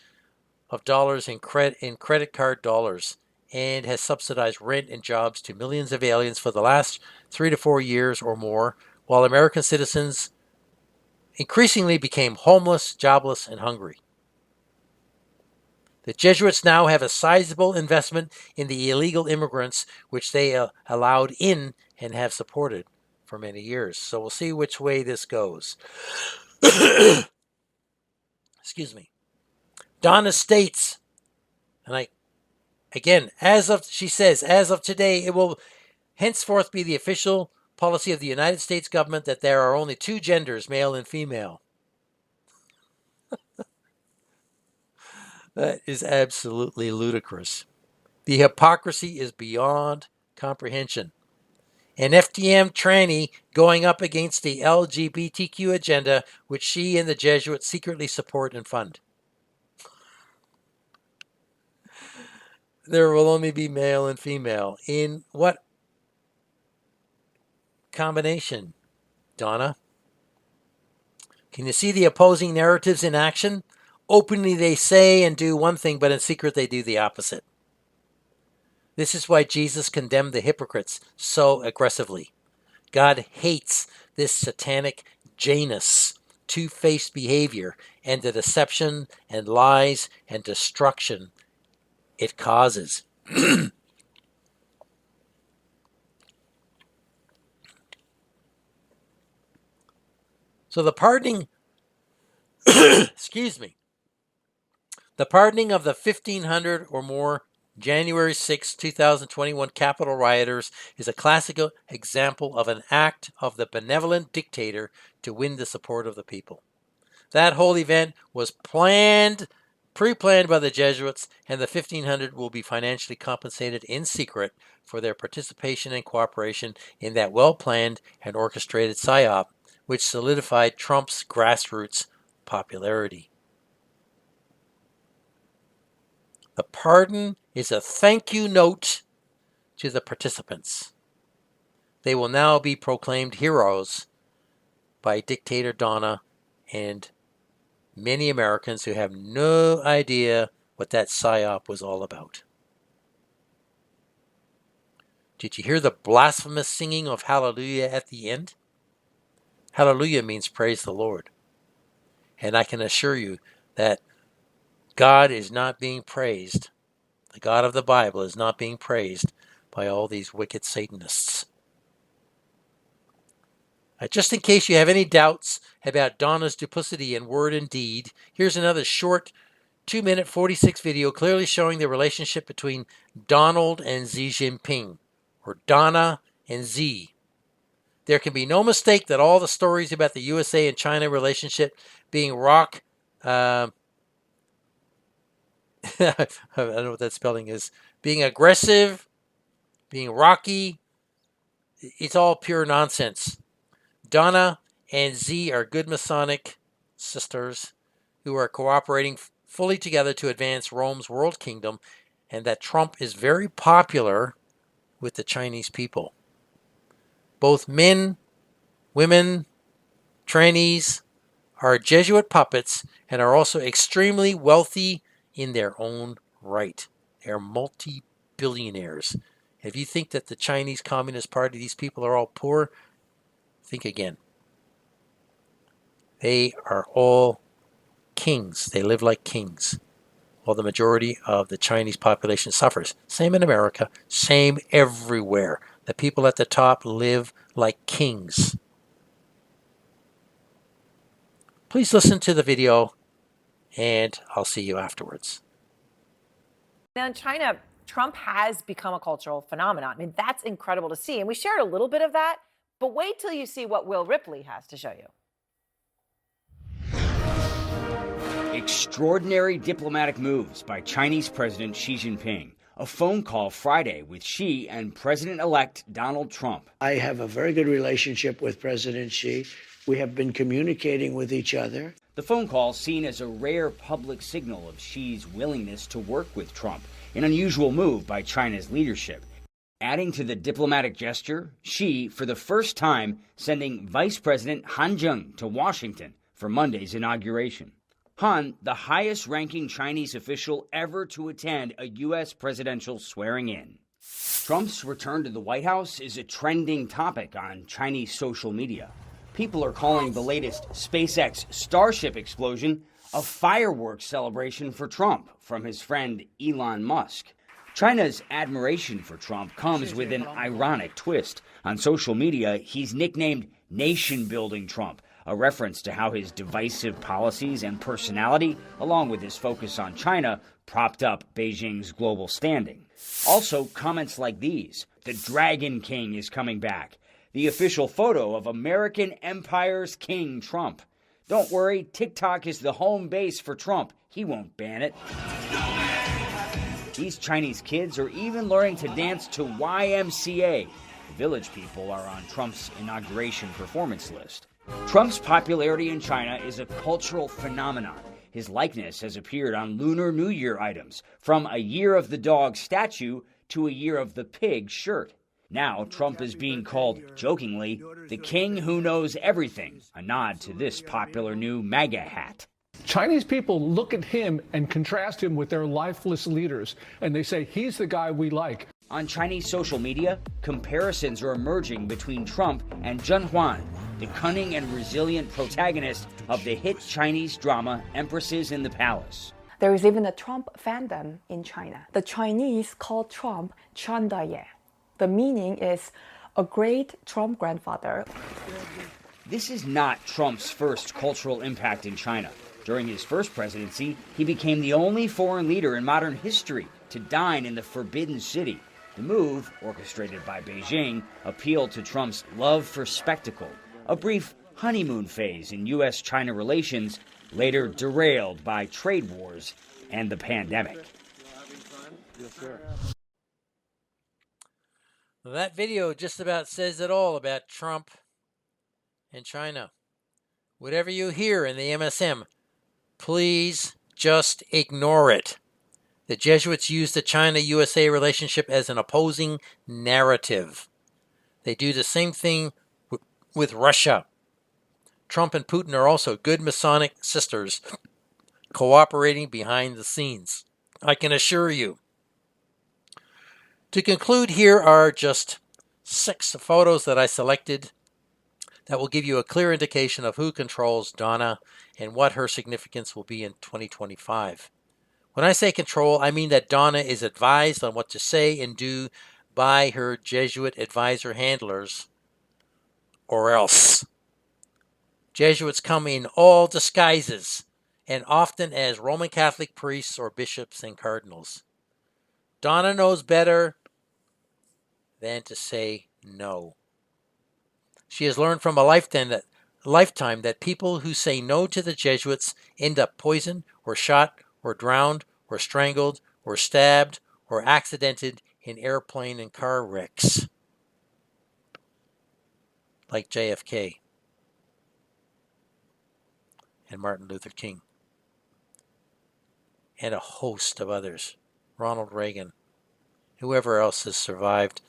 of dollars in credit card dollars and has subsidized rent and jobs to millions of aliens for the last 3 to 4 years or more, while American citizens increasingly became homeless, jobless, and hungry. The Jesuits now have a sizable investment in the illegal immigrants, which they allowed in and have supported for many years. So we'll see which way this goes. Excuse me. Donna states, and she says, as of today, it will henceforth be the official policy of the United States government that there are only 2 genders, male and female. That is absolutely ludicrous. The hypocrisy is beyond comprehension. An FDM tranny going up against the LGBTQ agenda, which she and the Jesuits secretly support and fund. There will only be male and female. In what combination, Donna? Can you see the opposing narratives in action? Openly they say and do one thing, but in secret they do the opposite. This is why Jesus condemned the hypocrites so aggressively. God hates this satanic Janus, two-faced behavior and the deception and lies and destruction it causes. So the pardoning, excuse me, the pardoning of the 1,500 or more January 6, 2021 Capitol rioters is a classic example of an act of the benevolent dictator to win the support of the people. That whole event was pre-planned by the Jesuits, and the 1,500 will be financially compensated in secret for their participation and cooperation in that well-planned and orchestrated psyop, which solidified Trump's grassroots popularity. The pardon is a thank you note to the participants. They will now be proclaimed heroes by dictator Donna and many Americans who have no idea what that psyop was all about. Did you hear the blasphemous singing of Hallelujah at the end? Hallelujah means praise the Lord. And I can assure you that God is not being praised. The God of the Bible is not being praised by all these wicked Satanists. Just in case you have any doubts about Donna's duplicity in word and deed, here's another short 2-minute 46 video clearly showing the relationship between Donald and Xi Jinping, or Donna and Xi. There can be no mistake that all the stories about the USA and China relationship being I don't know what that spelling is, being aggressive, being rocky, it's all pure nonsense. Donna and Xi are good Masonic sisters who are cooperating fully together to advance Rome's world kingdom, and that Trump is very popular with the Chinese people. Both men, women, trannies are Jesuit puppets and are also extremely wealthy in their own right. They're multi-billionaires. If you think that the Chinese Communist Party, these people are all poor, think again. They are all kings. They live like kings. While the majority of the Chinese population suffers. Same in America. Same everywhere. The people at the top live like kings. Please listen to the video, and I'll see you afterwards. Now in China, Trump has become a cultural phenomenon. I mean, that's incredible to see. And we shared a little bit of that, but wait till you see what Will Ripley has to show you. Extraordinary diplomatic moves by Chinese President Xi Jinping. A phone call Friday with Xi and President-elect Donald Trump. I have a very good relationship with President Xi. We have been communicating with each other. The phone call seen as a rare public signal of Xi's willingness to work with Trump, an unusual move by China's leadership. Adding to the diplomatic gesture, Xi, for the first time, sending Vice President Han Zheng to Washington for Monday's inauguration. Han, the highest-ranking Chinese official ever to attend a U.S. presidential swearing-in. Trump's return to the White House is a trending topic on Chinese social media. People are calling the latest SpaceX Starship explosion a fireworks celebration for Trump from his friend Elon Musk. China's admiration for Trump comes with an ironic twist. On social media, he's nicknamed Nation-Building Trump, a reference to how his divisive policies and personality, along with his focus on China, propped up Beijing's global standing. Also, comments like these: the Dragon King is coming back. The official photo of American Empire's King Trump. Don't worry, TikTok is the home base for Trump. He won't ban it. These Chinese kids are even learning to dance to YMCA. The Village People are on Trump's inauguration performance list. Trump's popularity in China is a cultural phenomenon. His likeness has appeared on Lunar New Year items, from a Year of the Dog statue to a Year of the Pig shirt. Now, Trump is being called, jokingly, the king who knows everything, a nod to this popular new MAGA hat. Chinese people look at him and contrast him with their lifeless leaders, and they say, he's the guy we like. On Chinese social media, comparisons are emerging between Trump and Zhen Huan, the cunning and resilient protagonist of the hit Chinese drama Empresses in the Palace. There is even a Trump fandom in China. The Chinese call Trump 川大爷. The meaning is a great Trump grandfather. This is not Trump's first cultural impact in China. During his first presidency, he became the only foreign leader in modern history to dine in the Forbidden City. The move, orchestrated by Beijing, appealed to Trump's love for spectacle, a brief honeymoon phase in U.S.-China relations, later derailed by trade wars and the pandemic. Well, that video just about says it all about Trump and China. Whatever you hear in the MSM, please just ignore it. The Jesuits use the China-USA relationship as an opposing narrative. They do the same thing with Russia. Trump and Putin are also good Masonic sisters cooperating behind the scenes, I can assure you. To conclude, here are just 6 photos that I selected that will give you a clear indication of who controls Donna and what her significance will be in 2025. When I say control, I mean that Donna is advised on what to say and do by her Jesuit advisor handlers, or else. Jesuits come in all disguises, and often as Roman Catholic priests or bishops and cardinals. Donna knows better than to say no. She has learned from a lifetime that people who say no to the Jesuits end up poisoned or shot or drowned or strangled or stabbed or accidented in airplane and car wrecks, like JFK and Martin Luther King and a host of others, Ronald Reagan, whoever else has survived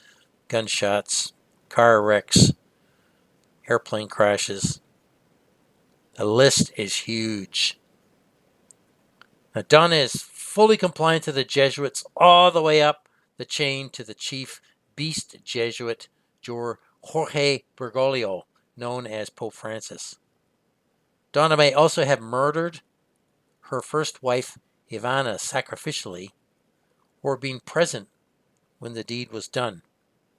gunshots, car wrecks, airplane crashes. The list is huge. Now, Donna is fully compliant to the Jesuits all the way up the chain to the chief beast Jesuit, Jorge Bergoglio, known as Pope Francis. Donna may also have murdered her first wife, Ivana, sacrificially, or been present when the deed was done.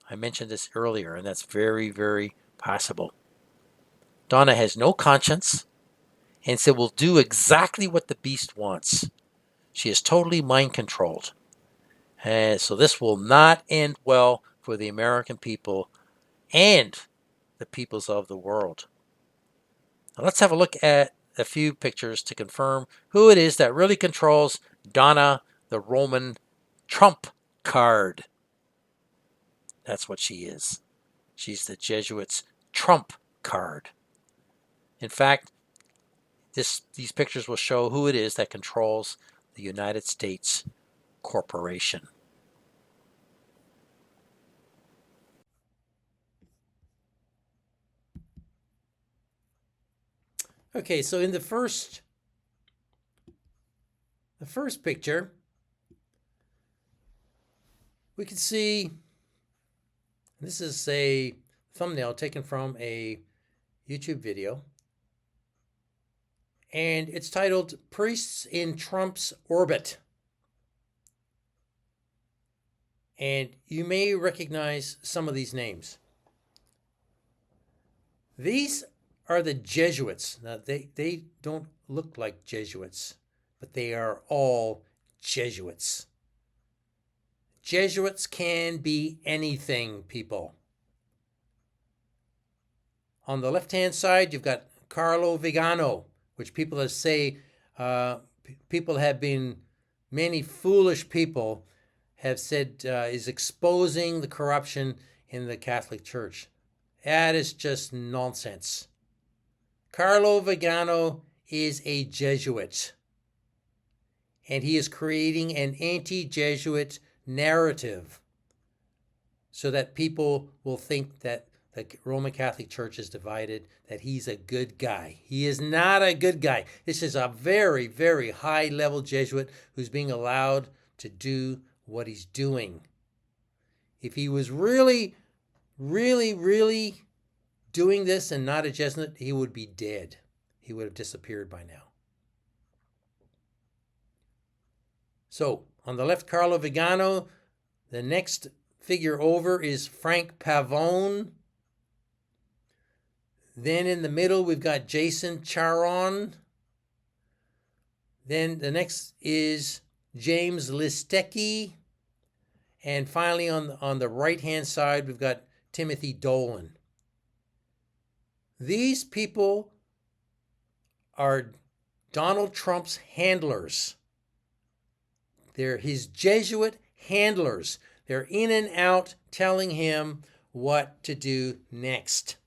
I mentioned this earlier, and that's very, very possible. Donna has no conscience, and so will do exactly what the beast wants. She is totally mind-controlled. And so this will not end well for the American people and the peoples of the world. Now let's have a look at a few pictures to confirm who it is that really controls Donna, the Roman Trump card. That's what she is. She's the Jesuits' Trump card. In fact, these pictures will show who it is that controls the United States corporation. Okay, so in the first picture, we can see this is a thumbnail taken from a YouTube video, and it's titled Priests in Trump's Orbit. And you may recognize some of these names. These are the Jesuits. Now, they don't look like Jesuits, but they are all Jesuits. Jesuits can be anything, people. On the left-hand side, you've got Carlo Vigano, which people have been, many foolish people have said is exposing the corruption in the Catholic Church. That is just nonsense. Carlo Vigano is a Jesuit. and he is creating an anti-Jesuit narrative so that people will think that the Roman Catholic Church is divided, that he's a good guy. He is not a good guy. This is a very, very high-level Jesuit who's being allowed to do what he's doing. If he was really, really, really doing this and not a Jesuit, he would be dead. He would have disappeared by now. So, on the left, Carlo Vigano. The next figure over is Frank Pavone. Then in the middle, we've got Jason Charon. Then the next is James Listecki. And finally, on the right-hand side, we've got Timothy Dolan. These people are Donald Trump's handlers. They're his Jesuit handlers. They're in and out telling him what to do next.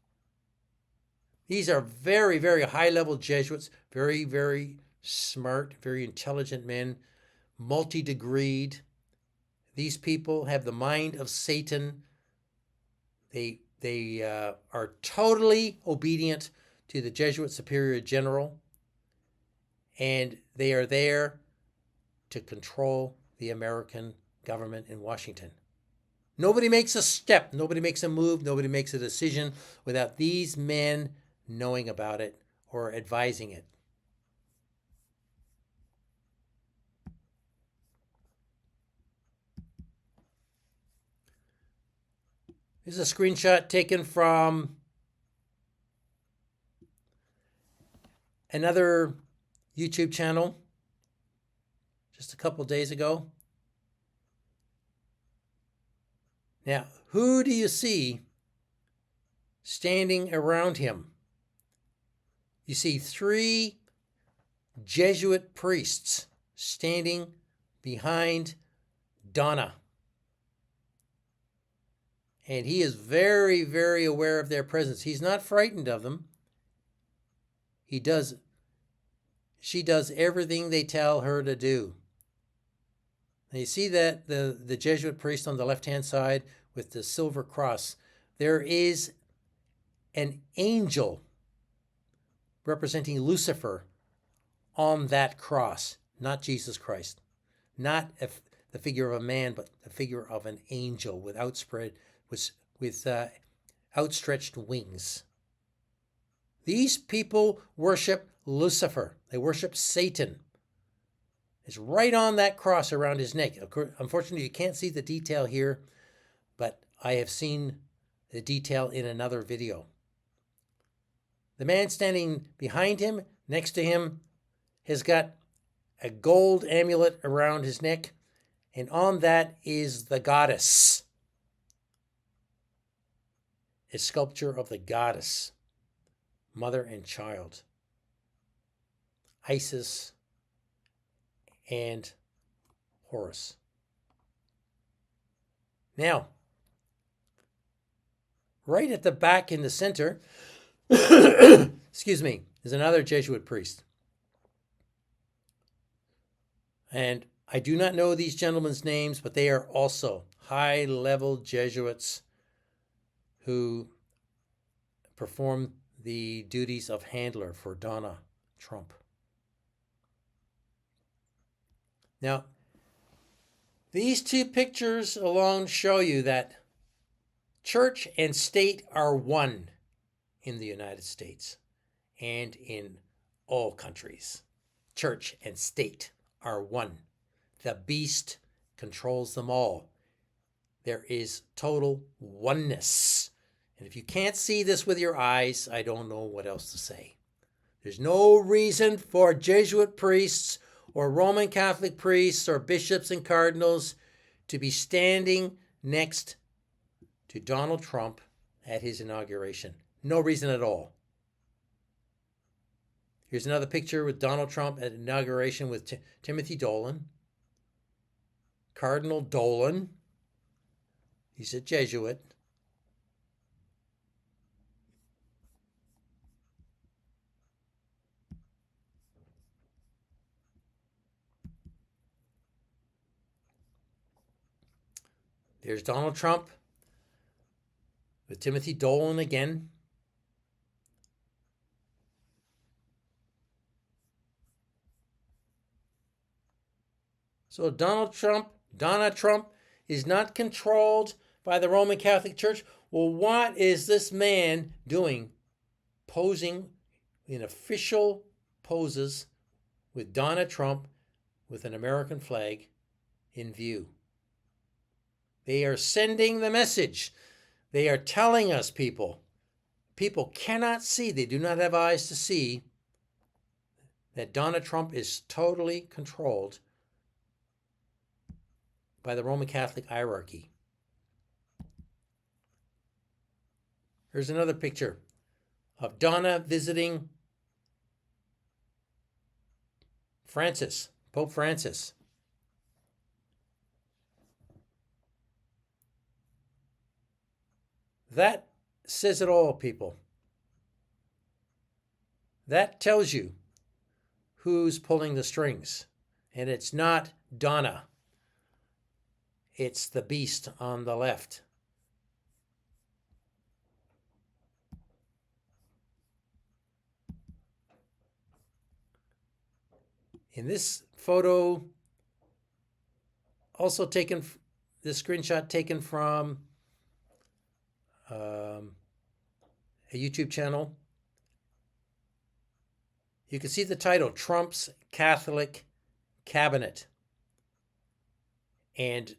These are very, very high-level Jesuits, very, very smart, very intelligent men, multi-degreed. These people have the mind of Satan. They are totally obedient to the Jesuit Superior General, and they are there to control the American government in Washington. Nobody makes a step, nobody makes a move, nobody makes a decision without these men knowing about it or advising it. This is a screenshot taken from another YouTube channel just a couple days ago. Now, who do you see standing around him? You see 3 Jesuit priests standing behind DONNA. And he is very, very aware of their presence. He's not frightened of them. She does everything they tell her to do. And you see that the Jesuit priest on the left-hand side with the silver cross. There is an angel representing Lucifer on that cross, not Jesus Christ. Not the figure of a man, but the figure of an angel with outstretched wings. These people worship Lucifer. They worship Satan. It's right on that cross around his neck. Unfortunately, you can't see the detail here, but I have seen the detail in another video. The man standing behind him, next to him, has got a gold amulet around his neck, and on that is the goddess. A sculpture of the goddess, mother and child, Isis and Horus. Now, right at the back in the center, excuse me, is another Jesuit priest. And I do not know these gentlemen's names, but they are also high-level Jesuits who perform the duties of handler for Donald Trump. Now, these 2 pictures alone show you that church and state are one in the United States and in all countries. Church and state are one. The beast controls them all. There is total oneness. And if you can't see this with your eyes, I don't know what else to say. There's no reason for Jesuit priests or Roman Catholic priests or bishops and cardinals to be standing next to Donald Trump at his inauguration. No reason at all. Here's another picture with Donald Trump at inauguration with Timothy Dolan. Cardinal Dolan. He's a Jesuit. There's Donald Trump with Timothy Dolan again. So Donald Trump, Donna Trump, is not controlled by the Roman Catholic Church. Well, what is this man doing? Posing in official poses with Donna Trump with an American flag in view. They are sending the message. They are telling us, people cannot see, they do not have eyes to see, that Donald Trump is totally controlled by the Roman Catholic hierarchy. Here's another picture of Donna visiting Francis, Pope Francis. That says it all, people. That tells you who's pulling the strings. And it's not Donna. It's the beast on the left. In this photo, also taken, this screenshot taken from a YouTube channel. You can see the title, Trump's Catholic Cabinet. And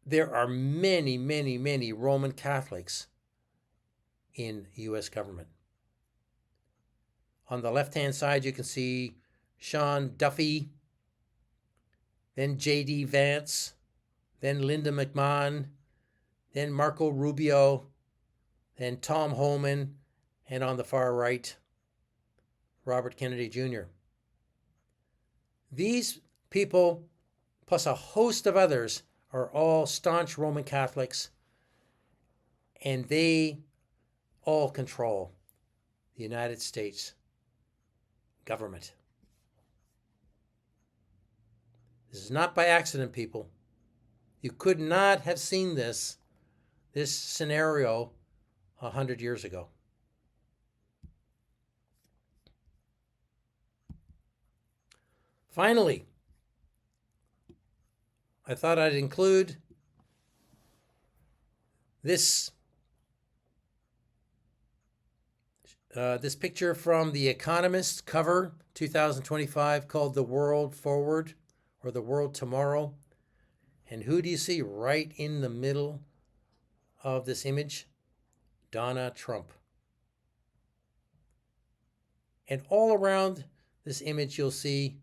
there are many, many, many Roman Catholics in the U.S. government. On the left-hand side, you can see Sean Duffy, then J.D. Vance, then Linda McMahon, then Marco Rubio, then Tom Homan, and on the far right, Robert Kennedy Jr. These people, plus a host of others, are all staunch Roman Catholics, and they all control the United States government. This is not by accident, people. You could not have seen this scenario 100 years ago. Finally, I thought I'd include this picture from The Economist cover 2025 called The World Forward or The World Tomorrow. And who do you see right in the middle of this image? Donna Trump. And all around this image you'll see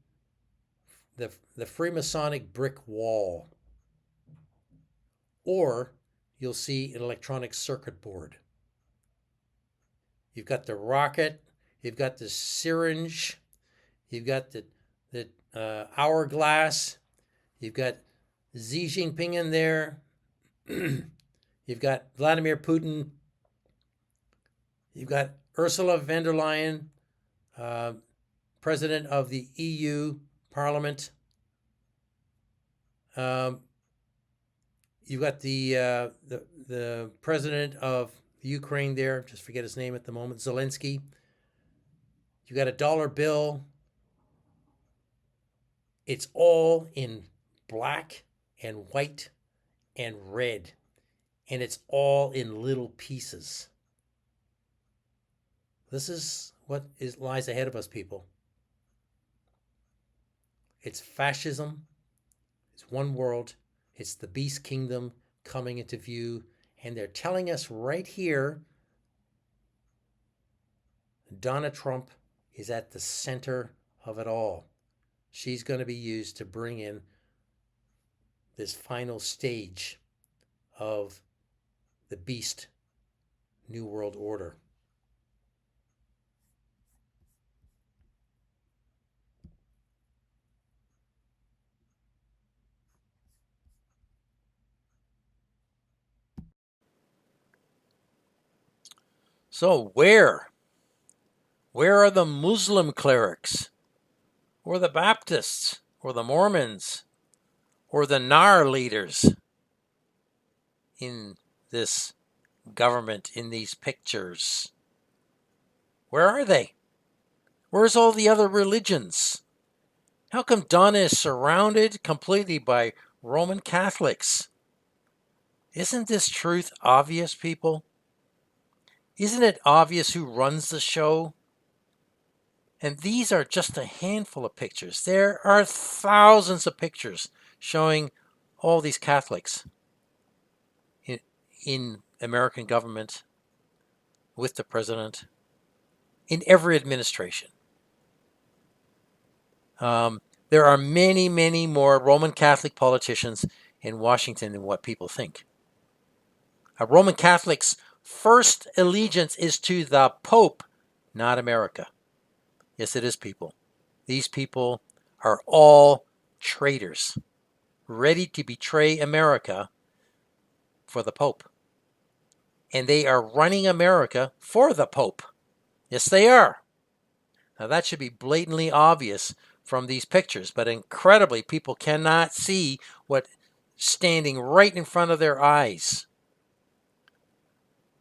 the Freemasonic brick wall. Or you'll see an electronic circuit board. You've got the rocket, you've got the syringe, you've got the hourglass, you've got Xi Jinping in there, you've got Vladimir Putin, you've got Ursula von der Leyen, president of the EU Parliament. You've got the president of Ukraine there, just forget his name at the moment, Zelensky. You got a dollar bill. It's all in black and white and red, and it's all in little pieces. This is what lies ahead of us, people. It's fascism. It's one world. It's the beast kingdom coming into view. And they're telling us right here, Donna Trump is at the center of it all. She's going to be used to bring in this final stage of the beast New World Order. So where are the Muslim clerics, or the Baptists, or the Mormons, or the NAR leaders? in this government, in these pictures? Where are they? Where's all the other religions? How come Donna is surrounded completely by Roman Catholics? Isn't this truth obvious, people? Isn't it obvious who runs the show? And these are just a handful of pictures. There are thousands of pictures showing all these Catholics in American government, with the president, in every administration. There are many, many more Roman Catholic politicians in Washington than what people think. A Roman Catholic's first allegiance is to the Pope, not America. Yes, it is, people. These people are all traitors, ready to betray America for the Pope. And they are running America for the Pope. Yes, they are. Now, that should be blatantly obvious from these pictures, but incredibly, people cannot see what's standing right in front of their eyes.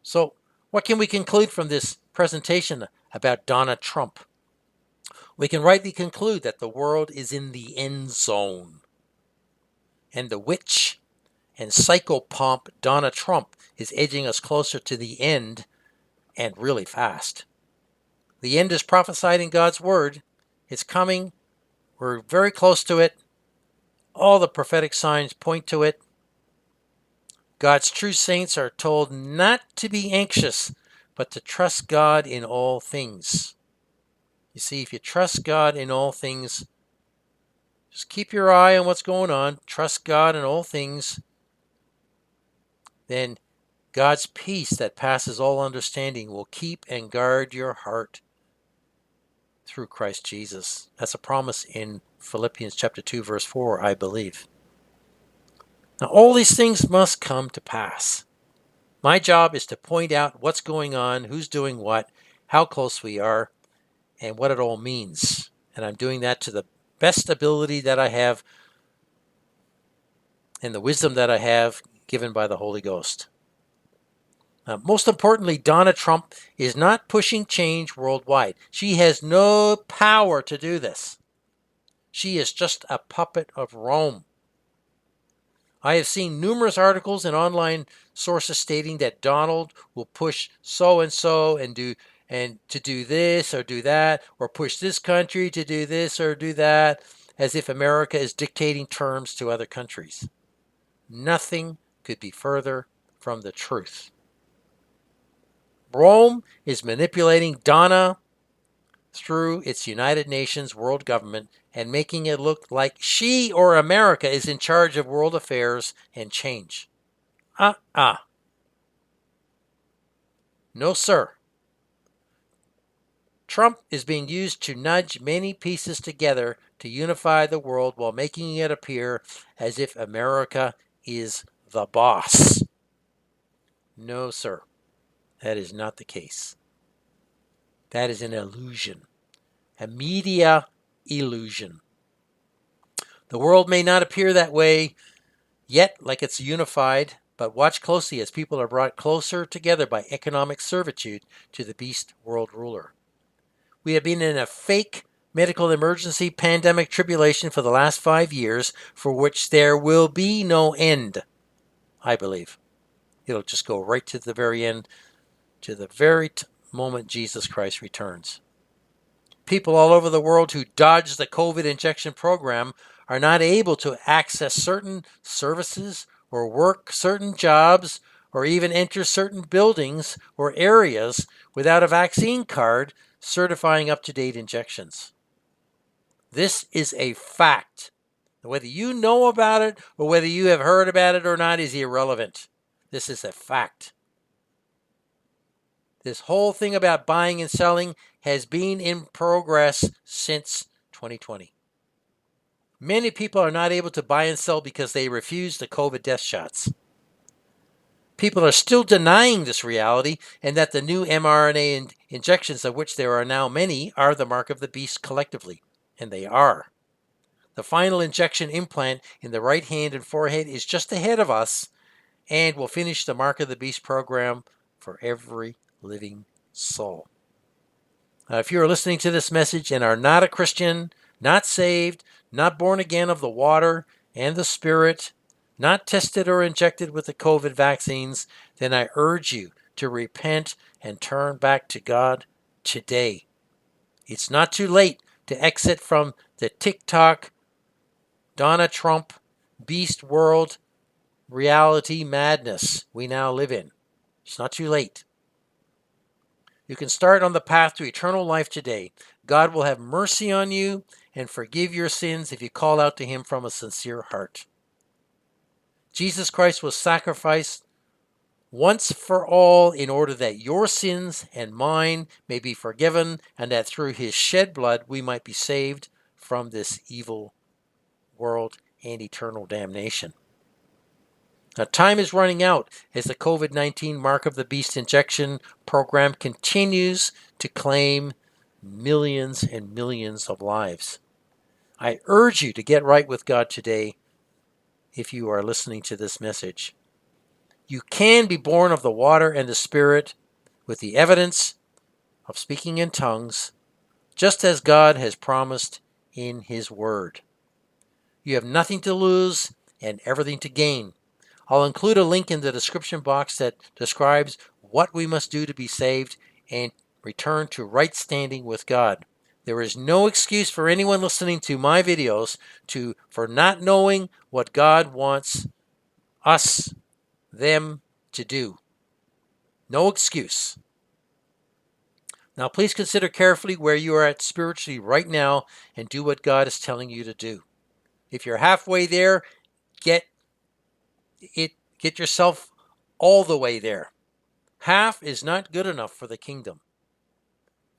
So, what can we conclude from this presentation about Donna Trump? We can rightly conclude that the world is in the end zone. And the witch and psychopomp Donna Trump is edging us closer to the end, and really fast. The end is prophesied in God's word. It's coming. We're very close to it. All the prophetic signs point to it. God's true saints are told not to be anxious, but to trust God in all things. You see, if you trust God in all things, just keep your eye on what's going on, trust God in all things, then God's peace that passes all understanding will keep and guard your heart through Christ Jesus. That's a promise in Philippians chapter 2, verse 4, I believe. Now, all these things must come to pass. My job is to point out what's going on, who's doing what, how close we are, and what it all means. And I'm doing that to the best ability that I have and the wisdom that I have given by the Holy Ghost. Most importantly, Donna Trump is not pushing change worldwide. She has no power to do this. She is just a puppet of Rome. I have seen numerous articles and online sources stating that Donald will push so-and-so and to do this or do that, or push this country to do this or do that, as if America is dictating terms to other countries. Nothing could be further from the truth. Rome is manipulating Donna through its United Nations world government and making it look like she or America is in charge of world affairs and change. No, sir. Trump is being used to nudge many pieces together to unify the world while making it appear as if America is the boss. No, sir. That is not the case. That is an illusion, a media illusion. The world may not appear that way yet, like it's unified, but watch closely as people are brought closer together by economic servitude to the beast world ruler. We have been in a fake medical emergency pandemic tribulation for the last 5 years, for which there will be no end, I believe. It'll just go right to the very end, to the very moment Jesus Christ returns. People all over the world who dodge the COVID injection program are not able to access certain services or work certain jobs or even enter certain buildings or areas without a vaccine card certifying up-to-date injections. This is a fact. Whether you know about it or whether you have heard about it or not is irrelevant. This is a fact. This whole thing about buying and selling has been in progress since 2020. Many people are not able to buy and sell because they refuse the COVID death shots. People are still denying this reality and that the new mRNA injections, of which there are now many, are the mark of the beast collectively. And they are. The final injection implant in the right hand and forehead is just ahead of us, And we'll finish the Mark of the Beast program for every living soul. If you are listening to this message and are not a Christian, not saved, not born again of the water and the Spirit, not tested or injected with the COVID vaccines, then I urge you to repent and turn back to God today. It's not too late to exit from the TikTok, Donna Trump, beast world, reality madness we now live in. It's not too late. You can start on the path to eternal life today. God will have mercy on you and forgive your sins if you call out to Him from a sincere heart. Jesus Christ was sacrificed once for all in order that your sins and mine may be forgiven, and that through His shed blood we might be saved from this evil world and eternal damnation. Now, time is running out as the COVID-19 Mark of the Beast injection program continues to claim millions and millions of lives. I urge you to get right with God today if you are listening to this message. You can be born of the water and the Spirit with the evidence of speaking in tongues, just as God has promised in His Word. You have nothing to lose and everything to gain. I'll include a link in the description box that describes what we must do to be saved and return to right standing with God. There is no excuse for anyone listening to my videos for not knowing what God wants them to do. No excuse. Now, please consider carefully where you are at spiritually right now and do what God is telling you to do. If you're halfway there, get yourself all the way there. Half is not good enough for the kingdom.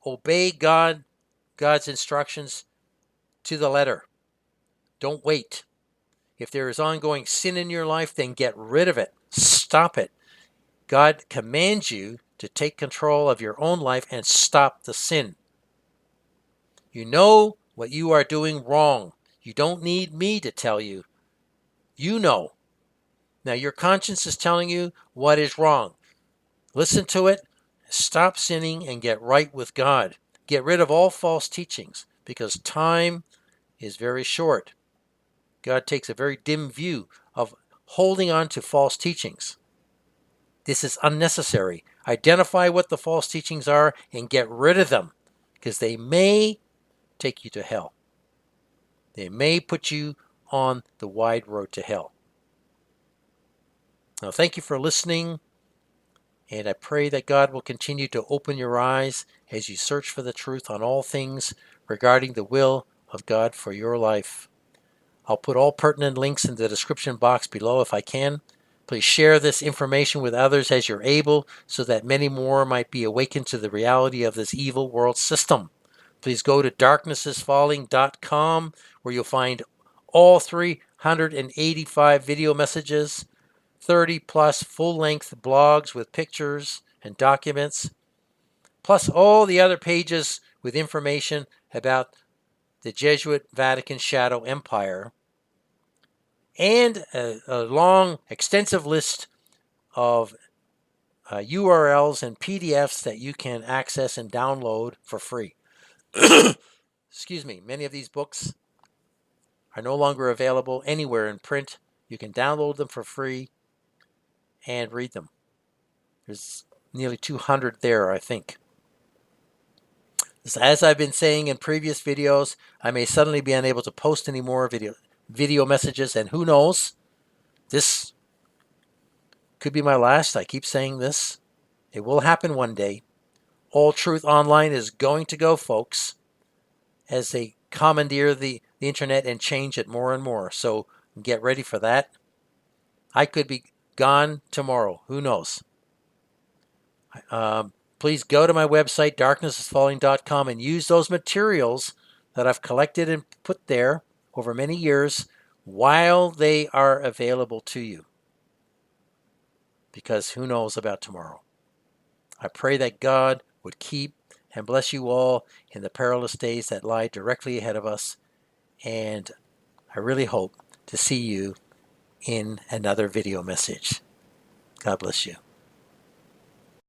Obey God's instructions to the letter. Don't wait. If there is ongoing sin in your life, then get rid of it. Stop it. God commands you to take control of your own life and stop the sin. You know what you are doing wrong. You don't need me to tell you. You know. Now, your conscience is telling you what is wrong. Listen to it, stop sinning, and get right with God. Get rid of all false teachings, because time is very short. God takes a very dim view of holding on to false teachings. This is unnecessary. Identify what the false teachings are and get rid of them, because they may take you to hell. They may put you on the wide road to hell. Now, thank you for listening. And I pray that God will continue to open your eyes as you search for the truth on all things regarding the will of God for your life. I'll put all pertinent links in the description box below if I can. Please share this information with others as you're able so that many more might be awakened to the reality of this evil world system. Please go to darknessisfalling.com where you'll find all 385 video messages, 30 plus full-length blogs with pictures and documents, plus all the other pages with information about the Jesuit Vatican shadow empire, and a long, extensive list of URLs and PDFs that you can access and download for free. Excuse me. Many of these books are no longer available anywhere in print. You can download them for free and read them. There's nearly 200 there, I think. As I've been saying in previous videos, I may suddenly be unable to post any more video messages, and who knows? This could be my last. I keep saying this. It will happen one day. All Truth Online is going to go, folks, as they commandeer the internet and change it more and more. So get ready for that. I could be gone tomorrow. Who knows? Please go to my website, darknessisfalling.com, and use those materials that I've collected and put there over many years while they are available to you. Because who knows about tomorrow? I pray that God would keep and bless you all in the perilous days that lie directly ahead of us. And I really hope to see you in another video message. God bless you.